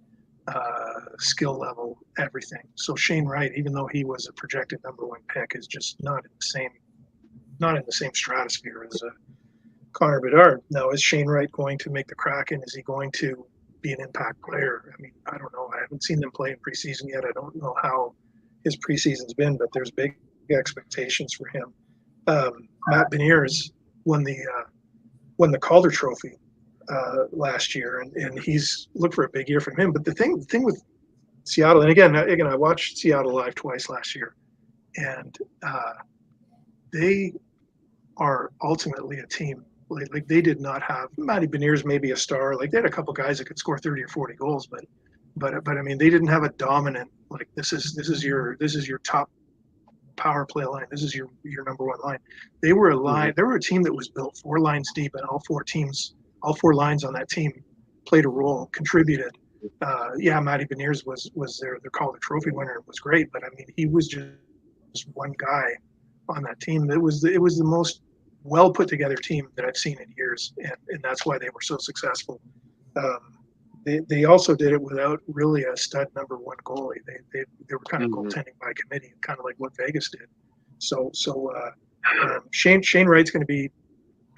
Skill level, everything. So Shane Wright, even though he was a projected number 1 pick, is just not in the same stratosphere as Connor Bedard. Now, is Shane Wright going to make the Kraken? Is he going to be an impact player? I mean, I don't know. I haven't seen them play in preseason yet. I don't know how his preseason's been, but there's big expectations for him. Matt Beniers won the Calder Trophy last year, and he's looked for a big year from him. But the thing with Seattle, and again, I watched Seattle live twice last year, and they are ultimately a team. Like they did not have Matty Beniers, maybe a star. Like they had a couple guys that could score 30 or 40 goals, but I mean, they didn't have a dominant. Like this is your top power play line. This is your number 1 line. They were a line. They were a team that was built 4 lines deep, and all 4 lines on that team played a role, contributed. Matty Beniers was their Calder Trophy winner. It was great, but I mean, he was just one guy on that team. It was the most well put together team that I've seen in years, and that's why they were so successful. They also did it without really a stud number 1 goalie. They were kind of goaltending by committee, kind of like what Vegas did. So Shane Wright's going to be,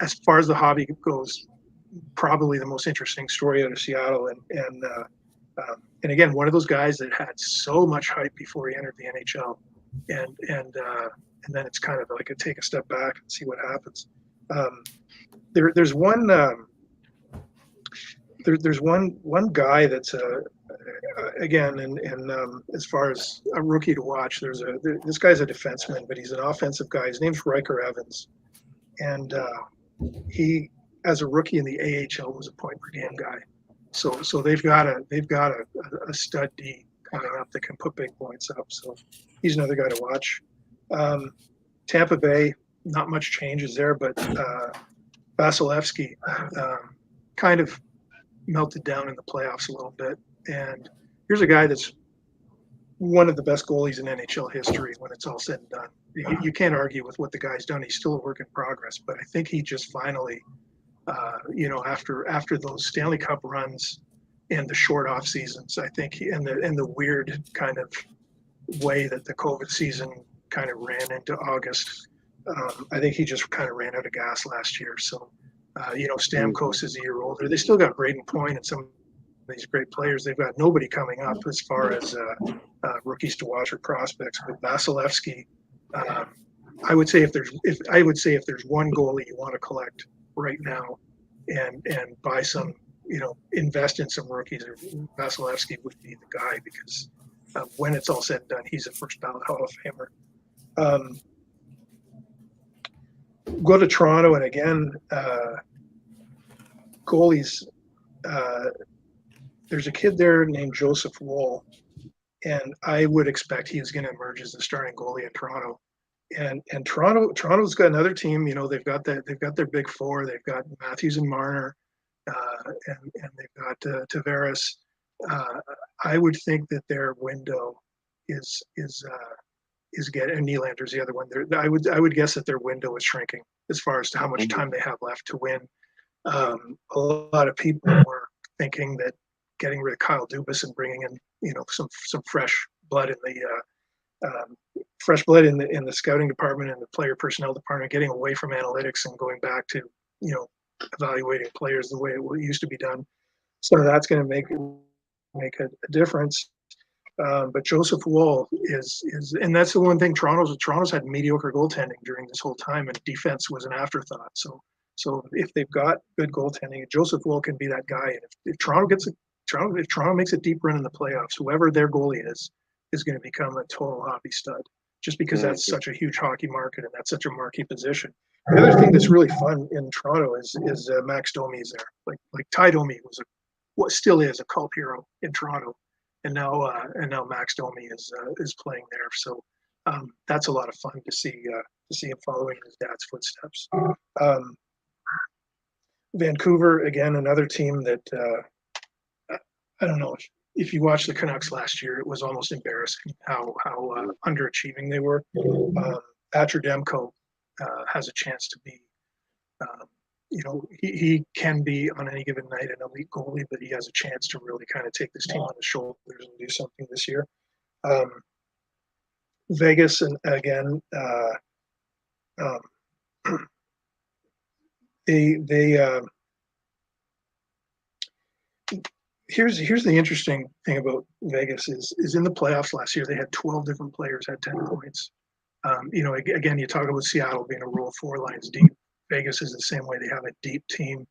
as far as the hobby goes, probably the most interesting story out of Seattle, and again, one of those guys that had so much hype before he entered the NHL, and then it's kind of like take a step back and see what happens. there's one there's one guy that's again, and as far as a rookie to watch, this guy's a defenseman, but he's an offensive guy. His name's Riker Evans, and he, as a rookie in the AHL, was a point per game guy. So they've got a stud D coming up that can put big points up. So he's another guy to watch. Tampa Bay, not much changes there, but Vasilevsky kind of melted down in the playoffs a little bit. And here's a guy that's one of the best goalies in NHL history when it's all said and done. You can't argue with what the guy's done. He's still a work in progress, but I think he just finally, after those Stanley Cup runs and the short off seasons, I think and the weird kind of way that the COVID season kind of ran into August, I think he just kind of ran out of gas last year. So, Stamkos is a year older. They still got Braden Point and some of these great players. They've got nobody coming up as far as rookies to watch or prospects. But Vasilevsky, I would say if there's one goalie you want to collect right now and buy some, invest in some rookies, Vasilevsky would be the guy, because when it's all said and done, he's a first ballot Hall of Famer. Go to Toronto, and again, goalies. There's a kid there named Joseph Woll, and I would expect he's going to emerge as the starting goalie in Toronto. And Toronto's got another team. They've got their big four. They've got Matthews and Marner, and they've got Tavares. I would think that their window is getting, and Nylander's the other one. I would guess that their window is shrinking as far as to how much time they have left to win. A lot of people were thinking that getting rid of Kyle Dubas and bringing in some fresh blood in the scouting department and the player personnel department, getting away from analytics and going back to evaluating players the way it used to be done. So that's going to make a difference. But Joseph Woll is, and that's the one thing Toronto's had mediocre goaltending during this whole time, and defense was an afterthought. So if they've got good goaltending, Joseph Woll can be that guy. And if Toronto makes a deep run in the playoffs, whoever their goalie is going to become a total hobby stud, just because that's such a huge hockey market and that's such a marquee position. The other thing that's really fun in Toronto is Max Domi is there. Like Ty Domi was what still is a cult hero in Toronto, and now Max Domi is playing there. So that's a lot of fun to see him following his dad's footsteps. Vancouver, again, another team that I don't know if you watched the Canucks last year, it was almost embarrassing how underachieving they were. Thatcher Demko has a chance to be, he can be on any given night an elite goalie, but he has a chance to really kind of take this team on his shoulders and do something this year. Vegas, and again, here's the interesting thing about Vegas is in the playoffs last year they had 12 different players had 10 points. Again, you talk about Seattle being a rule 4 lines deep. Vegas is the same way. They have a deep team,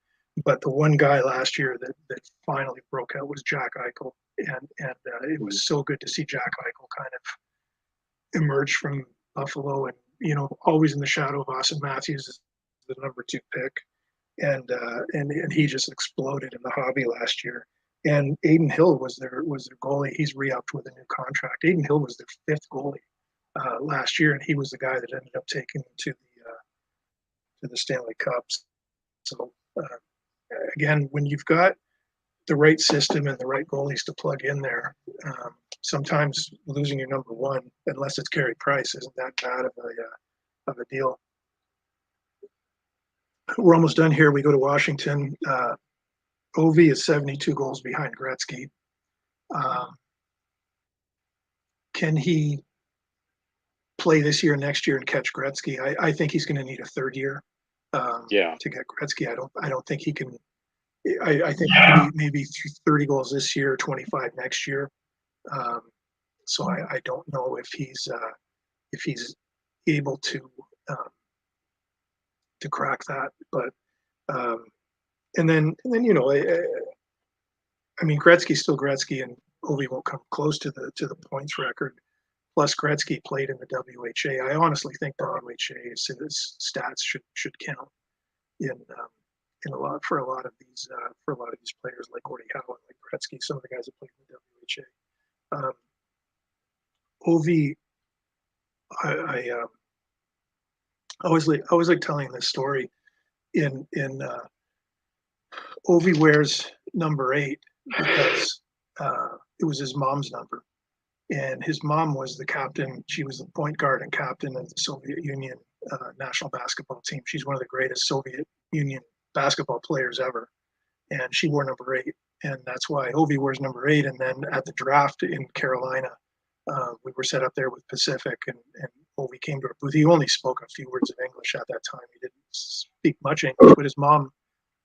but the one guy last year that finally broke out was Jack Eichel, and it was so good to see Jack Eichel kind of emerge from Buffalo, and always in the shadow of Austin Matthews as the number 2 pick, and he just exploded in the hobby last year. And Aiden Hill was their goalie. He's re-upped with a new contract. Aiden Hill was their 5th goalie last year, and he was the guy that ended up taking them to the Stanley Cups. So again, when you've got the right system and the right goalies to plug in there, sometimes losing your number 1, unless it's Carey Price, isn't that bad of a deal. We're almost done here. We go to Washington. Ovi is 72 goals behind Gretzky. Can he play this year, next year, and catch Gretzky? I think he's going to need a 3rd year to get Gretzky. I don't think he can. I think maybe 30 goals this year, 25 next year. So I don't know if he's able to crack that. But and then I mean, Gretzky's still Gretzky, and Ovi won't come close to the points record. Plus, Gretzky played in the WHA. I honestly think WHA stats should count in a lot of these players like Gordie Howe and like Gretzky, some of the guys that played in the WHA. Ovi, I always like telling this story. In Ovi wears number 8 because it was his mom's number, and his mom was the captain. She was the point guard and captain of the Soviet Union national basketball team. She's one of the greatest Soviet Union basketball players ever, and she wore number 8, and that's why Ovi wears number 8. And then at the draft in Carolina, we were set up there with Pacifc, and Ovi came to our booth. He only spoke a few words of English at that time. He didn't speak much English, but his mom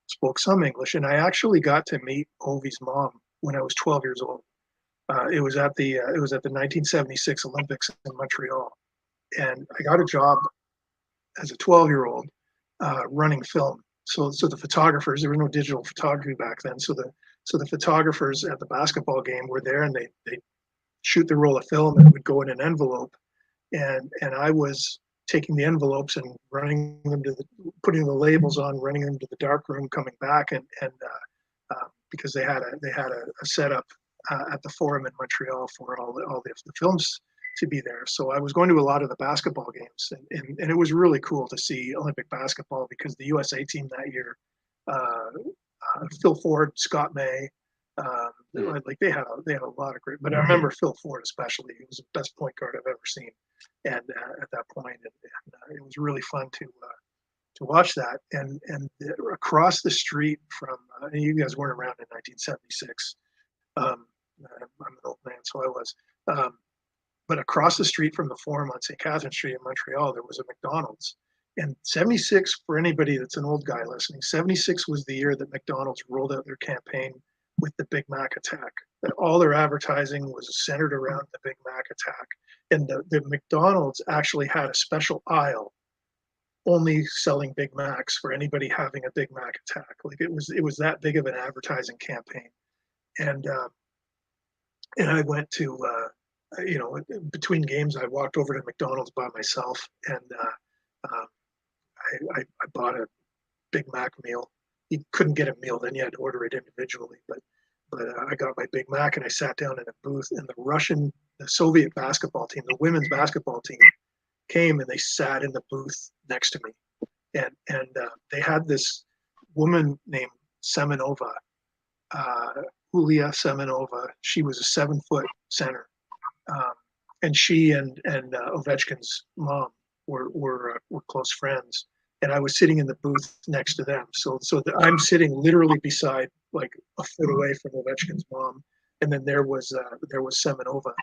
spoke some English, and I actually got to meet Ovi's mom when I was 12 years old. It was at the 1976 Olympics in Montreal, and I got a job as a 12-year-old running film. So the photographers, there was no digital photography back then. So the photographers at the basketball game were there, and they shoot the roll of film, and it would go in an envelope, and I was taking the envelopes and running them putting the labels on, running them to the dark room, coming back, and because they had a setup at the Forum in Montreal for all the films to be there. So I was going to a lot of the basketball games, and it was really cool to see Olympic basketball, because the USA team that year, Phil Ford, Scott May, like they had a lot of great. But I remember Phil Ford especially. He was the best point guard I've ever seen, and at that point, and it was really fun to watch that. And across the street from you guys weren't around in 1976. I'm an old man, so I was. But across the street from the Forum on St. Catherine Street in Montreal, there was a McDonald's. And 76, for anybody that's an old guy listening, 76 was the year that McDonald's rolled out their campaign with the Big Mac attack. That all their advertising was centered around the Big Mac attack. And the McDonald's actually had a special aisle only selling Big Macs for anybody having a Big Mac attack. Like it was that big of an advertising campaign. And I went to, between games, I walked over to McDonald's by myself, and I bought a Big Mac meal. You couldn't get a meal then; you had to order it individually. But I got my Big Mac, and I sat down in a booth. And the Soviet basketball team, the women's basketball team, came and they sat in the booth next to me, and they had this woman named Semenova. Julia Semenova. She was a 7-foot center, and she and Ovechkin's mom were close friends. And I was sitting in the booth next to them. So I'm sitting literally beside, like a foot away from Ovechkin's mom, and then there was Semenova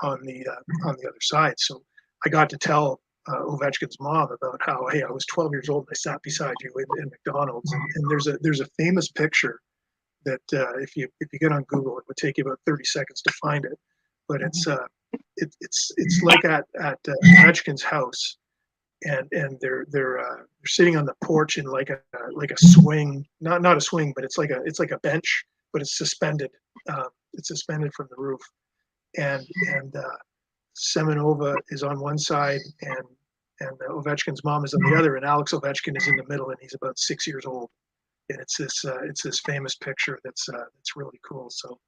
on the other side. So I got to tell Ovechkin's mom about how, hey, I was 12 years old and I sat beside you in McDonald's. And there's a famous picture that if you get on Google, it would take you about 30 seconds to find it. But it's like at Ovechkin's house, and they're sitting on the porch in like a swing, not a swing, but it's like a bench, but it's suspended. It's suspended from the roof, and Semenova is on one side, and Ovechkin's mom is on the other, and Alex Ovechkin is in the middle, and he's about 6 years old. And it's this famous picture that's really cool. So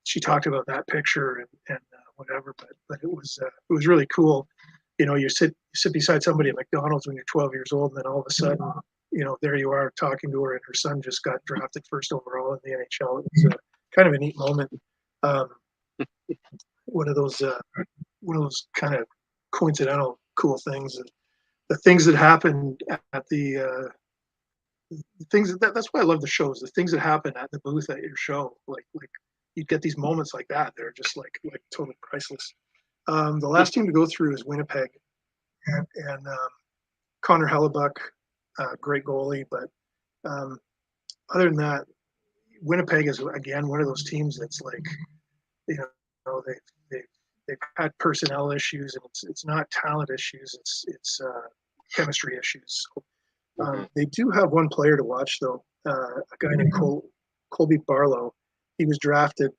she talked about that picture and whatever, but it was really cool. You know, you sit beside somebody at McDonald's when you're 12 years old, and then all of a sudden, you know, there you are talking to her, and her son just got drafted first overall in the NHL. It was kind of a neat moment. One of those kind of coincidental cool things. The things that happened at the things that's why I love the shows. The things that happen at the booth at your show, like you get these moments like that. They're just like totally priceless. The last team to go through is Winnipeg, and Connor Hellebuck, great goalie. But other than that, Winnipeg is again one of those teams that's like, you know, they've had personnel issues, and it's not talent issues. It's chemistry issues. So, they do have one player to watch though, a guy named Colby Barlow. He was drafted.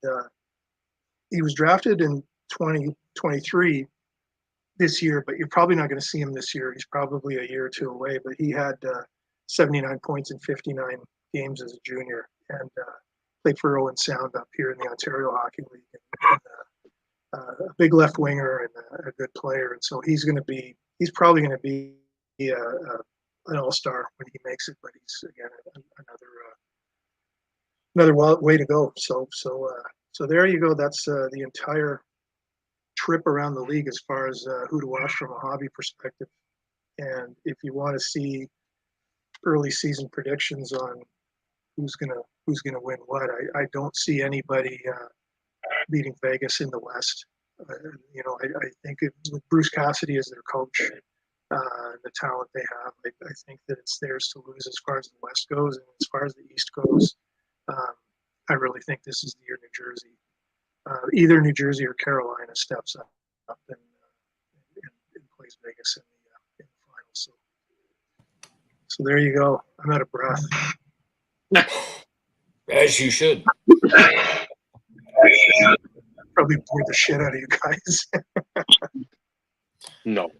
He was drafted in 2023 this year, but you're probably not going to see him this year. He's probably a year or two away. But he had 79 points in 59 games as a junior, and played for Owen Sound up here in the Ontario Hockey League. And, a big left winger and a good player, and so he's probably going to be an all-star when he makes it. But he's again another way to go. So there you go. That's the entire trip around the league as far as who to watch from a hobby perspective. And if you want to see early season predictions on who's gonna win what, I don't see anybody beating Vegas in the West. I think with Bruce Cassidy as their coach, the talent they have, I think that it's theirs to lose as far as the West goes. And as far as the East goes, I really think this is the year New Jersey, either New Jersey or Carolina steps up and plays Vegas in the finals. So there you go. I'm out of breath. As you should. Probably bored the shit out of you guys. No.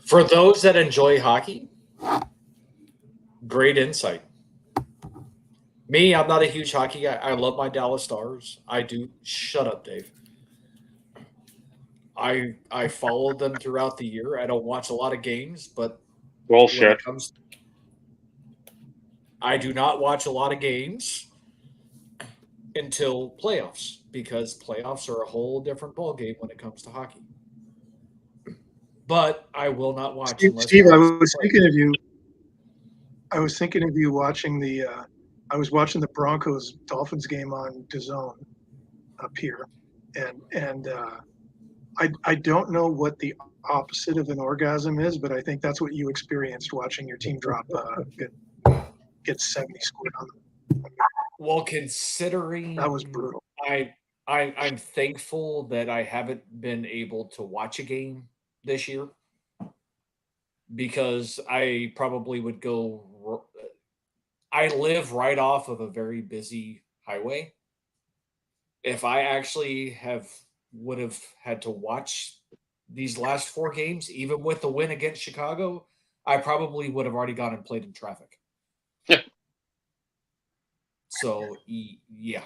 For those that enjoy hockey, great insight. Me, I'm not a huge hockey guy. I love my Dallas Stars. I do. Shut up, Dave. I followed them throughout the year. I don't watch a lot of games, but Bullshit. I do not watch a lot of games until playoffs, because playoffs are a whole different ballgame when it comes to hockey. But I will not watch Steve, I was thinking of you. I was thinking of you watching I was watching the Broncos Dolphins game on DAZN up here, and I don't know what the opposite of an orgasm is, but I think that's what you experienced watching your team drop get 70 scored on them. Well, considering that was brutal. I'm thankful that I haven't been able to watch a game this year, because I probably would go. I live right off of a very busy highway. If I actually would have had to watch these last 4 games, even with the win against Chicago, I probably would have already gone and played in traffic. Yeah. So, yeah.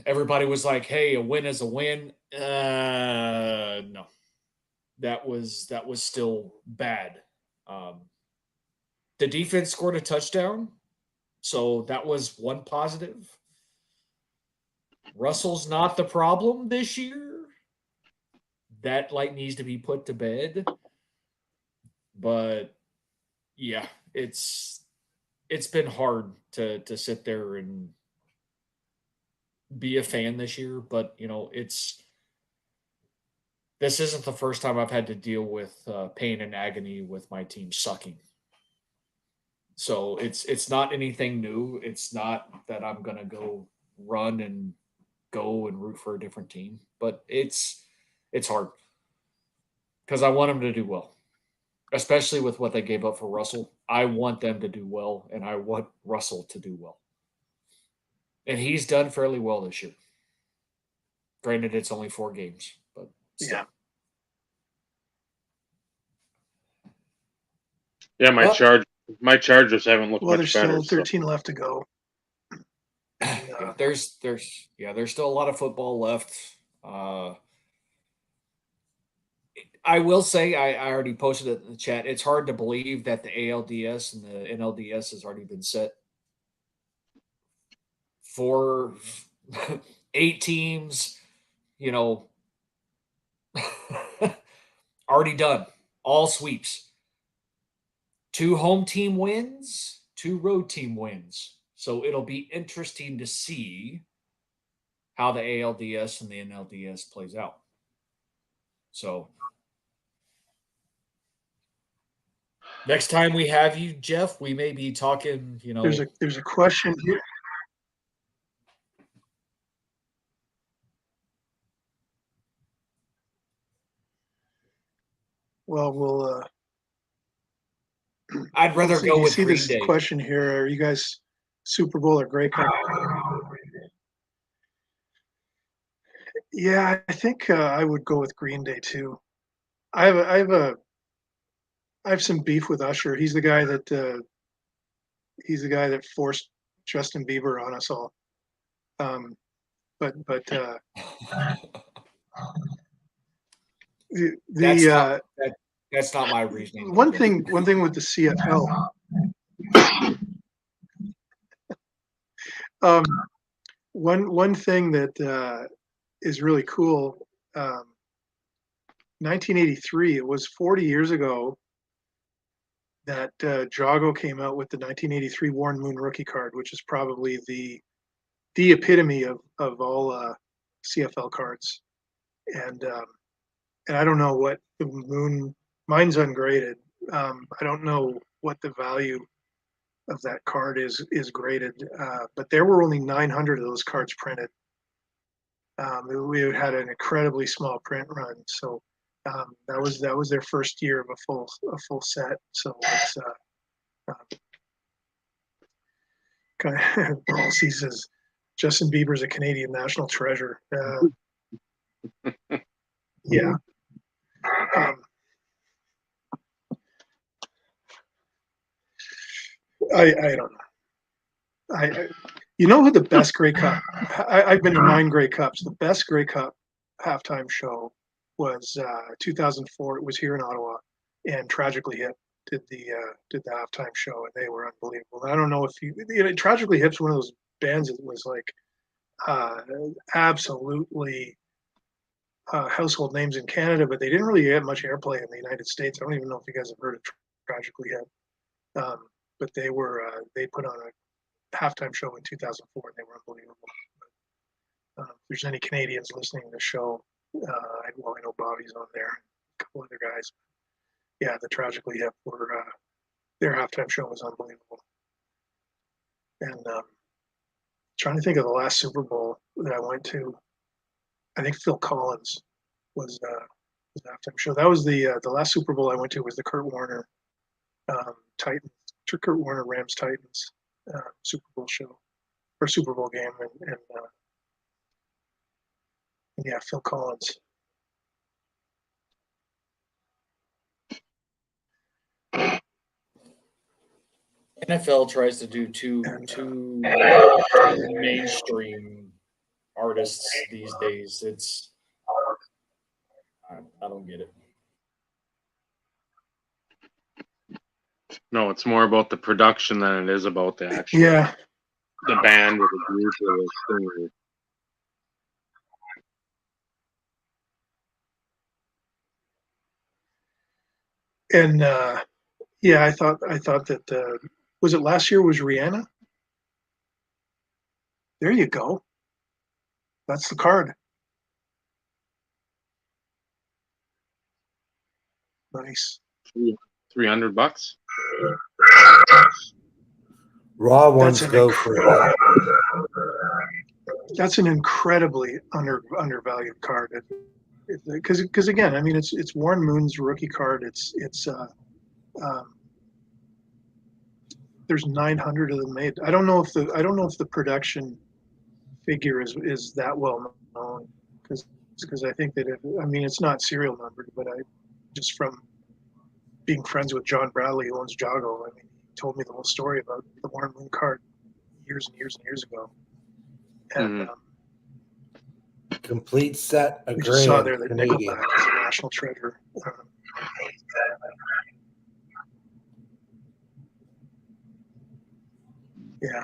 Everybody was like, hey, a win is a win. No. That was still bad. The defense scored a touchdown, so that was one positive. Russell's not the problem this year. That needs to be put to bed. But yeah, it's been hard to sit there and be a fan this year. But this isn't the first time I've had to deal with pain and agony with my team sucking. So it's not anything new. It's not that I'm gonna go run and go and root for a different team, but it's hard because I want them to do well, especially with what they gave up for Russell. I want them to do well, and I want Russell to do well, and he's done fairly well this year. Granted, it's only 4 games, but still. Yeah, my Chargers haven't looked much better. There's still 13 left to go. Yeah, there's still a lot of football left. I will say, I already posted it in the chat. It's hard to believe that the ALDS and the NLDS has already been set for 8 teams. Already done. All sweeps. 2 home team wins, 2 road team wins. So it'll be interesting to see how the ALDS and the NLDS plays out. So next time we have you, Jeff, we may be talking, There's a question here. Well, I'd rather So go you with see Green this Day. question here: are you guys Super Bowl or Grey Cup? Yeah, I think I would go with Green Day too. I have some beef with Usher. He's the guy that forced Justin Bieber on us all. But That's not my reasoning. one thing with the CFL. One thing that is really cool. 1983. It was 40 years ago that Jago came out with the 1983 Warren Moon rookie card, which is probably the epitome of all CFL cards. And I don't know what the Moon. Mine's ungraded. I don't know what the value of that card is graded, but there were only 900 of those cards printed. We had an incredibly small print run, so that was their first year of a full set. So it's kind of Paul C says Justin Bieber's a Canadian national treasure. Yeah. I don't know. You know who the best Grey Cup? I've been to 9 Grey Cups. The best Grey Cup halftime show was 2004. It was here in Ottawa, and Tragically Hip did the halftime show, and they were unbelievable. I don't know if Tragically Hip's one of those bands that was like absolutely household names in Canada, but they didn't really get much airplay in the United States. I don't even know if you guys have heard of Tragically Hip, but they put on a halftime show in 2004, and they were unbelievable. If there's any Canadians listening to the show, I know Bobby's on there, a couple other guys. Yeah, the Tragically Hip were their halftime show was unbelievable. And trying to think of the last Super Bowl that I went to. I think Phil Collins was the halftime show. That was the last Super Bowl I went to was the Kurt Warner Titans, Kurt Warner Rams Titans Super Bowl show or Super Bowl game, and yeah, Phil Collins. NFL tries to do too mainstream artists these days. I don't get it. No, it's more about the production than it is about the actual the band or the group or the singer. And yeah, I thought that was it last year was Rihanna? There you go. That's the card. Nice. $300. Raw ones go for that. That's an incredibly undervalued card. Because again, I mean, it's Warren Moon's rookie card. There's 900 of them made. I don't know if the production figure is that well known, because I think that it's not serial numbered, but I just from being friends with John Bradley, who owns Jago, I mean, he told me the whole story about the Warren Moon card years and years and years ago. And complete set of we just saw grand there that Canadian. Nickelback is a national treasure. Yeah,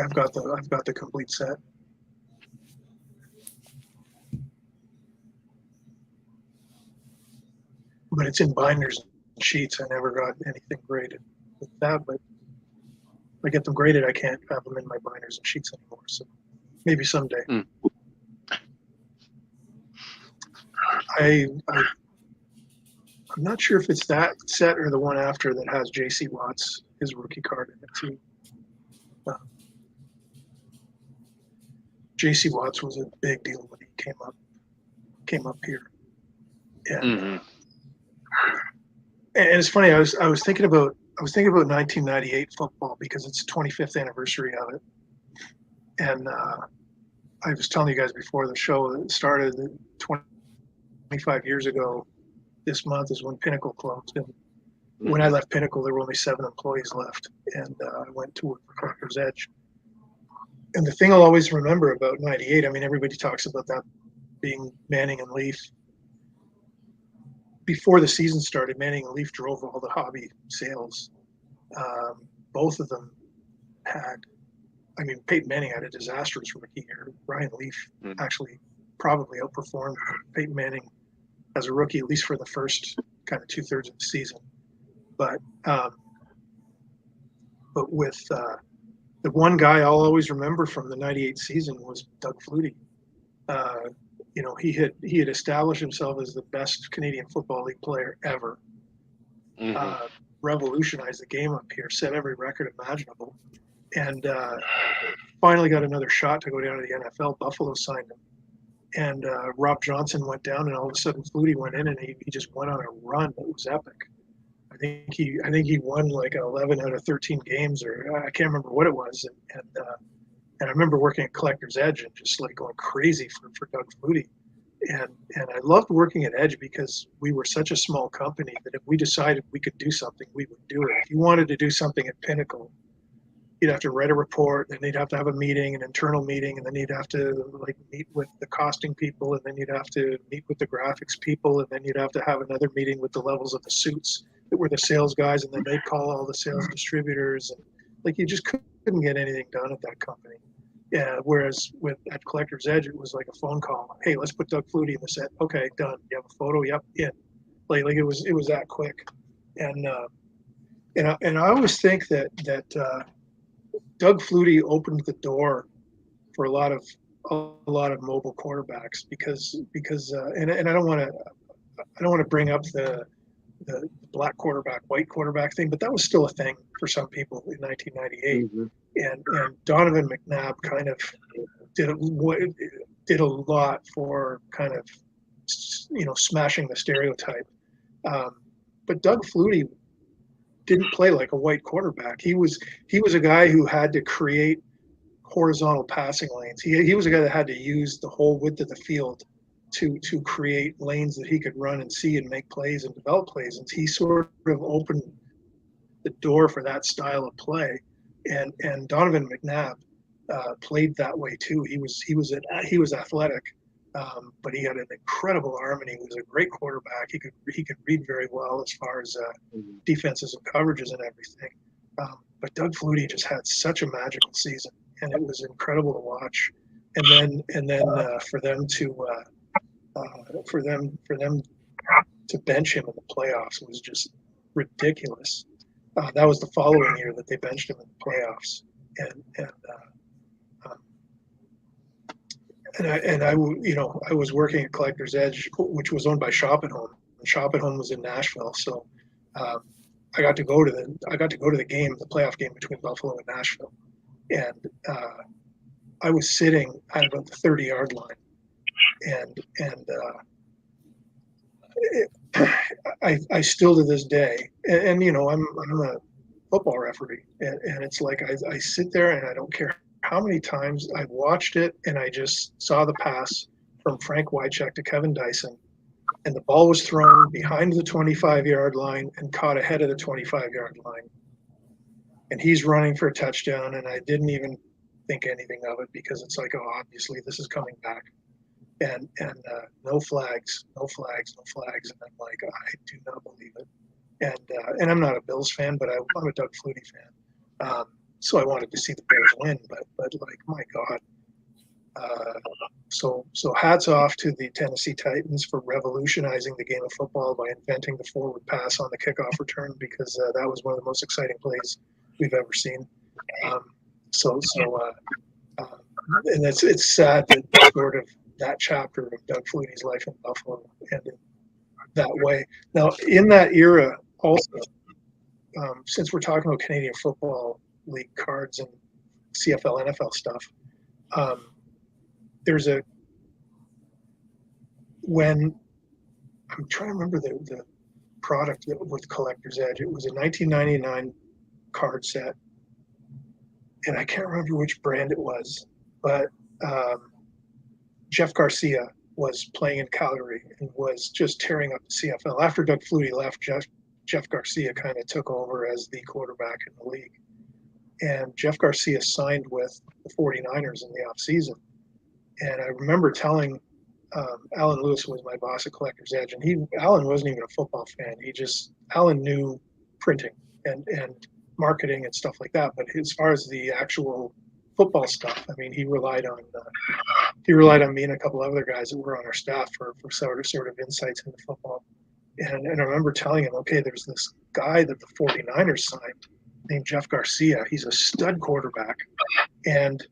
I've got the complete set. But it's in binders and sheets. I never got anything graded with that, but if I get them graded, I can't have them in my binders and sheets anymore. So maybe someday. I'm not sure if it's that set or the one after that has J.C. Watts, his rookie card in it too. J.C. Watts was a big deal when he came up here, and And it's funny. I was thinking about 1998 football because it's the 25th anniversary of it, and I was telling you guys before the show that it started 25 years ago. This month is when Pinnacle closed, and when I left Pinnacle, there were only 7 employees left, and I went to work for Collector's Edge. And the thing I'll always remember about '98, I mean, everybody talks about that being Manning and Leaf. Before the season started, Manning and Leaf drove all the hobby sales. Both of them had, I mean, Peyton Manning had a disastrous rookie year. Ryan Leaf actually probably outperformed Peyton Manning as a rookie, at least for the first kind of 2/3 of the season. But with the one guy I'll always remember from the '98 season was Doug Flutie. You know, he had established himself as the best Canadian Football League player ever. Revolutionized the game up here, set every record imaginable, and finally got another shot to go down to the NFL. Buffalo signed him, and Rob Johnson went down, and all of a sudden Flutie went in, and he just went on a run that was epic. I think he won like 11 out of 13 games, or I can't remember what it was, and I remember working at Collector's Edge and just like going crazy for Doug Flutie. And I loved working at Edge because we were such a small company that if we decided we could do something, we would do it. If you wanted to do something at Pinnacle, you'd have to write a report, and you'd have to have a meeting, an internal meeting, and then you'd have to like meet with the costing people, and then you'd have to meet with the graphics people, and then you'd have to have another meeting with the levels of the suits that were the sales guys, and then they'd call all the sales distributors, and like you just couldn't get anything done at that company. Yeah, whereas at Collector's Edge, it was like a phone call. Hey, let's put Doug Flutie in the set. Okay, done. You have a photo? Yep, in. Like it was that quick, and I always think that Doug Flutie opened the door for a lot of mobile quarterbacks because and I don't want to bring up the black quarterback, white quarterback thing, but that was still a thing for some people in 1998. And Donovan McNabb kind of did a lot for kind of, you know, smashing the stereotype. But Doug Flutie didn't play like a white quarterback. He was a guy who had to create horizontal passing lanes. He was a guy that had to use the whole width of the field to create lanes that he could run and see and make plays and develop plays. And he sort of opened the door for that style of play. And Donovan McNabb played that way too. He was athletic, but he had an incredible arm, and he was a great quarterback. He could read very well as far as defenses and coverages and everything. But Doug Flutie just had such a magical season, and it was incredible to watch. And then for them to bench him in the playoffs was just ridiculous. That was the following year that they benched him in the playoffs, and I I was working at Collector's Edge, which was owned by Shop at Home. And Shop at Home was in Nashville, so I got to go to the game, the playoff game between Buffalo and Nashville, and I was sitting at about the 30-yard line, and I still to this day, and you know, I'm a football referee, and it's like I sit there and I don't care how many times I've watched it, and I just saw the pass from Frank Wycheck to Kevin Dyson, and the ball was thrown behind the 25-yard line and caught ahead of the 25-yard line, and he's running for a touchdown, and I didn't even think anything of it because it's like, oh, obviously this is coming back. And no flags, and I'm like, I do not believe it. And I'm not a Bills fan, but I'm a Doug Flutie fan. So I wanted to see the Bears win, but like, my God. So hats off to the Tennessee Titans for revolutionizing the game of football by inventing the forward pass on the kickoff return, because that was one of the most exciting plays we've ever seen. And it's sad that sort of that chapter of Doug Flutie's life in Buffalo ended that way. Now, in that era, also, since we're talking about Canadian Football League cards and CFL, NFL stuff, when I'm trying to remember product with Collector's Edge. It was a 1999 card set, and I can't remember which brand it was, but Jeff Garcia was playing in Calgary and was just tearing up the CFL. After Doug Flutie left, Jeff Garcia kind of took over as the quarterback in the league. And Jeff Garcia signed with the 49ers in the offseason. And I remember telling Alan Lewis was my boss at Collector's Edge, and Alan wasn't even a football fan. Alan knew printing and marketing and stuff like that. But as far as the actual football stuff, I mean, he relied on me and a couple other guys that were on our staff for sort of insights into football. And I remember telling him, okay, there's this guy that the 49ers signed named Jeff Garcia. He's a stud quarterback, and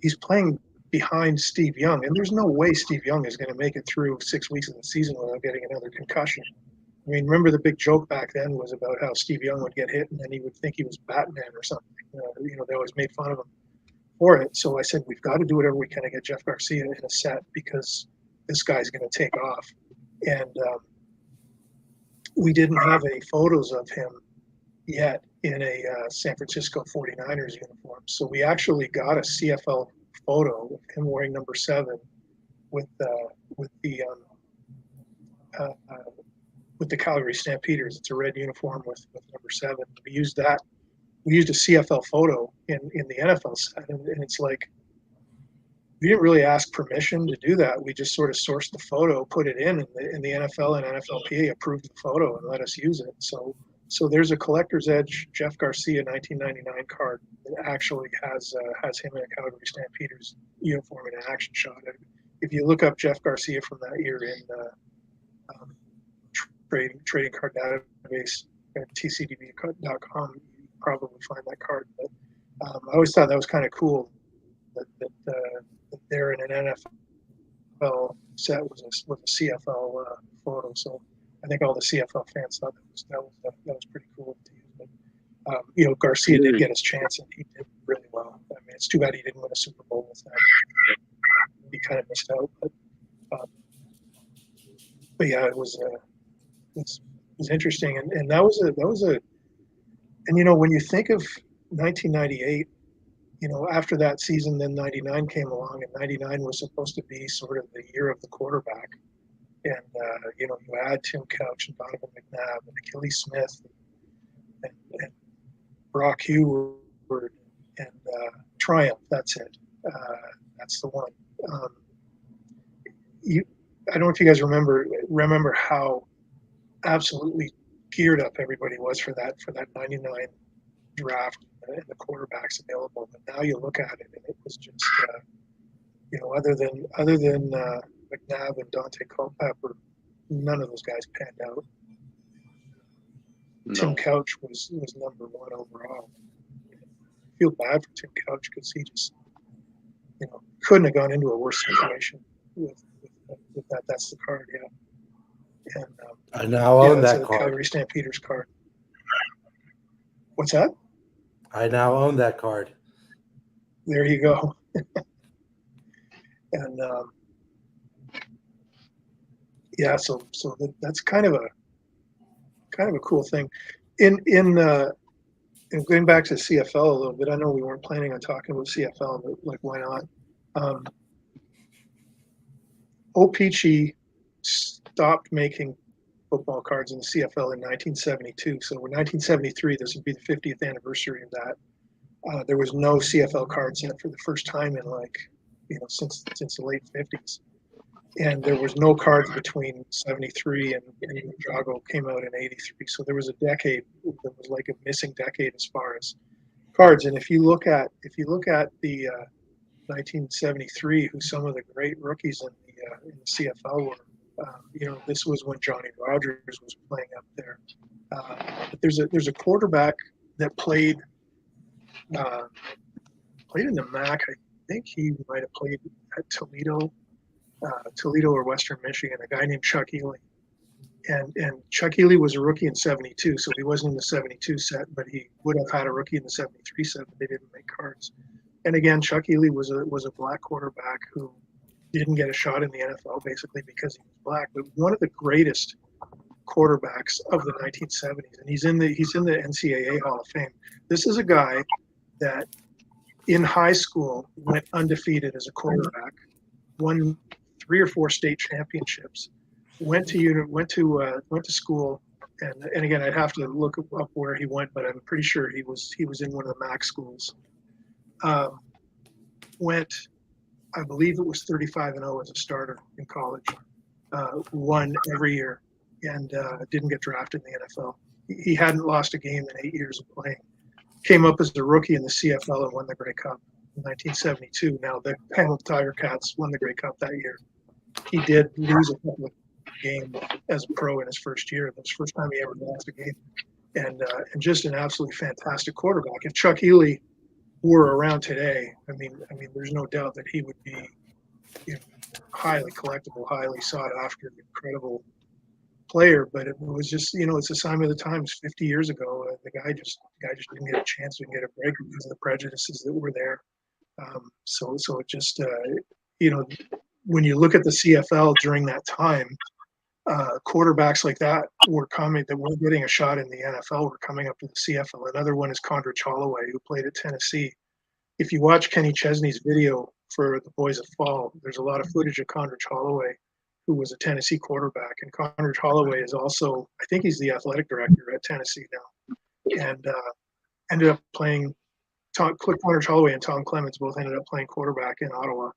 he's playing behind Steve Young. And there's no way Steve Young is going to make it through 6 weeks of the season without getting another concussion. I mean, remember the big joke back then was about how Steve Young would get hit and then he would think he was Batman or something. They always made fun of him for it. So I said, we've got to do whatever we can to get Jeff Garcia in a set because this guy's going to take off. And we didn't have any photos of him yet in a San Francisco 49ers uniform. So we actually got a CFL photo of him wearing number 7 with the Calgary Stampeders. It's a red uniform with number 7. We used that. We used a CFL photo in the NFL set, and it's like we didn't really ask permission to do that. We just sort of sourced the photo, put it in, and the NFL and NFLPA approved the photo and let us use it. So there's a Collector's Edge Jeff Garcia 1999 card that actually has him in a Calgary Stampeders uniform in an action shot. If you look up Jeff Garcia from that year in trading card database at tcdb.com, you probably find that card. But I always thought that was kind of cool that there in an NFL set was a CFL photo. So I think all the CFL fans thought that was pretty cool to use. But Garcia did get his chance and he did really well. I mean, it's too bad he didn't win a Super Bowl with that. He kind of missed out. But yeah, it was interesting, and that was a and when you think of 1998, after that season, then 99 came along, and 99 was supposed to be sort of the year of the quarterback. And, you add Tim Couch and Donovan McNabb and Achilles Smith and Brock Heward and Triumph. That's it. That's the one. I don't know if you guys remember how absolutely geared up everybody was for that 99 draft and the quarterbacks available. But now you look at it and it was just, other than McNabb and Dante Culpepper, none of those guys panned out. No. Tim Couch was number 1 overall. I feel bad for Tim Couch because he just, couldn't have gone into a worse situation with that. That's the card, yeah. And I now own that the card. Calgary Stampeders card. What's that? I now own that card. There you go. And so that's kind of a cool thing. In going back to CFL a little bit, I know we weren't planning on talking about CFL, but why not? O-Pee-Chee stopped making football cards in the CFL in 1972. So in 1973, this would be the 50th anniversary of that. There was no CFL cards yet for the first time in since the late 50s. And there was no cards between 73 and Ninjago came out in 83. So there was a decade that was like a missing decade as far as cards. And if you look at the 1973, who some of the great rookies in the CFL were, this was when Johnny Rogers was playing up there. But there's a quarterback that played in the MAC. I think he might have played at Toledo or Western Michigan, a guy named Chuck Ely. And Chuck Ely was a rookie in 72, so he wasn't in the 72 set, but he would have had a rookie in the 73 set, but they didn't make cards. And again, Chuck Ely was a black quarterback who didn't get a shot in the NFL basically because he was black. But one of the greatest quarterbacks of the 1970s, and he's in the NCAA Hall of Fame. This is a guy that in high school went undefeated as a quarterback, won 3 or 4 state championships, went to school, and again I'd have to look up where he went, but I'm pretty sure he was in one of the MAC schools. Went, I believe it was 35-0 as a starter in college. Won every year, and didn't get drafted in the NFL. He hadn't lost a game in 8 years of playing. Came up as a rookie in the CFL and won the Grey Cup in 1972. Now the Pinnacle Tiger Cats won the Grey Cup that year. He did lose a couple of games as a pro in his first year. That was the first time he ever lost a game, and just an absolutely fantastic quarterback. If Chuck Healy were around today, I mean, there's no doubt that he would be, you know, highly collectible, highly sought after, incredible player. But it was just, you know, it's a sign of the times. 50 years ago, the guy just didn't get a chance to get a break because of the prejudices that were there. So it just, you know, when you look at the CFL during that time, quarterbacks like that were getting a shot in the NFL were coming up to the CFL. Another one is Condrich Holloway, who played at Tennessee. If you watch Kenny Chesney's video for The Boys of Fall, there's a lot of footage of Condrich Holloway, who was a Tennessee quarterback. And Condrich Holloway is also, I think he's the athletic director at Tennessee now, and ended up playing. Cliff Condrich Holloway and Tom Clements both ended up playing quarterback in Ottawa,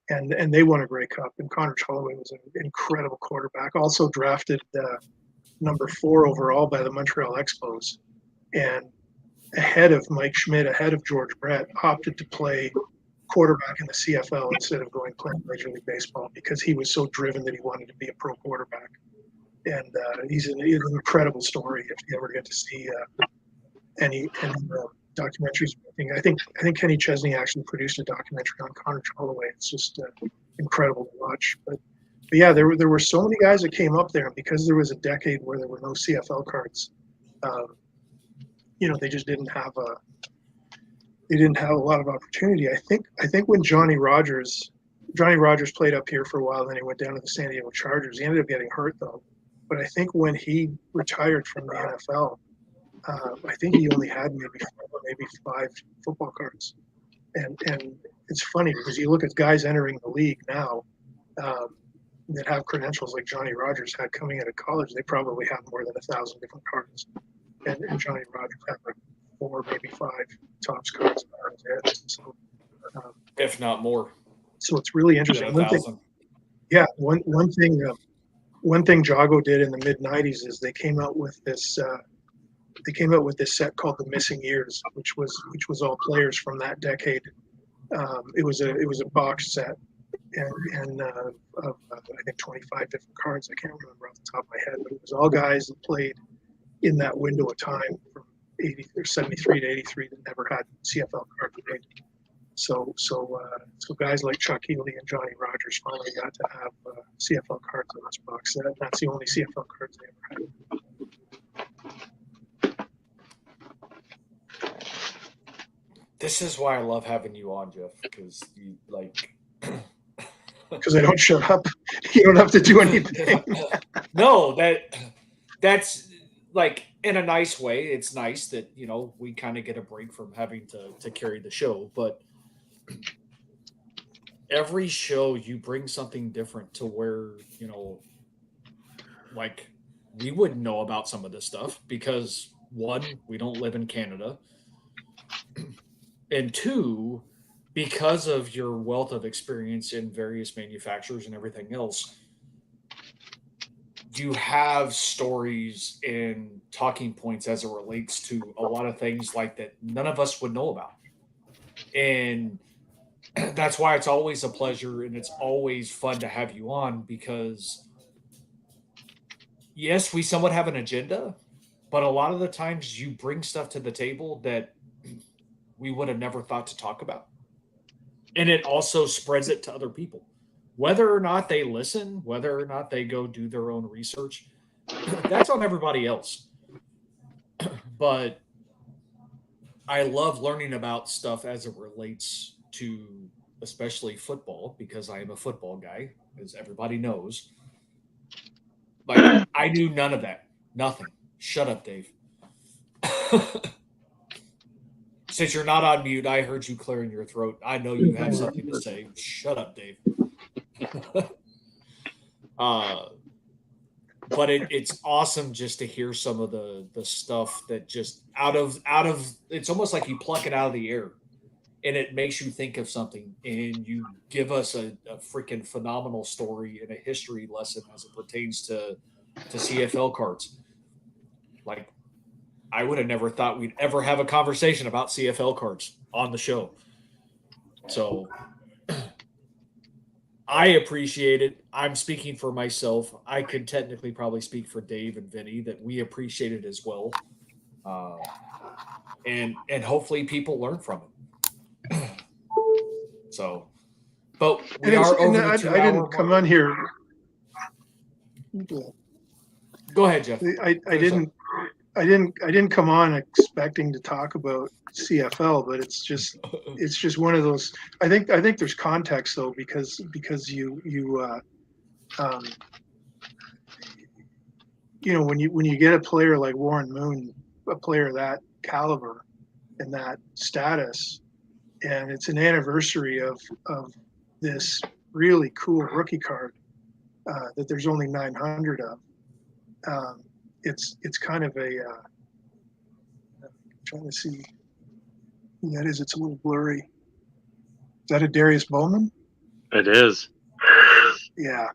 and they won a Grey Cup. And Condrich Holloway was an incredible quarterback. Also drafted number 4 overall by the Montreal Expos, and ahead of Mike Schmidt, ahead of George Brett, opted to play quarterback in the CFL instead of playing Major League Baseball because he was so driven that he wanted to be a pro quarterback. And he's an incredible story if you ever get to see any documentaries. I think Kenny Chesney actually produced a documentary on Condrich Holloway. It's just incredible to watch. But yeah, there were so many guys that came up there, and because there was a decade where there were no CFL cards, you know, they just didn't have a lot of opportunity. I think when Johnny Rogers played up here for a while, then he went down to the San Diego Chargers. He ended up getting hurt though. But I think when he retired from the NFL, I think he only had maybe 5 football cards. And it's funny because you look at guys entering the league now that have credentials like Johnny Rogers had coming out of college. They probably have more than 1,000 different cards. And Johnny Rogers had like 4, maybe 5 Topps cards in his head. So, if not more. So it's really interesting. One thing Jago did in the mid '90s is they came out with this set called The Missing Years, which was all players from that decade. It was a box set and of I think 25 different cards. I can't remember off the top of my head, but it was all guys that played in that window of time from 73 to 83 that never had CFL cards made. So guys like Chuck Healy and Johnny Rogers finally got to have CFL cards in this box set. That's the only CFL cards they ever had. This is why I love having you on, Jeff, because you like. Because I don't shut up. You don't have to do anything. No, that's like in a nice way. It's nice that, you know, we kind of get a break from having to carry the show, but every show you bring something different to where, you know, like we wouldn't know about some of this stuff because 1, we don't live in Canada, and 2, because of your wealth of experience in various manufacturers and everything else, you have stories and talking points as it relates to a lot of things like that none of us would know about. And that's why it's always a pleasure and it's always fun to have you on, because yes, we somewhat have an agenda, but a lot of the times you bring stuff to the table that we would have never thought to talk about. And it also spreads it to other people. Whether or not they listen, whether or not they go do their own research, that's on everybody else. But I love learning about stuff as it relates to especially football, because I am a football guy, as everybody knows. Like, I knew none of that. Nothing. Shut up, Dave. Since you're not on mute, I heard you clearing your throat. I know you have something to say. Shut up, Dave. But it's awesome just to hear some of the stuff that just out of it's almost like you pluck it out of the air, and it makes you think of something, and you give us a freaking phenomenal story and a history lesson as it pertains to CFL cards. Like, I would have never thought we'd ever have a conversation about CFL cards on the show. So I appreciate it. I'm speaking for myself. I could technically probably speak for Dave and Vinny that we appreciate it as well. And hopefully people learn from it. So, but we are over the 2 hour. I didn't come on here. Go ahead, Jeff. I didn't come on expecting to talk about CFL, but it's just one of those. I think there's context though, because you know, when you get a player like Warren Moon, a player that caliber and that status, and it's an anniversary of this really cool rookie card that there's only 900 of. It's kind of a I'm trying to see who that is. It's a little blurry. Is that a Darius Bowman? It is. Yeah,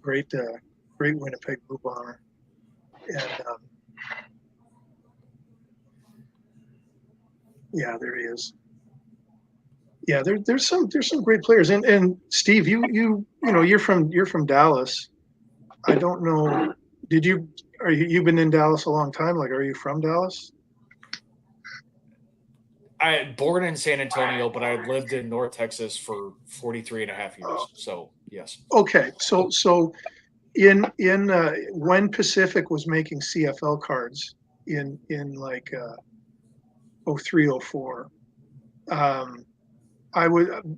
great Winnipeg Blue Bomber. And yeah, there he is. Yeah, there's some great players. And Steve, you know, you're from Dallas. I don't know. You've been in Dallas a long time? Like, are you from Dallas? I born in San Antonio, but I lived in North Texas for 43 and a half years. So yes. Okay. So in when Pacific was making CFL cards in like 03, 04,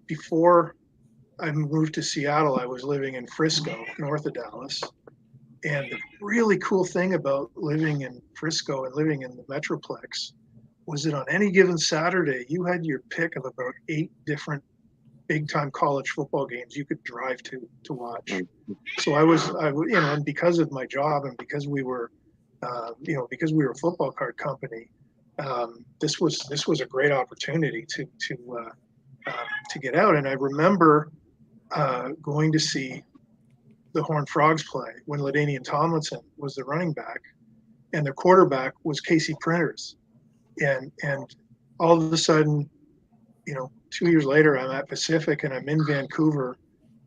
before I moved to Seattle, I was living in Frisco, north of Dallas. And the really cool thing about living in Frisco and living in the Metroplex was that on any given Saturday, you had your pick of about 8 different big-time college football games you could drive to watch. So I was, you know, and because of my job and because we were, because we were a football card company, this was a great opportunity to get out. And I remember going to see the Horned Frogs play when LaDainian Tomlinson was the running back, and their quarterback was Casey Printers. And all of a sudden, you know, 2 years later, I'm at Pacific and I'm in Vancouver.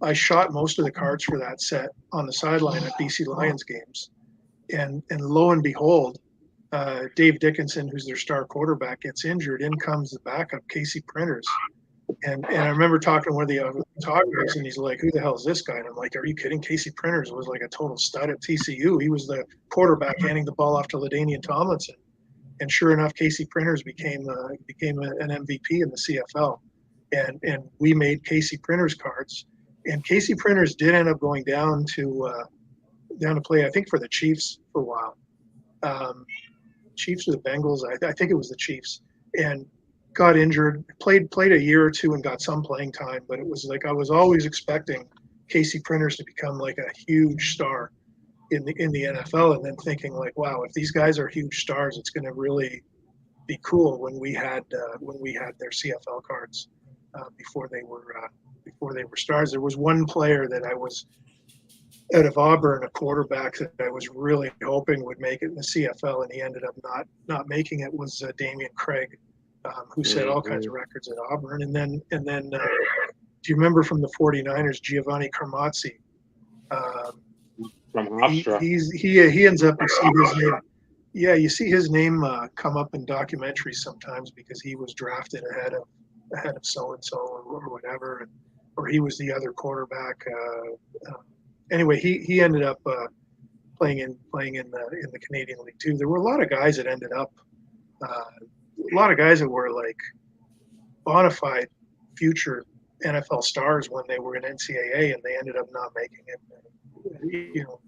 I shot most of the cards for that set on the sideline at BC Lions games. And lo and behold, Dave Dickinson, who's their star quarterback, gets injured. In comes the backup, Casey Printers. And I remember talking to one of the photographers, and he's like, "Who the hell is this guy?" And I'm like, "Are you kidding? Casey Printers was like a total stud at TCU. He was the quarterback handing the ball off to LaDainian Tomlinson." And sure enough, Casey Printers became an MVP in the CFL. And we made Casey Printers cards. And Casey Printers did end up going down to play, I think, for the Chiefs for a while. Chiefs or the Bengals, I think it was the Chiefs. And got injured, played a year or two and got some playing time, but it was like I was always expecting Casey Printers to become like a huge star in the NFL, and then thinking like, wow, if these guys are huge stars, it's going to really be cool when we had their CFL cards before they were stars. There was one player that I was out of Auburn, a quarterback that I was really hoping would make it in the CFL, and he ended up not making it, was Damian Craig. Who set all kinds of records at Auburn. And then do you remember from the 49ers, Giovanni Carmazzi? From Hofstra. He ends up, you see his name. Yeah, you see his name come up in documentaries sometimes because he was drafted ahead of so-and-so or whatever, or he was the other quarterback. Anyway, he ended up playing in the Canadian League too. There were a lot of guys that ended up a lot of guys that were like bona fide future NFL stars when they were in NCAA, and they ended up not making it.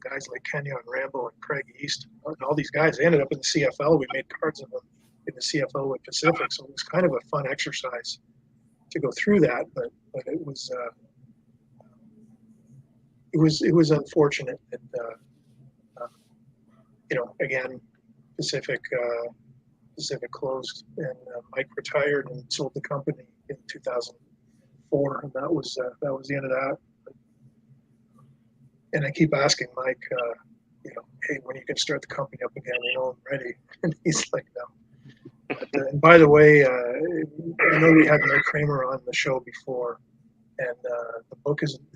guys like Kenya and Rambo and Craig East and all these guys, they ended up in the CFL. We made cards of them in the CFL with Pacific, so it was kind of a fun exercise to go through that. But it was unfortunate that again, Pacific closed, and Mike retired and sold the company in 2004, and that was the end of that. And I keep asking Mike, hey, when you can start the company up again? I'm ready. And he's like, no. And by the way, I know we had Mike Kramer on the show before, and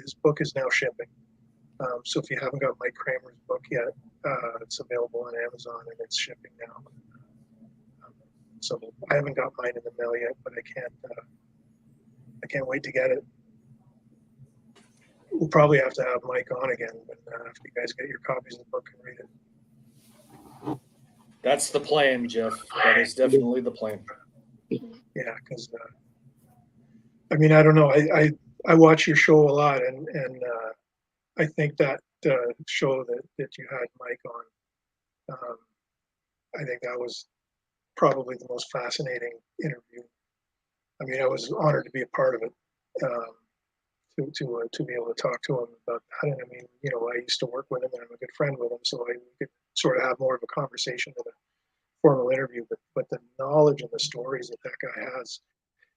his book is now shipping. So if you haven't got Mike Kramer's book yet, it's available on Amazon and it's shipping now. So I haven't got mine in the mail yet, but I can't wait to get it. We'll probably have to have Mike on again after you guys get your copies of the book and read it. That's the plan, Jeff. That is definitely the plan. Yeah, because I don't know. I watch your show a lot, and I think that show that you had Mike on, I think that was probably the most fascinating interview. I was honored to be a part of it. To be able to talk to him about that. And I used to work with him and I'm a good friend with him, so I could sort of have more of a conversation than a formal interview. But the knowledge and the stories that guy has,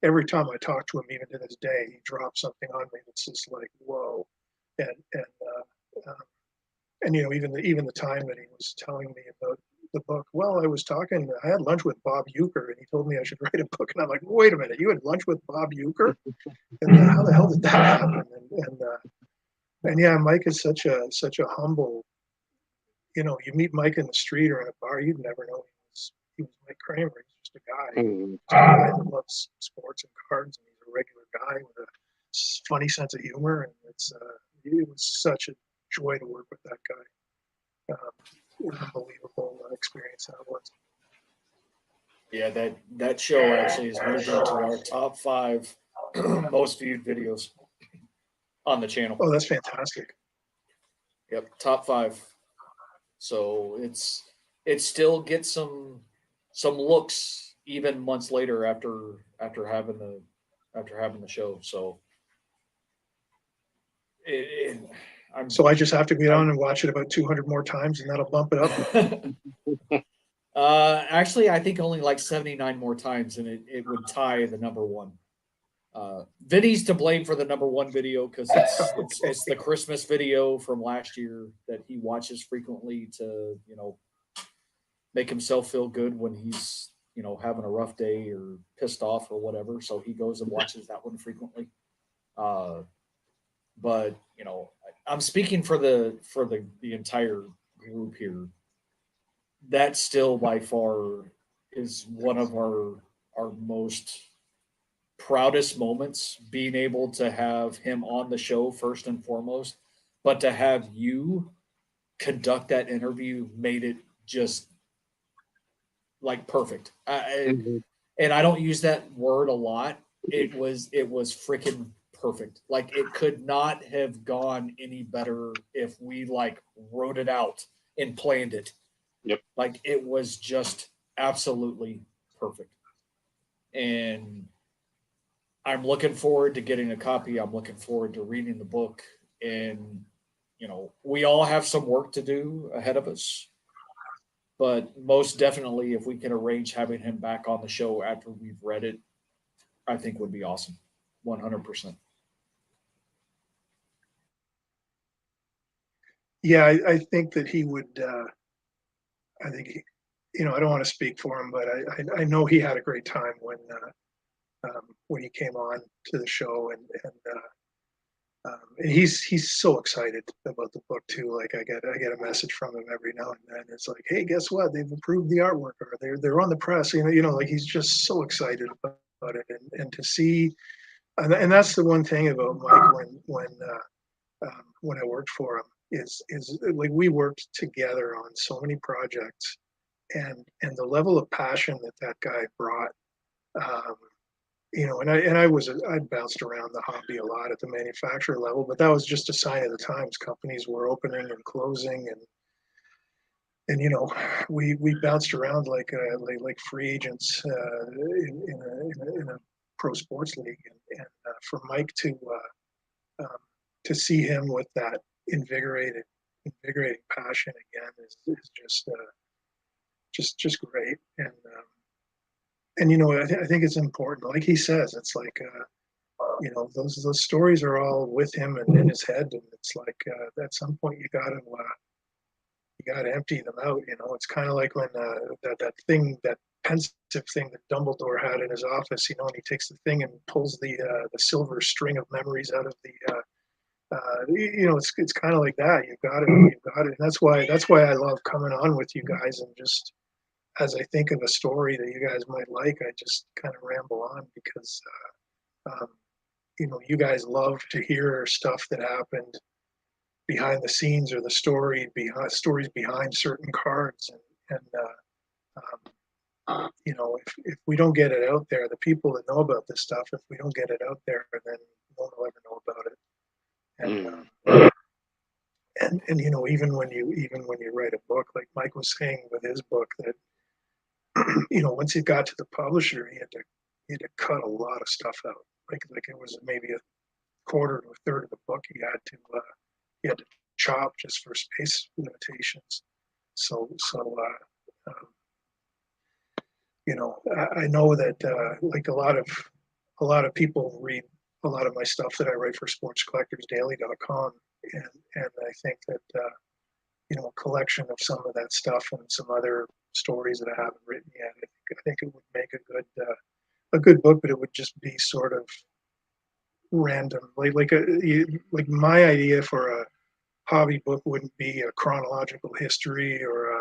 every time I talk to him, even to this day, he drops something on me that's just like, whoa. And even the time that he was telling me about the book, well, I had lunch with Bob Uecker and he told me I should write a book, and I'm like, wait a minute, you had lunch with Bob Uecker? And how the hell did that happen? And yeah, Mike is such a humble. You meet Mike in the street or in a bar, you'd never know he was Mike Kramer. He's just a guy, that loves sports and cards, and he's a regular guy with a funny sense of humor, and it was such a joy to work with that guy. Unbelievable experience that was. Yeah, that show actually has moved into our top 5 most viewed videos on the channel. Oh, that's fantastic. Yep, top 5. So it still gets some looks even months later after having the show. So so I just have to get on and watch it about 200 more times, and that'll bump it up. Actually, I think only like 79 more times, and it would tie the number 1. Vinny's to blame for the number 1 video because it's the Christmas video from last year that he watches frequently to make himself feel good when he's having a rough day or pissed off or whatever. So he goes and watches that one frequently. But I'm speaking for the entire group here. That still by far is one of our most proudest moments, being able to have him on the show first and foremost, but to have you conduct that interview made it just like perfect. And I don't use that word a lot. It was freaking perfect. Like it could not have gone any better if we wrote it out and planned it. Yep. Like it was just absolutely perfect. And I'm looking forward to getting a copy. I'm looking forward to reading the book. And, we all have some work to do ahead of us. But most definitely, if we can arrange having him back on the show after we've read it, I think would be awesome. 100%. Yeah, I think that he would. I think I don't want to speak for him, but I know he had a great time when he came on to the show, and he's so excited about the book too. Like I get a message from him every now and then. It's like, hey, guess what? They've approved the artwork, or they're on the press. Like he's just so excited about it, and to see, and that's the one thing about Mike when I worked for him is like we worked together on so many projects, and the level of passion that guy brought. and I bounced around the hobby a lot at the manufacturer level, but that was just a sign of the times. Companies were opening and closing, and we bounced around like free agents in a pro sports league, and for Mike to see him with that invigorating passion again is just great. And I think it's important, like he says, it's like those stories are all with him and in his head, and it's like at some point you got to empty them out. It's kind of like when that pensive thing that Dumbledore had in his office, and he takes the thing and pulls the silver string of memories out of the it's kind of like that. You've got it. And that's why I love coming on with you guys, and just as I think of a story that you guys might like, I just kind of ramble on because you guys love to hear stuff that happened behind the scenes, or the stories behind certain cards, and if we don't get it out there, the people that know about this stuff, if we don't get it out there, then no one will ever know about it. And even when you write a book, like Mike was saying with his book, that once he got to the publisher, he had to cut a lot of stuff out. Like it was maybe a quarter to a third of the book he had to chop just for space limitations. So I know that like a lot of people read a lot of my stuff that I write for sportscollectorsdaily.com, and I think that a collection of some of that stuff and some other stories that I haven't written yet, I think it would make a good book, but it would just be sort of random. Like my idea for a hobby book wouldn't be a chronological history, or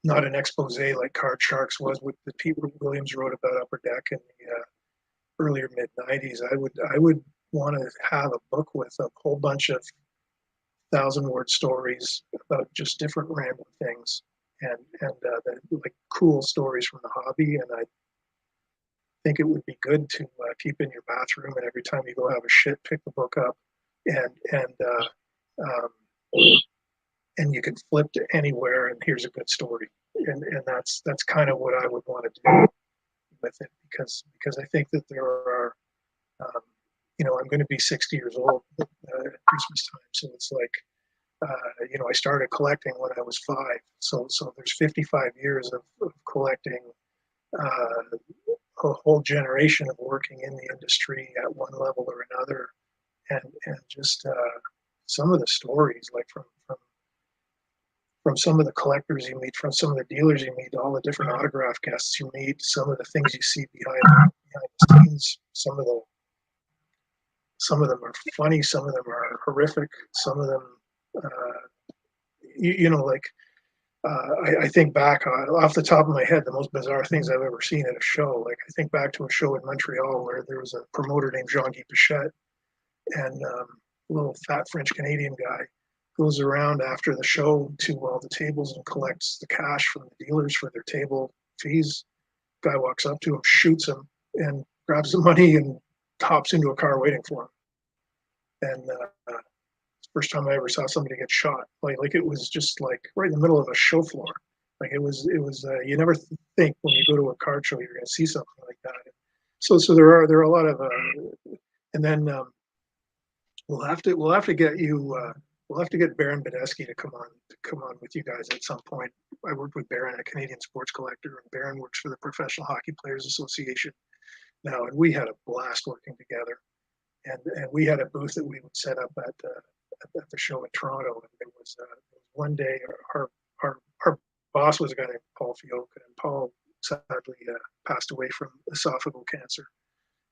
not an expose like Card Sharks was, with the Pete Williams wrote about Upper Deck in the earlier mid '90s. I would want to have a book with a whole bunch of 1,000-word stories about just different random things, and like cool stories from the hobby. And I think it would be good to keep in your bathroom, and every time you go have a shit, pick the book up, and you can flip to anywhere, and here's a good story. And that's kind of what I would want to do with it, because I think that there are, I'm going to be 60 years old at Christmas time, so it's like, I started collecting when I was 5, so there's 55 years of collecting, a whole generation of working in the industry at one level or another, and just some of the stories, like from some of the collectors you meet, from some of the dealers you meet, all the different autograph guests you meet, some of the things you see behind the scenes. Some of them are funny, some of them are horrific, some of them, I think back off the top of my head, the most bizarre things I've ever seen at a show. Like I think back to a show in Montreal where there was a promoter named Jean-Guy Pichette, and a little fat French Canadian guy goes around after the show to all the tables and collects the cash from the dealers for their table fees. Guy walks up to him, shoots him, and grabs the money and hops into a car waiting for him. And first time I ever saw somebody get shot. Like it was just like right in the middle of a show floor. Like it was you never think when you go to a card show you're going to see something like that. So there are a lot of and then we'll have to get you. We'll have to get Baron Badesky to come on with you guys at some point. I worked with Baron at Canadian Sports Collector, and Baron works for the Professional Hockey Players Association now, and we had a blast working together. And we had a booth that we would set up at the show in Toronto, and it was one day our boss was a guy named Paul Fioca, and Paul sadly passed away from esophageal cancer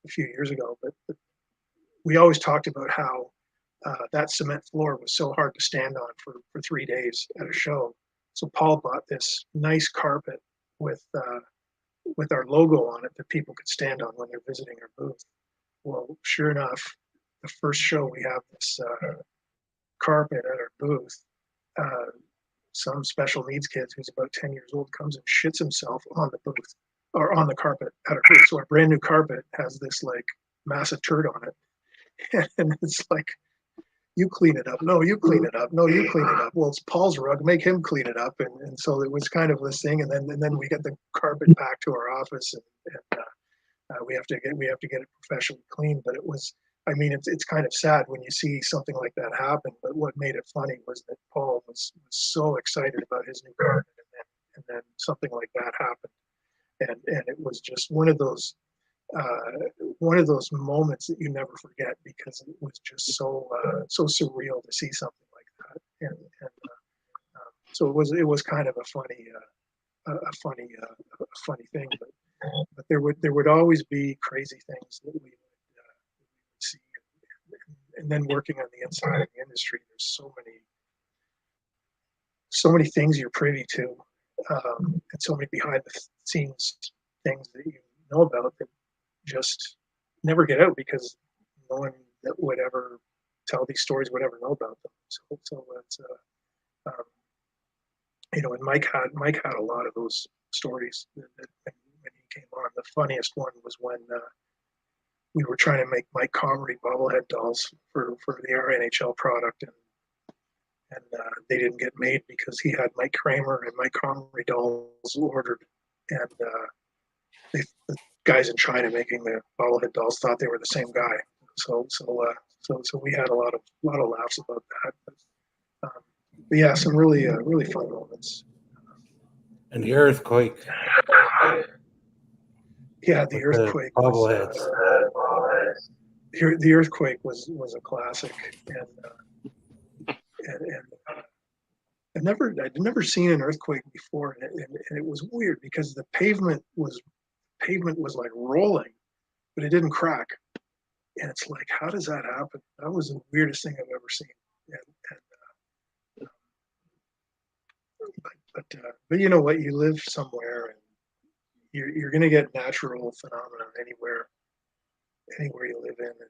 a few years ago. But we always talked about how that cement floor was so hard to stand on for 3 days at a show. So Paul bought this nice carpet with our logo on it that people could stand on when they're visiting our booth. Well, sure enough, the first show we have this carpet at our booth. some special needs kid who's about 10 years old comes and shits himself on the booth or on the carpet at our booth. So our brand new carpet has this like massive turd on it. And it's like, you clean it up. No, you clean it up. No, you clean it up. Well, it's Paul's rug. Make him clean it up. And so it was kind of this thing. And then we get the carpet back to our office, and we have to get it professionally cleaned. But it was, I mean, it's kind of sad when you see something like that happen. But what made it funny was that Paul was so excited about his new carpet, and then something like that happened, and it was just one of those moments that you never forget, because it was just so surreal to see something like that, and so it was kind of a funny thing, but there would always be crazy things that we would see, and then working on the inside of the industry, there's so many things you're privy to, and so many behind the scenes things that you know about that just never get out, because no one that would ever tell these stories would ever know about them. So it's and Mike had a lot of those stories that when he came on. The funniest one was when we were trying to make Mike Comrie bobblehead dolls for the RNHL product, and they didn't get made because he had Mike Kramer and Mike Comrie dolls ordered, and the guys in China making the bobblehead dolls thought they were the same guy. So we had a lot of laughs about that. But yeah, some really fun moments. And the earthquake. Yeah, the earthquake. Bobbleheads. The earthquake was a classic, and I'd never seen an earthquake before, and it was weird because the pavement was like rolling, but it didn't crack. And it's like, how does that happen? That was the weirdest thing I've ever seen. But you know what? You live somewhere, and you're going to get natural phenomena anywhere you live in, and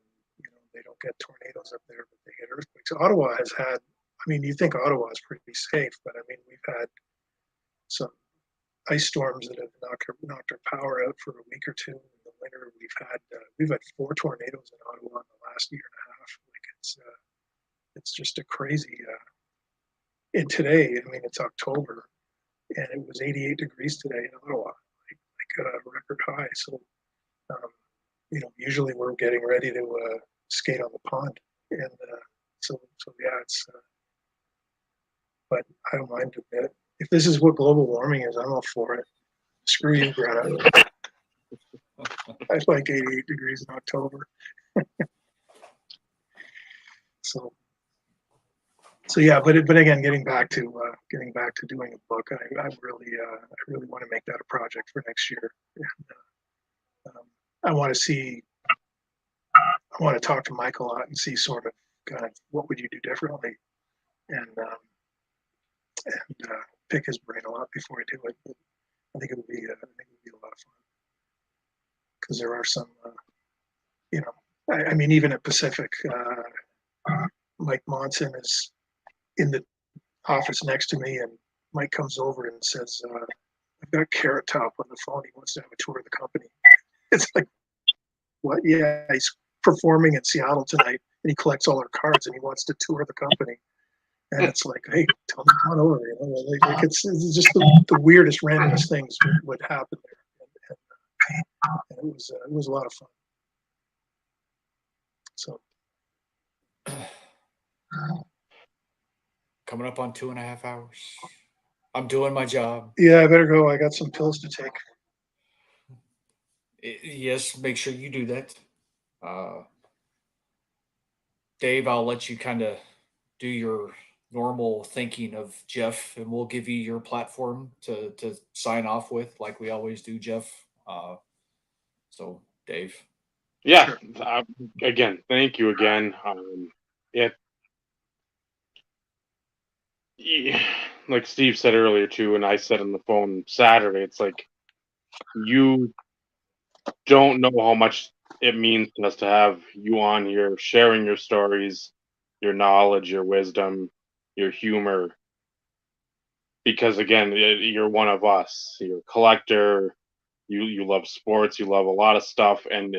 they don't get tornadoes up there, but they get earthquakes. Ottawa has had. I mean, you think Ottawa is pretty safe, but I mean, we've had some ice storms that have knocked our power out for a week or two in the winter. We've had 4 tornadoes in Ottawa in the last year and a half. Like it's just a crazy. And today, I mean, it's October, and it was 88 degrees today in Ottawa, like a record high. So, usually we're getting ready to skate on the pond, and so yeah, it's. But I don't mind a bit. If this is what global warming is, I'm all for it. Screw you, Greta. I like 88 degrees in October. So yeah, but again, getting back to doing a book, I really want to make that a project for next year. And, I want to talk to Mike a lot and see sort of kind of what would you do differently, and pick his brain a lot before I do it. But I think it would be a lot of fun, because there are some, I mean, even at Pacific, Mike Monson is in the office next to me, and Mike comes over and says, I've got Carrot Top on the phone. He wants to have a tour of the company. It's like, what? Yeah, he's performing in Seattle tonight, and he collects all our cards, and he wants to tour the company. And it's like, hey, tell me, come on over. Like it's just the weirdest, randomest things would happen there, and it was a lot of fun. So. Coming up on 2.5 hours. I'm doing my job. Yeah, I better go. I got some pills to take. Yes, make sure you do that. Dave, I'll let you kind of do your normal thinking of Jeff, and we'll give you your platform to sign off with, like we always do, Jeff. So, Dave. Yeah. Again, thank you again. Like Steve said earlier too, and I said on the phone Saturday, it's like you don't know how much it means to us to have you on here sharing your stories, your knowledge, your wisdom, your humor. because again, you're one of us. You're a collector. You love sports. You love a lot of stuff, and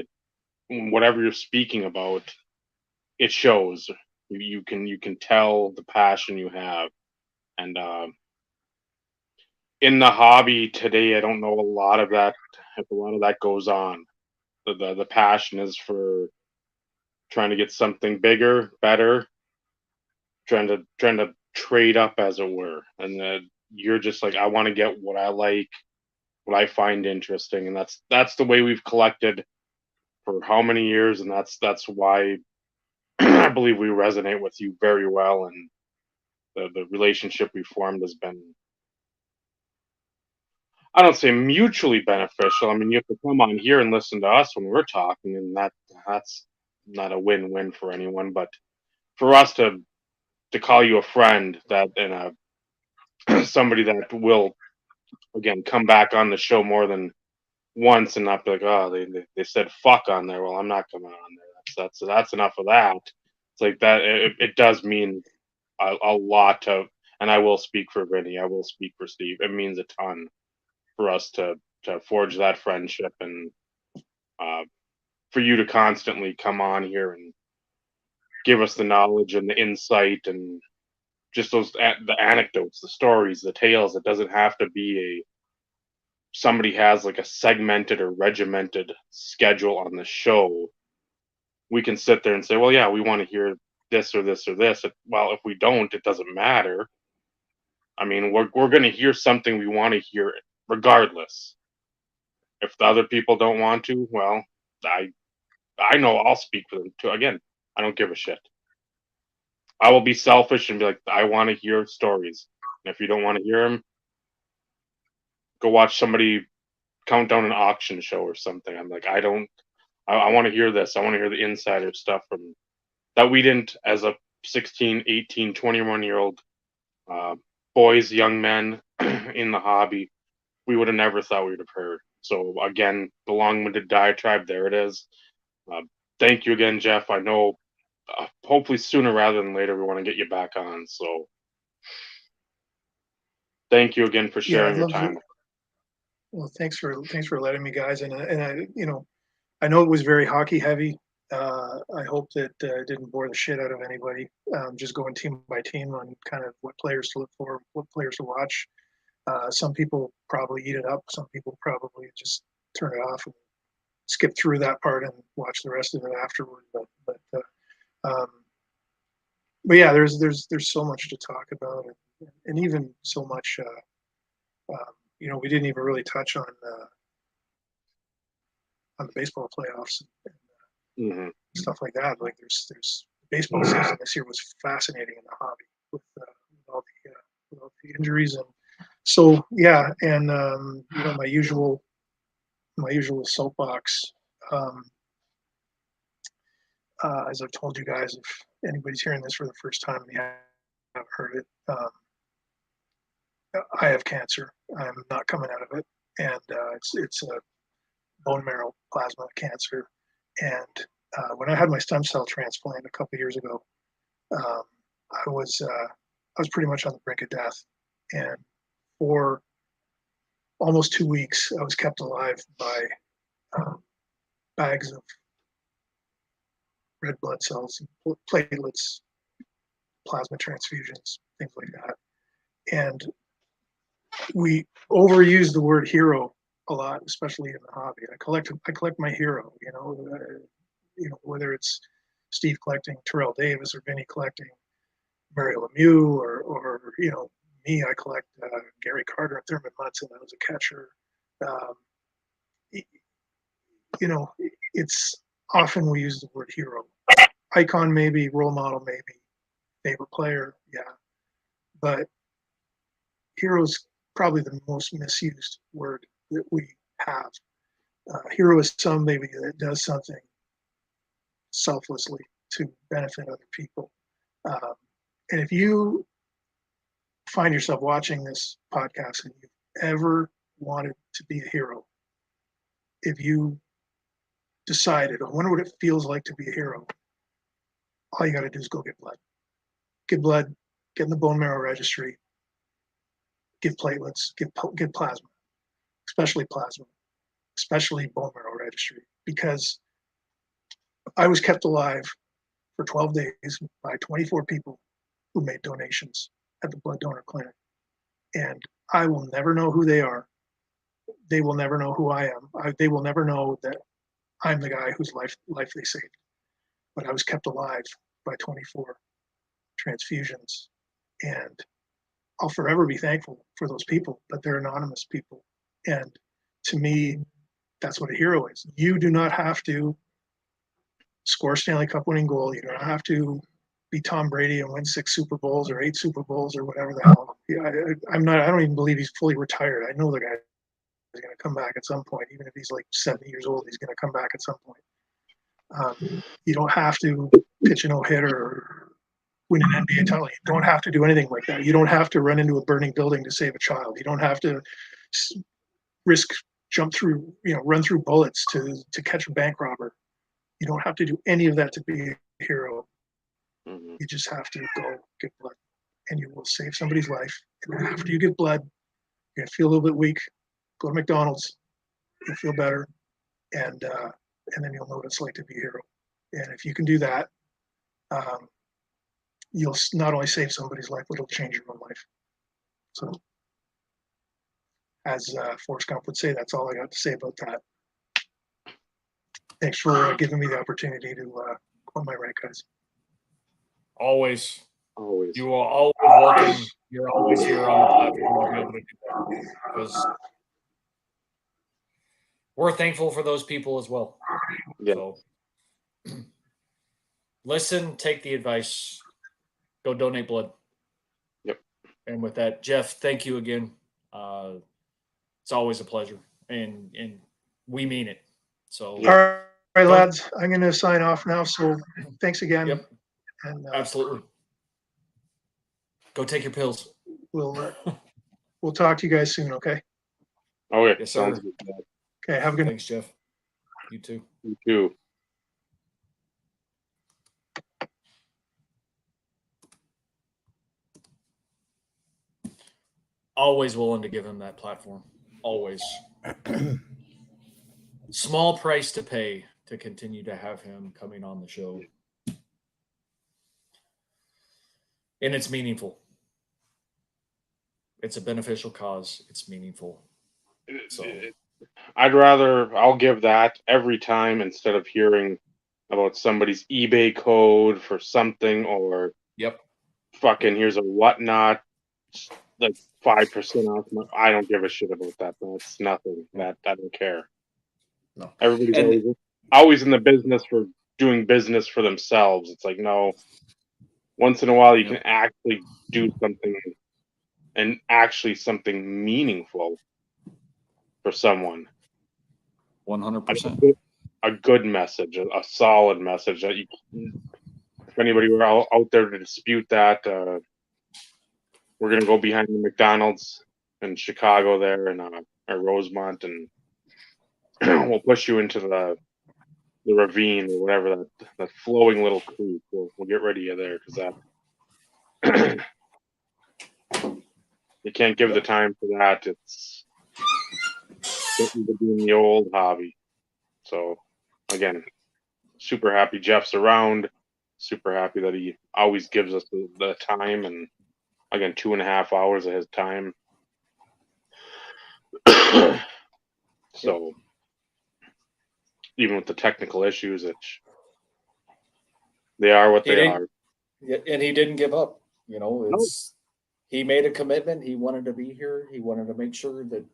whatever you're speaking about, it shows. You can tell the passion you have, and in the hobby today, I don't know a lot of that. If a lot of that goes on, the passion is for trying to get something bigger, better, trying to trade up, as it were, and you're just like, I want to get what I like, what I find interesting, and that's the way we've collected for how many years, and that's why I believe we resonate with you very well, and the relationship we formed has been, I don't say mutually beneficial. I mean, you have to come on here and listen to us when we're talking, and that's not a win-win for anyone. But for us to call you a friend, that and somebody that will again come back on the show more than once and not be like, oh, they said fuck on there. Well, I'm not coming on there. That's enough of that. It's like that. It does mean a lot to, and I will speak for Vinny. I will speak for Steve. It means a ton for us to forge that friendship, and for you to constantly come on here and give us the knowledge and the insight and just the anecdotes, the stories, the tales. It doesn't have to be somebody has like a segmented or regimented schedule on the show. We can sit there and say, well, yeah, we want to hear this or this or this. Well, if we don't, it doesn't matter. I mean, we're going to hear something we want to hear regardless. If the other people don't want to, well, I know I'll speak for them too. Again, I don't give a shit. I will be selfish and be like, I want to hear stories. And if you don't want to hear them, go watch somebody count down an auction show or something. I'm like, I want to hear this. I want to hear the insider stuff from that we didn't, as a 16, 18, 21-year-old boys, young men in the hobby, we would have never thought we would have heard. So again, the long-winded diatribe, there it is. Thank you again, Jeff. I know hopefully sooner rather than later we want to get you back on. So thank you again for sharing your time. Well, thanks for letting me, guys. And I, I know it was very hockey heavy. I hope that it didn't bore the shit out of anybody. Just going team by team on kind of what players to look for, what players to watch. Some people probably eat it up. Some people probably just turn it off and skip through that part and watch the rest of it afterward. But yeah, there's so much to talk about, and even so much. We didn't even really touch on the baseball playoffs and stuff like that. Like there's baseball season this year was fascinating in the hobby with all the injuries, and so yeah, and my usual soapbox. As I've told you guys, if anybody's hearing this for the first time and you haven't heard it, I have cancer. I'm not coming out of it, and it's a bone marrow plasma cancer. And when I had my stem cell transplant a couple of years ago, I was pretty much on the brink of death, and for almost 2 weeks, I was kept alive by bags of red blood cells, platelets, plasma transfusions, things like that. And we overuse the word hero a lot, especially in the hobby. I collect my hero, whether it's Steve collecting Terrell Davis or Vinny collecting Mario Lemieux or me, I collect Gary Carter and Thurman Munson. I was a catcher. It's often we use the word hero. Icon maybe, role model maybe, favorite player, yeah. But hero's probably the most misused word that we have. Hero is somebody that does something selflessly to benefit other people. And if you find yourself watching this podcast and you've ever wanted to be a hero, if you decided, I wonder what it feels like to be a hero, all you got to do is go get blood. Get blood, get in the bone marrow registry, give platelets, give plasma, especially bone marrow registry, because I was kept alive for 12 days by 24 people who made donations at the blood donor clinic. And I will never know who they are. They will never know who I am. They will never know that I'm the guy whose life they saved. But I was kept alive by 24 transfusions. And I'll forever be thankful for those people, but they're anonymous people. And to me, that's what a hero is. You do not have to score a Stanley Cup winning goal. You don't have to be Tom Brady and win 6 Super Bowls or 8 Super Bowls or whatever the hell. I don't even believe he's fully retired. I know the guy is going to come back at some point. Even if he's like 70 years old, he's going to come back at some point. You don't have to pitch a no-hitter or win an NBA title. You don't have to do anything like that. You don't have to run into a burning building to save a child. You don't have to run through bullets to catch a bank robber. You don't have to do any of that to be a hero. Mm-hmm. You just have to go give blood, and you will save somebody's life. And then after you give blood, you're gonna feel a little bit weak. Go to McDonald's. You'll feel better, and then you'll know what it's like to be a hero. And if you can do that, you'll not only save somebody's life, but it'll change your own life. So, as Forrest Gump would say, that's all I got to say about that. Thanks for giving me the opportunity to quote my right, guys. Always. Always. You are always welcome. You're always here on the platform to be able to do that, because we're thankful for those people as well. Yeah. So, listen, take the advice, go donate blood. Yep. And with that, Jeff, thank you again. It's always a pleasure, and we mean it. So, all right, lads, I'm going to sign off now. So, thanks again. Yep. And Absolutely. Go take your pills. We'll talk to you guys soon. Okay. Okay. Yes, sir. Sounds good. Okay. Have a good. Thanks, Jeff. You too. You too. Always willing to give him that platform. Always. Small price to pay to continue to have him coming on the show. And it's meaningful. It's a beneficial cause. It's meaningful. So I'll give that every time instead of hearing about somebody's eBay code for something, or yep. Fucking here's a whatnot, like 5% off. I don't give a shit about that. That's nothing. That I don't care. No. Everybody's always in the business for doing business for themselves. It's like, no. Once in a while, you can actually do something, and actually something meaningful for someone. 100%. A good message, a solid message that you. If anybody were out there to dispute that, we're gonna go behind the McDonald's in Chicago there, and or Rosemont, and we'll push you into the ravine or whatever, that flowing little creek. We'll get rid of you there, because that you can't give the time for that. It's getting to be in the old hobby. So again, super happy Jeff's around. Super happy that he always gives us the time, and again, 2.5 hours of his time. So even with the technical issues, they are what they are. And he didn't give up. He made a commitment. He wanted to be here. He wanted to make sure that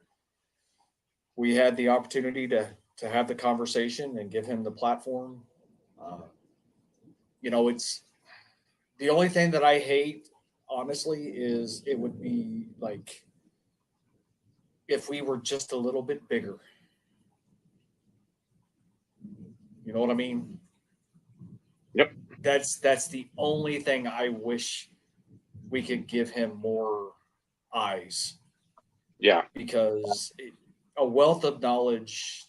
we had the opportunity to have the conversation and give him the platform. It's the only thing that I hate, honestly, is it would be like if we were just a little bit bigger. You know what I mean? Yep. That's the only thing I wish we could give him more eyes. Yeah. Because a wealth of knowledge,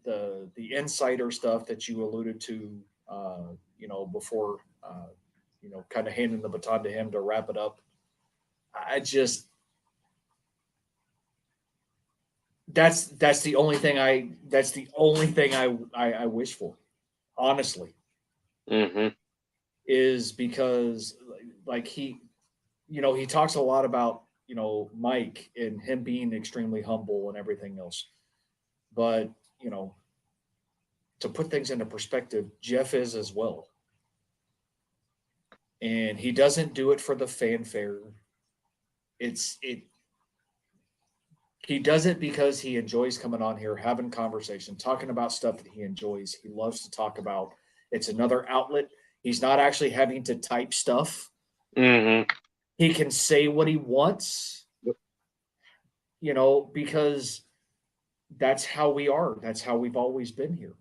the insider stuff that you alluded to, before, kind of handing the baton to him to wrap it up. that's the only thing I wish for, honestly, Mm-hmm. is because like he talks a lot about Mike and him being extremely humble and everything else, but to put things into perspective, Jeff is as well, and he doesn't do it for the fanfare. It He does it because he enjoys coming on here, having conversation, talking about stuff that he enjoys. He loves to talk about. It's another outlet. He's not actually having to type stuff. Mm-hmm. He can say what he wants, because that's how we are. That's how we've always been here.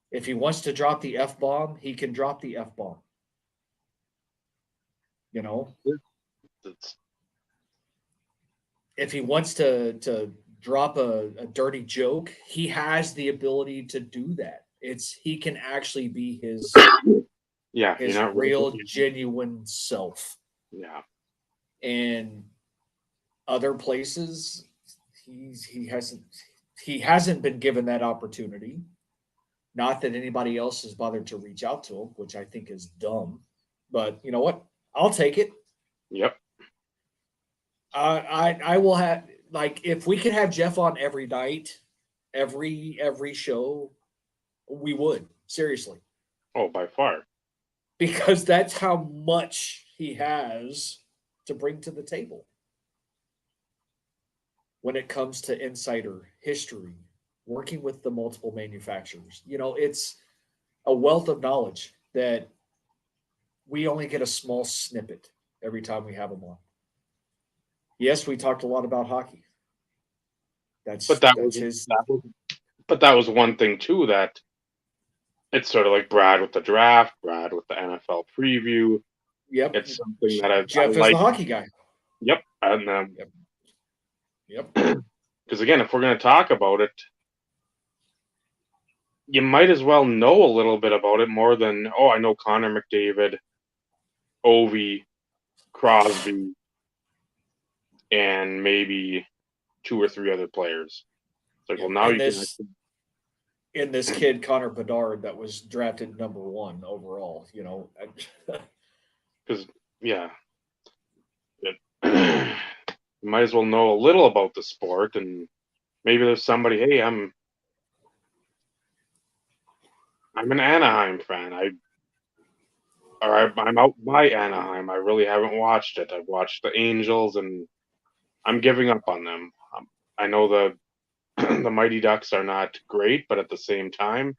If he wants to drop the F bomb, he can drop the F bomb. It's, If he wants to drop a dirty joke, he has the ability to do that. He can actually be his yeah, his you're not real, right. genuine self. Yeah. And other places, he hasn't been given that opportunity. Not that anybody else has bothered to reach out to him, which I think is dumb. But you know what? I'll take it. Yep. I will have, like, if we could have Jeff on every night, every show, we would, seriously, Oh, by far. because that's how much he has to bring to the table when it comes to insider history, working with the multiple manufacturers. It's a wealth of knowledge that we only get a small snippet every time we have him on. Yes, we talked a lot about hockey. But that was one thing too, that it's sort of like Brad with the draft, Brad with the NFL preview. Yep. It's something that Jeff is like. the hockey guy. Yep. And Yep. because again, if we're going to talk about it, you might as well know a little bit about it more than, I know Connor McDavid, Ovi, Crosby, and maybe 2 or 3 other players. It's like, Yep. well, now and you can. This kid Connor Bedard that was drafted number 1 overall. Because yeah, you might as well know a little about the sport, and maybe there's somebody. Hey, I'm an Anaheim fan. I'm out by Anaheim. I really haven't watched it. I've watched the Angels, and I'm giving up on them. I know the the Mighty Ducks are not great, but at the same time,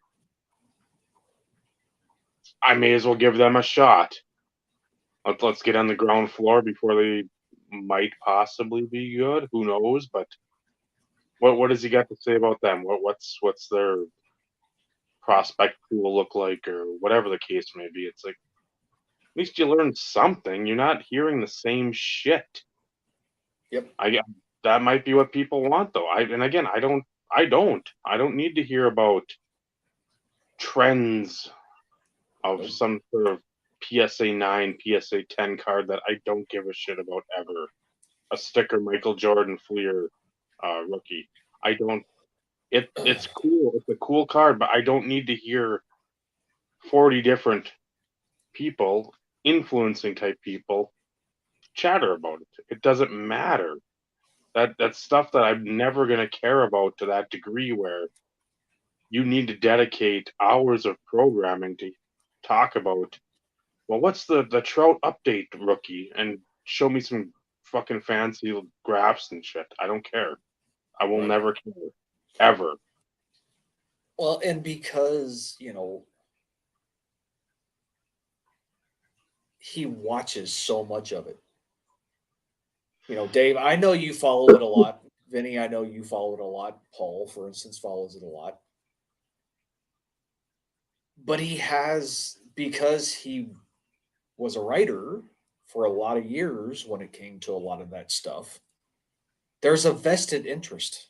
I may as well give them a shot. Let's get on the ground floor before they might possibly be good. Who knows? But what does he got to say about them? What's their prospect pool look like, or whatever the case may be? It's like, at least you learn something. You're not hearing the same shit. Yep. That might be what people want, though. I don't need to hear about trends of some sort of PSA 9, PSA 10 card that I don't give a shit about ever. A sticker Michael Jordan Fleer rookie. I don't. It's cool. It's a cool card, but I don't need to hear 40 different people, influencing type people, chatter about it. It doesn't matter. That's stuff that I'm never going to care about to that degree, where you need to dedicate hours of programming to talk about, well, what's the Trout update rookie, and show me some fucking fancy graphs and shit. I don't care. I will never care. Ever. Well, and because, he watches so much of it. Dave, I know you follow it a lot. Vinny, I know you follow it a lot. Paul, for instance, follows it a lot. But he has, because he was a writer for a lot of years when it came to a lot of that stuff, there's a vested interest.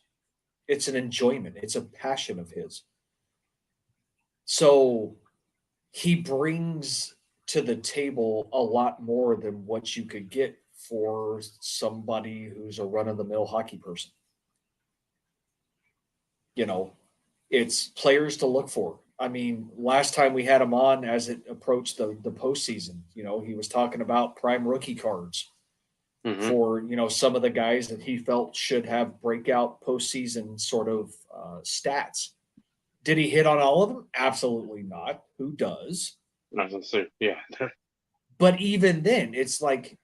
It's an enjoyment. It's a passion of his. So he brings to the table a lot more than what you could get for somebody who's a run-of-the-mill hockey person. it's players to look for. I mean, last time we had him on as it approached the postseason, he was talking about prime rookie cards for, some of the guys that he felt should have breakout postseason sort of stats. Did he hit on all of them? Absolutely not. Who does? I was gonna say, yeah. But even then, it's like,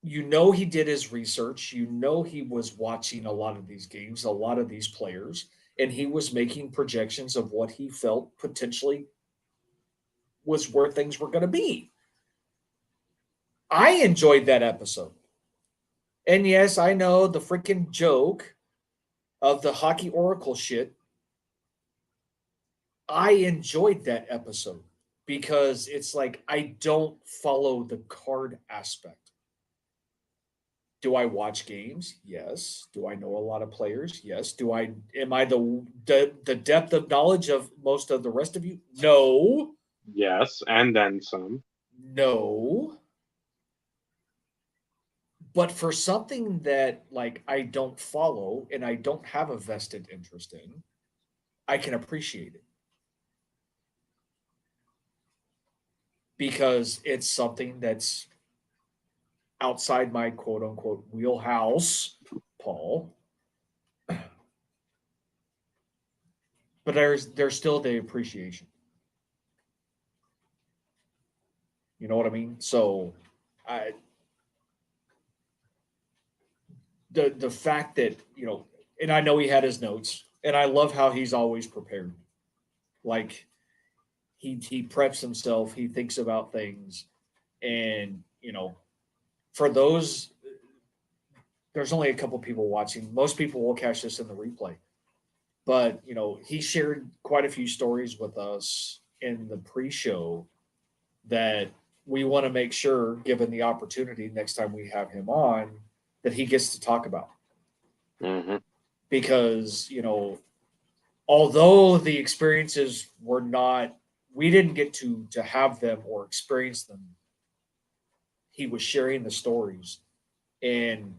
he did his research. He was watching a lot of these games, a lot of these players, and he was making projections of what he felt potentially was where things were going to be. I enjoyed that episode. And yes, I know the freaking joke of the Hockey Oracle shit. I enjoyed that episode because it's like I don't follow the card aspect. Do I watch games? Yes. Do I know a lot of players? Yes. Am I the depth of knowledge of most of the rest of you? No. Yes, and then some. No. But for something that like I don't follow and I don't have a vested interest in, I can appreciate it. Because it's something that's outside my quote unquote wheelhouse, Paul. But there's still the appreciation. You know what I mean? So the fact that, and I know he had his notes, and I love how he's always prepared. Like he preps himself, he thinks about things, and for those, there's only a couple people watching. Most people will catch this in the replay. But, he shared quite a few stories with us in the pre-show that we want to make sure, given the opportunity next time we have him on, that he gets to talk about. Mm-hmm. Because, although the experiences were not, we didn't get to have them or experience them, he was sharing the stories. And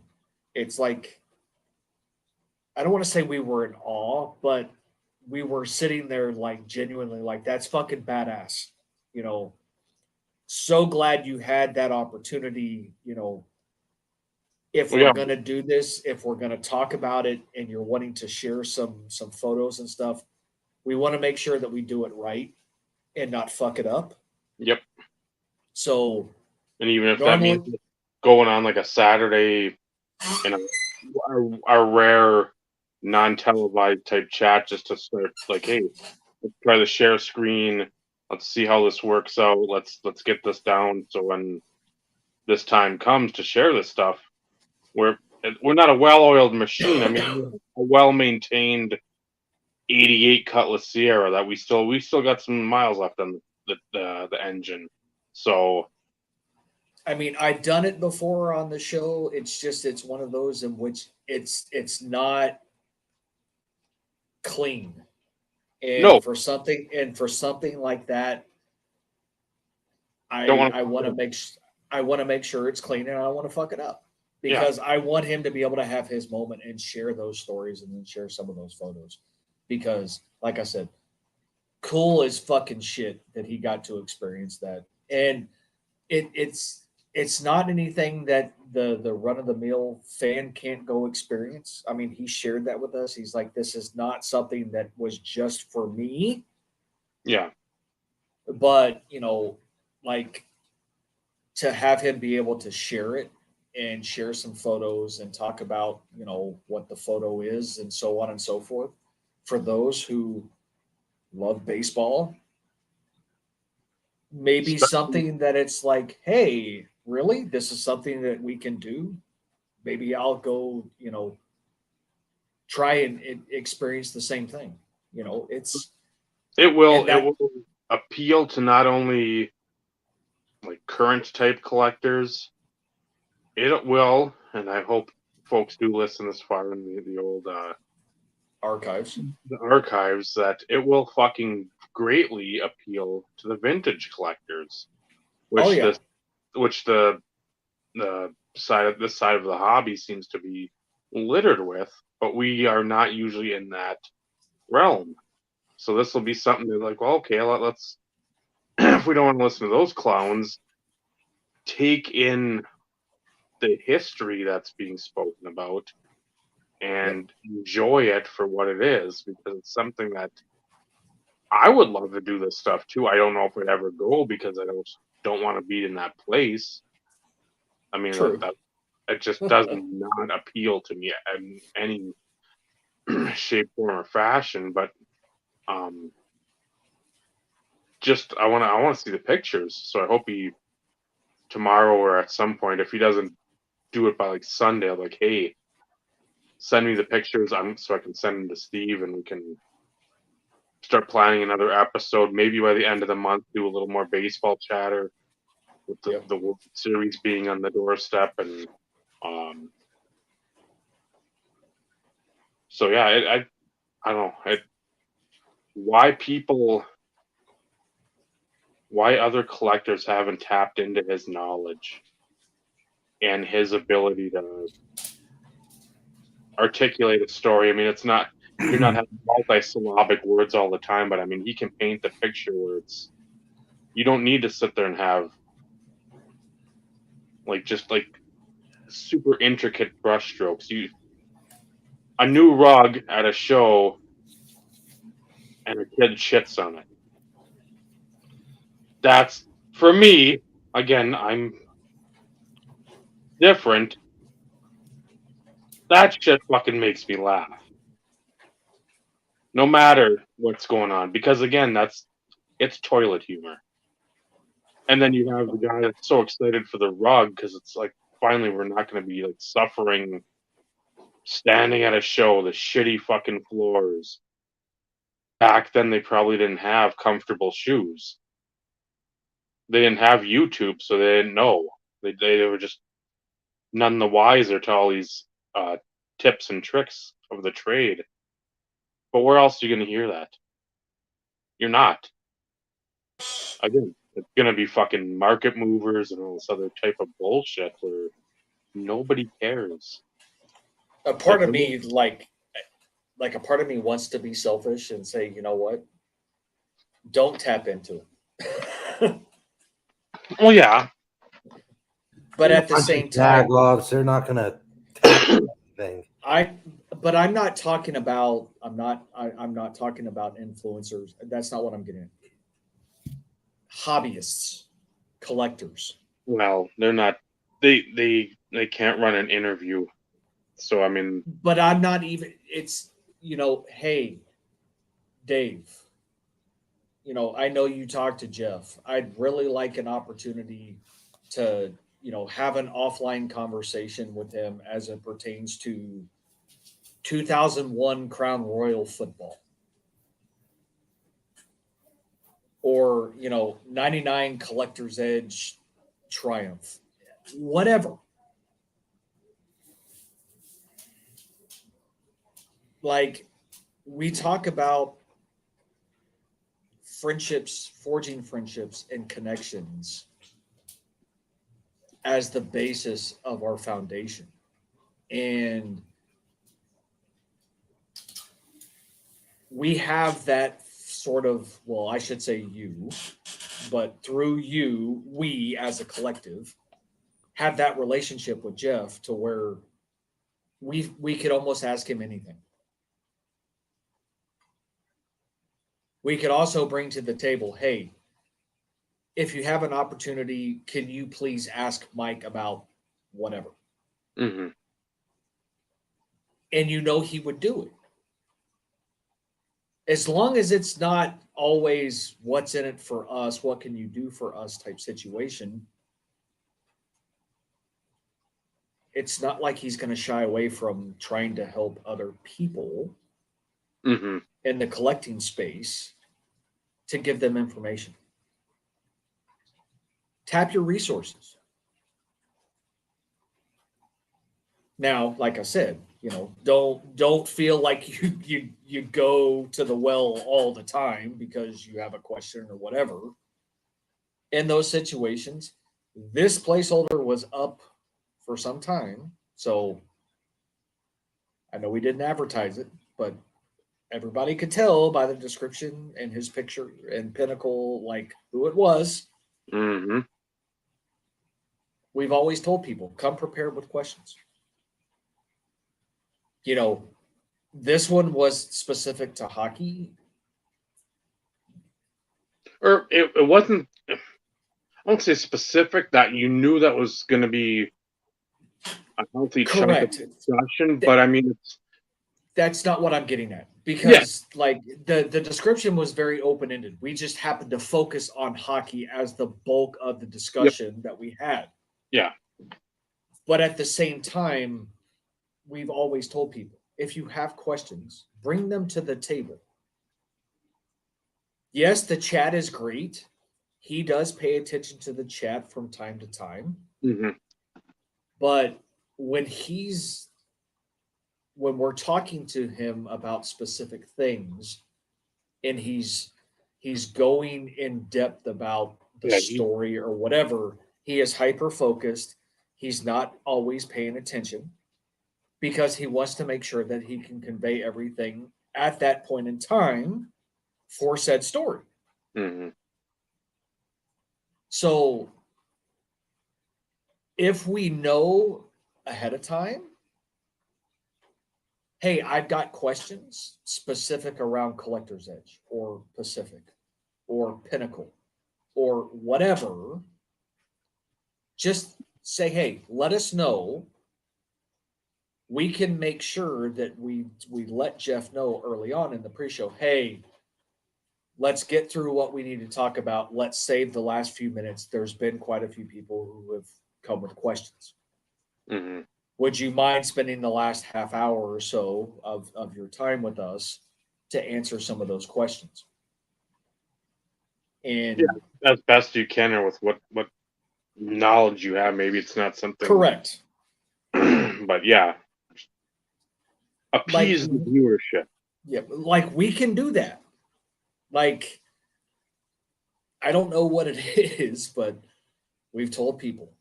it's like, I don't want to say we were in awe, but we were sitting there like genuinely like, that's fucking badass. So glad you had that opportunity. If we're going to do this, if we're going to talk about it and you're wanting to share some photos and stuff, we want to make sure that we do it right and not fuck it up. Yep. So, and even if that means going on like a Saturday in a rare non-televised type chat, just to start like, hey, let's try to share screen. Let's see how this works out. Let's get this down. So when this time comes to share this stuff, we're not a well-oiled machine. I mean, a well-maintained 88 Cutlass Sierra that we still got some miles left on the engine. So, I mean, I've done it before on the show. It's one of those in which it's not clean. And for something like that, I want to make sure it's clean, and I don't want to fuck it up because I want him to be able to have his moment and share those stories and then share some of those photos. Because, like I said, cool as fucking shit that he got to experience that, and it's not anything that the run of the mill fan can't go experience. I mean, he shared that with us. He's like, this is not something that was just for me. Yeah. But, like to have him be able to share it and share some photos and talk about, what the photo is and so on and so forth. For those who love baseball, maybe something that it's like, hey, really? This is something that we can do? Maybe I'll go, try and experience the same thing. It will appeal to not only like current type collectors. It will, and I hope folks do listen this far in the old archives. The archives, that it will fucking greatly appeal to the vintage collectors, which the side of the hobby seems to be littered with, but we are not usually in that realm. So this will be something that, like, well, okay, let's if we don't want to listen to those clowns, take in the history that's being spoken about and enjoy it for what it is, because it's something that I would love to do this stuff too. I don't know if I'd ever go because I don't want to be in that place. I mean, True. that it just does not appeal to me in any shape, form, or fashion. But just I want to see the pictures. So I hope he tomorrow or at some point, if he doesn't do it by like Sunday, I'm like, hey, send me the pictures. So I can send them to Steve and we can start planning another episode. Maybe by the end of the month, do a little more baseball chatter with the World Series being on the doorstep, and so yeah, I don't know why other collectors haven't tapped into his knowledge and his ability to articulate a story. I mean, it's not you're not having multi-syllabic words all the time, but I mean, he can paint the picture where you don't need to sit there and have just super intricate brushstrokes. A new rug at a show and a kid shits on it. That's, for me, again, I'm different. That shit fucking makes me laugh. No matter what's going on. Because again, it's toilet humor. And then you have the guy that's so excited for the rug because it's like, finally, we're not going to be like suffering standing at a show, the shitty fucking floors. Back then, they probably didn't have comfortable shoes. They didn't have YouTube, so they didn't know. They were just none the wiser to all these tips and tricks of the trade. But where else are you going to hear that? You're not. Again, it's going to be fucking market movers and all this other type of bullshit where nobody cares. A part of me, like a part of me wants to be selfish and say, you know what? Don't tap into it. Well, yeah. But at the same time, logs, they're not going to tap anything. But I'm not talking about. I'm not talking about influencers. That's not what I'm getting at. Hobbyists, collectors. Well, they're not. They can't run an interview. So I mean. But I'm not even. It's hey, Dave. I know you talked to Jeff. I'd really like an opportunity to have an offline conversation with him as it pertains to 2001 Crown Royal football, or 99 Collector's Edge Triumph, whatever. Like, we talk about friendships, forging friendships and connections as the basis of our foundation. And we have that sort of, well, I should say you, but through you, we as a collective have that relationship with Jeff to where we could almost ask him anything. We could also bring to the table, hey, if you have an opportunity, can you please ask Mike about whatever? Mm-hmm. And he would do it. As long as it's not always what's in it for us, what can you do for us type situation, it's not like he's going to shy away from trying to help other people in the collecting space to give them information. Tap your resources. Now, like I said, don't feel like you go to the well all the time because you have a question or whatever. In those situations, this placeholder was up for some time, so I know we didn't advertise it, but everybody could tell by the description and his picture and Pinnacle, like who it was. Mm-hmm. We've always told people, come prepared with questions. You know, this one was specific to hockey. Or it wasn't, I won't say specific, that you knew that was going to be a healthy chunk of Correct. discussion, but I mean, That's not what I'm getting at, because like the description was very open-ended. We just happened to focus on hockey as the bulk of the discussion that we had. Yeah. But at the same time, we've always told people, if you have questions, bring them to the table. Yes, the chat is great. He does pay attention to the chat from time to time. Mm-hmm. But when we're talking to him about specific things and he's going in depth about the story or whatever, he is hyper focused. He's not always paying attention because he wants to make sure that he can convey everything at that point in time for said story. Mm-hmm. So if we know ahead of time, hey, I've got questions specific around Collector's Edge or Pacific or Pinnacle or whatever, just say, hey, let us know. We can make sure that we let Jeff know early on in the pre-show, hey, let's get through what we need to talk about. Let's save the last few minutes. There's been quite a few people who have come with questions. Mm-hmm. Would you mind spending the last half hour or so of your time with us to answer some of those questions? And as best you can, or with what knowledge you have. Maybe it's not something correct. But yeah, appease the viewership. Yeah, like we can do that. Like, I don't know what it is, but we've told people,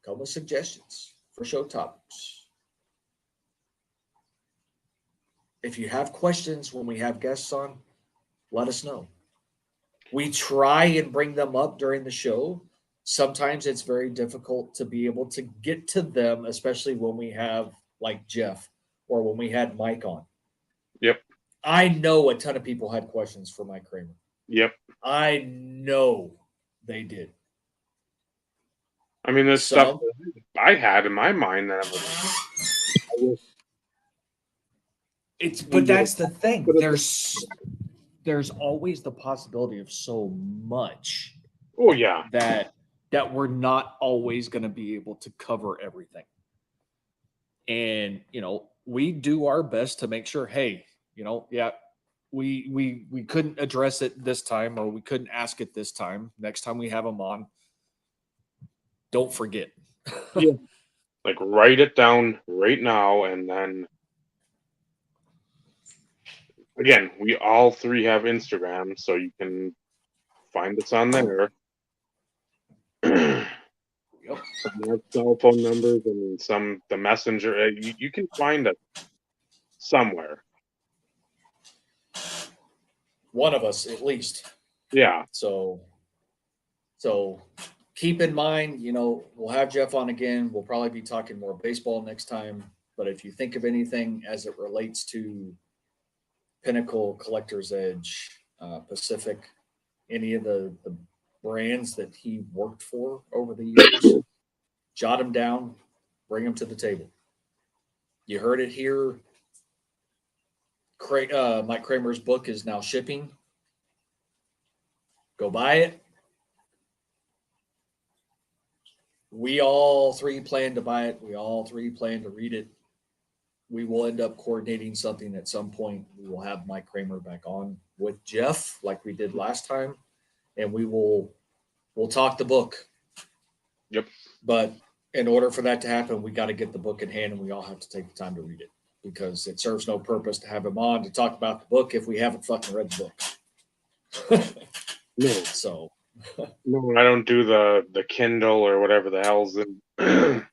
come with suggestions for show topics. If you have questions when we have guests on, let us know. We try and bring them up during the show. Sometimes it's very difficult to be able to get to them, especially when we have like Jeff or when we had Mike on. Yep. I know a ton of people had questions for Mike Kramer. Yep. I know they did. I mean, there's stuff that I had in my mind that but that's the thing. There's always the possibility of so much. Oh yeah. That we're not always going to be able to cover everything. And, we do our best to make sure, hey, we couldn't address it this time, or we couldn't ask it this time. Next time we have them on, don't forget. Yeah. Like, write it down right now, and then again, we all three have Instagram, so you can find us on there. Yep. Some have cell phone numbers, and some the messenger. You can find us somewhere. One of us, at least. Yeah. So keep in mind, we'll have Jeff on again. We'll probably be talking more baseball next time. But if you think of anything as it relates to Pinnacle, Collector's Edge, Pacific, any of the brands that he worked for over the years, jot them down, bring them to the table. You heard it here. Mike Kramer's book is now shipping. Go buy it. We all three plan to buy it. We all three plan to read it. We will end up coordinating something at some point. We will have Mike Kramer back on with Jeff like we did last time, and we'll talk the book. Yep. But in order for that to happen, we got to get the book in hand, and we all have to take the time to read it, because it serves no purpose to have him on to talk about the book if we haven't fucking read the book. No. So. No, I don't do the Kindle or whatever the hell's in the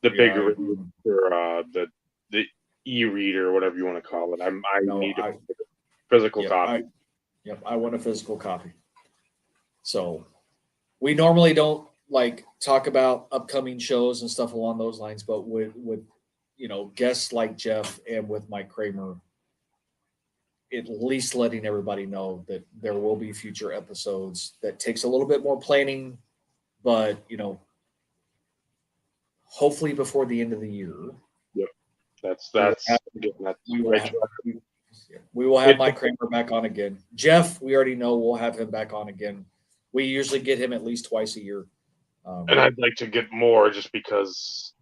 bigger for the e-reader, whatever you want to call it. I No, need a physical copy. I want a physical copy. So we normally don't like talk about upcoming shows and stuff along those lines, but with guests like Jeff and with Mike Kramer, at least letting everybody know that there will be future episodes. That takes a little bit more planning, but hopefully before the end of the year. Yep, that's we will have Mike Kramer back on again. Jeff, we already know we'll have him back on again. We usually get him at least twice a year. And I'd like to get more just because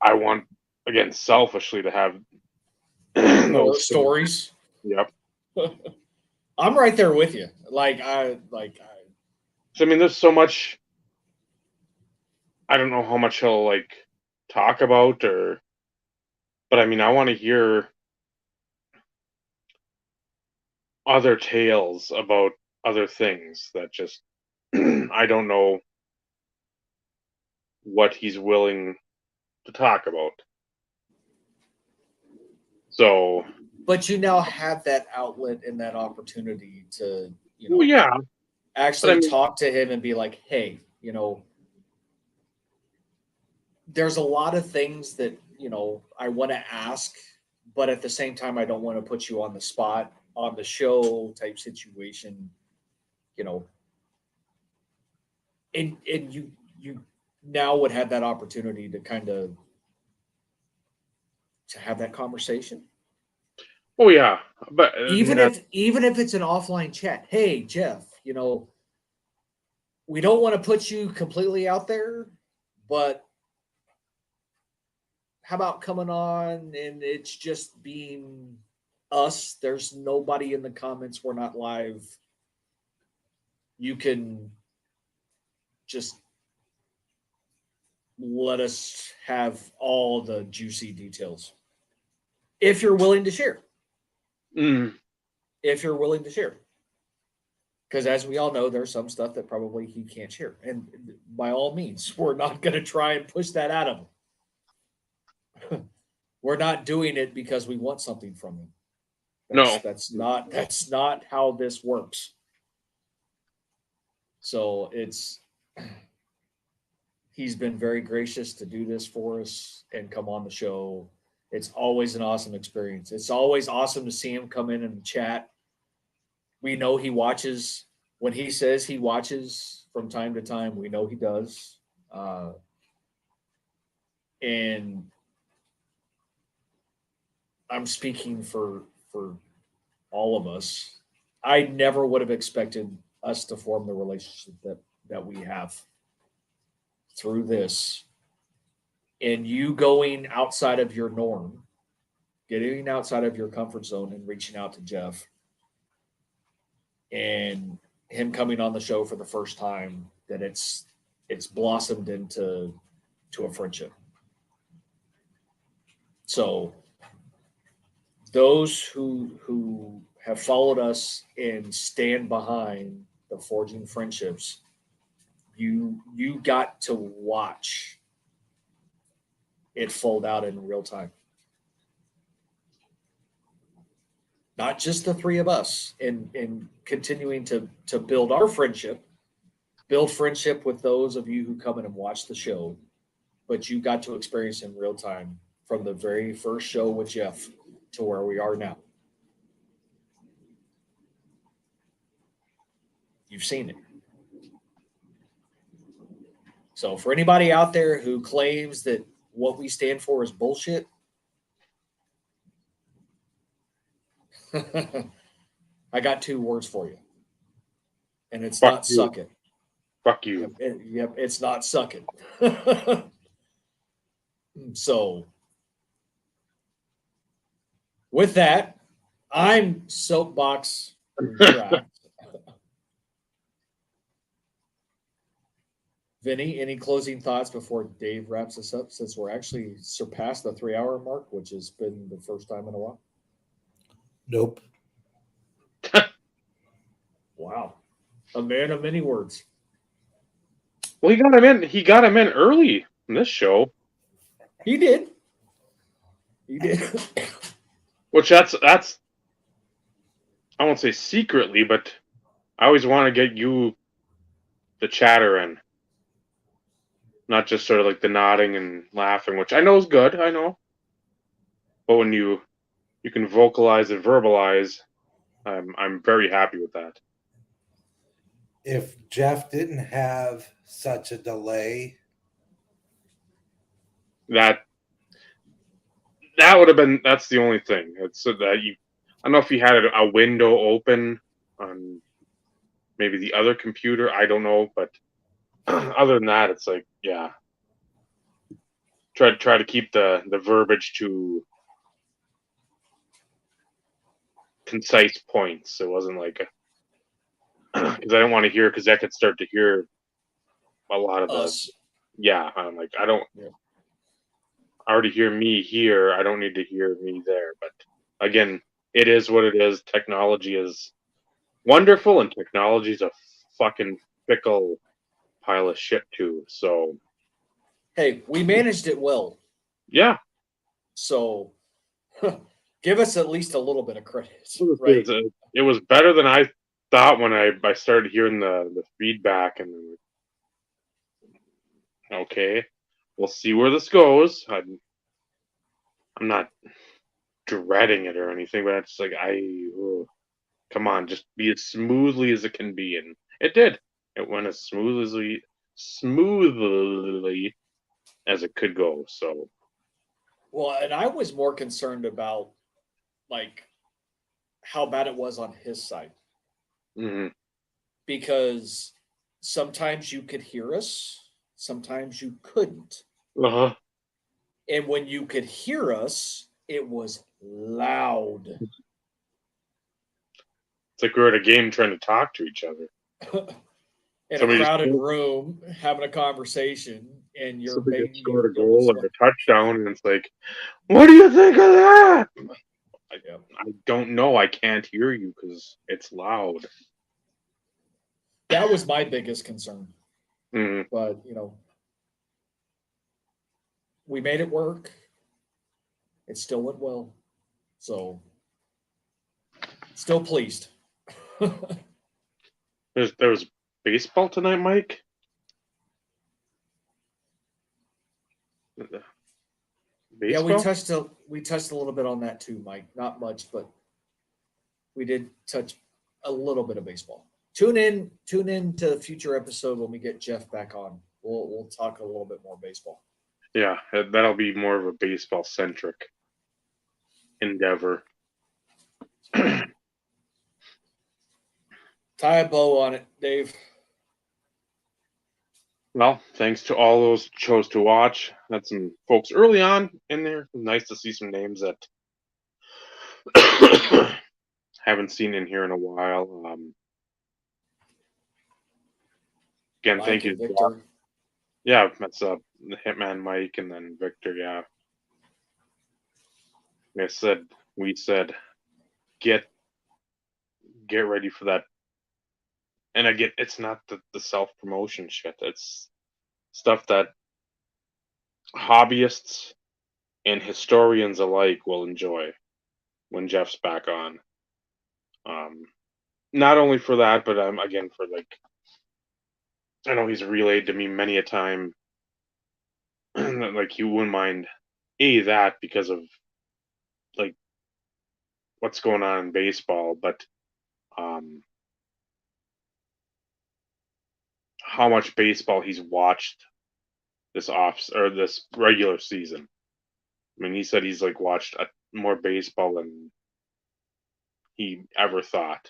I want, again, selfishly to have those stories. Yep. I'm right there with you. So, I mean, there's so much. I don't know how much he'll talk about, but I mean, I want to hear other tales about other things that just I don't know what he's willing to talk about. So, but you now have that outlet and that opportunity to, actually talk to him and be like, hey, there's a lot of things that, I want to ask, but at the same time, I don't want to put you on the spot on the show type situation, and you now would have that opportunity to kind of to have that conversation. Oh yeah, but even if it's an offline chat, hey Jeff, we don't want to put you completely out there, but how about coming on and it's just being us? There's nobody in the comments. We're not live. You can just let us have all the juicy details if you're willing to share. If you're willing to share. Because as we all know, there's some stuff that probably he can't share. And by all means, we're not going to try and push that out of him. We're not doing it because we want something from him. That's not how this works. So he's been very gracious to do this for us and come on the show. It's always an awesome experience. It's always awesome to see him come in and chat. We know he watches. When he says he watches from time to time, we know he does. And I'm speaking for all of us. I never would have expected us to form the relationship that we have through this. And you going outside of your norm, getting outside of your comfort zone and reaching out to Jeff, and him coming on the show for the first time, that it's blossomed into a friendship. So those who have followed us and stand behind the Forging Friendships, you got to watch it fold out in real time. Not just the three of us, and continuing to build our friendship, build friendship with those of you who come in and watch the show, but you got to experience in real time from the very first show with Jeff to where we are now. You've seen it. So for anybody out there who claims that what we stand for is bullshit, I got two words for you. And it's not suck it. Fuck you. Yep, it's not suck it. So with that, I'm soapbox wrapped. Vinny, any closing thoughts before Dave wraps us up, since we're actually surpassed the 3-hour mark, which has been the first time in a while? Nope. Wow. A man of many words. Well, he got him in early in this show. He did. Which that's I won't say secretly, but I always want to get you the chatter in, not just sort of like the nodding and laughing, which I know is good. I know, but when you can vocalize and verbalize, I'm very happy with that. If Jeff didn't have such a delay, That would have been. That's the only thing. It's so that you. I don't know if you had a window open on maybe the other computer. I don't know, but other than that, it's like yeah. Try to keep the verbiage to concise points. It wasn't like because I don't want to hear because I could start to hear a lot of the Us. yeah. I'm like I don't. Yeah. I already hear me here. I don't need to hear me there. But again, it is what it is. Technology is wonderful, and technology is a fucking fickle pile of shit too. So Hey, we managed it well. yeah, So give us at least a little bit of credit, it right? was better than I thought when I started hearing the feedback and okay, we'll see where this goes. I'm not dreading it or anything, but it's like come on, just be as smoothly as it can be, and it did. It went as smoothly as it could go. So Well, and I was more concerned about like how bad it was on his side mhm. because sometimes you could hear us, sometimes you couldn't. Uh-huh. And when you could hear us, it was loud. It's like we're at a game trying to talk to each other. In Somebody a just crowded room having a conversation and you're somebody just being scored a able to goal or a touchdown, and it's like, what do you think of that? Yeah. I don't know. I can't hear you because it's loud. That was my biggest concern. Mhm. But, we made it work. It still went well. So, still pleased. There was baseball tonight, Mike. Yeah, Baseball. we touched a little bit on that too, Mike. Not much, but we did touch a little bit of baseball. Tune in to the future episode when we get Jeff back on. We'll talk a little bit more baseball. Yeah, that'll be more of a baseball centric endeavor. Tie a bow on it, Dave. Well, thanks to all those who chose to watch. Had some folks early on in there. Nice to see some names that haven't seen in here in a while. Again, Mike thank you. and Victor. Yeah, that's the Hitman Mike and then Victor. Yeah, like we said, get ready for that. And I get it's not the self promotion shit. It's stuff that hobbyists and historians alike will enjoy when Jeff's back on. Not only for that, but again for like I know he's relayed to me many a time that like he wouldn't mind that because of like what's going on in baseball, but how much baseball he's watched this regular season. I mean, he said he's like watched more baseball than he ever thought.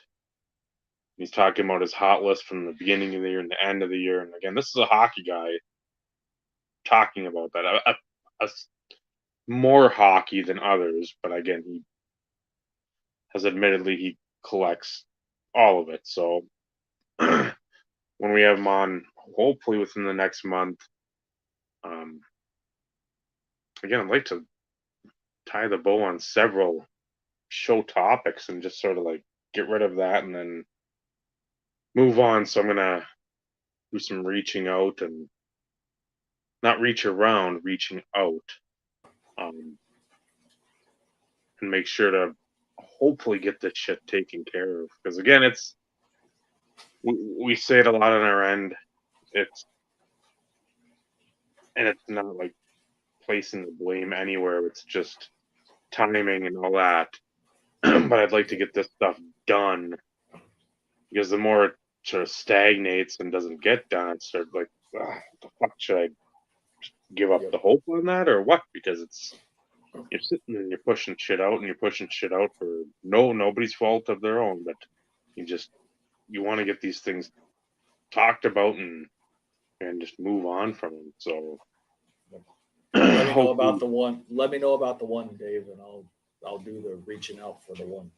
He's talking about his hot list from the beginning of the year and the end of the year. And again, this is a hockey guy talking about that. More hockey than others, but again, he has admittedly he collects all of it. So when we have him on, hopefully within the next month, again, I'd like to tie the bow on several show topics and just sort of like get rid of that and then move on. So I'm gonna do some reaching out and not reach around, reaching out. and make sure to hopefully get this shit taken care of. Because again, we say it a lot on our end. It's not like placing the blame anywhere. It's just timing and all that. But I'd like to get this stuff done, because the more it sort of stagnates and doesn't get done, it's sort of like, what the fuck, should I give up the hope on that or what? Because you're sitting and you're pushing shit out, and you're pushing shit out for nobody's fault of their own, but you want to get these things talked about and just move on from them. So let me know about the one. Let me know about the one, Dave, and I'll do the reaching out for the one.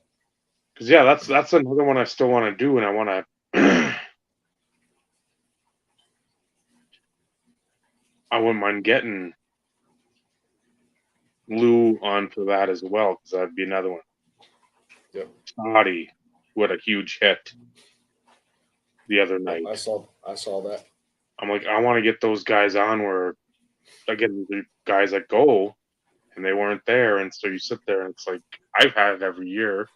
Because yeah, that's another one I still want to do, and I want to. I wouldn't mind getting Lou on for that as well, because that'd be another one. Yep. Scotty, what a huge hit the other night. I saw that. I'm like, I want to get those guys on where, again, the guys that go and they weren't there, and so you sit there and it's like, I've had it every year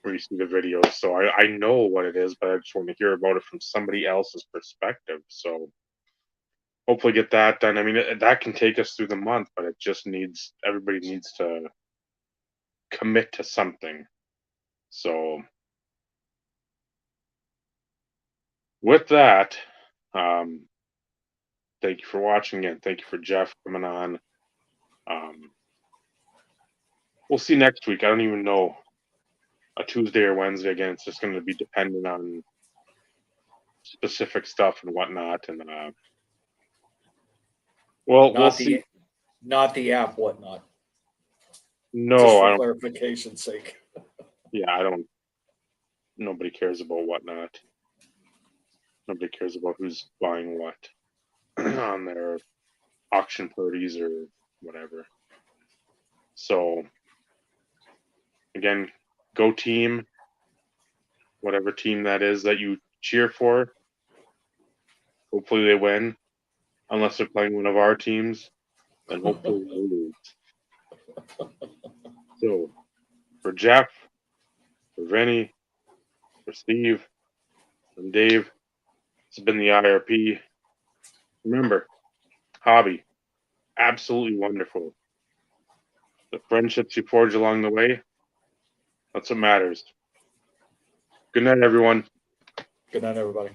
where you see the videos, so I know what it is, but I just want to hear about it from somebody else's perspective. So hopefully get that done. I mean, that can take us through the month, but it just everybody needs to commit to something. So with that, thank you for watching, and thank you for Jeff coming on. We'll see next week. I don't even know, a Tuesday or Wednesday. Again, it's just going to be dependent on specific stuff and whatnot. And we'll see. Not the app, whatnot. No, just for I don't. Clarification's sake. Yeah, I don't. Nobody cares about whatnot. Nobody cares about who's buying what on their auction parties or whatever. So again, go team, whatever team that is that you cheer for. Hopefully they win, unless they're playing one of our teams, then hopefully they lose. So for Jeff, for Vinny, for Steve, and Dave, it's been the IRP. Remember, hobby, absolutely wonderful. The friendships you forge along the way, that's what matters. Good night, everyone. Good night, everybody.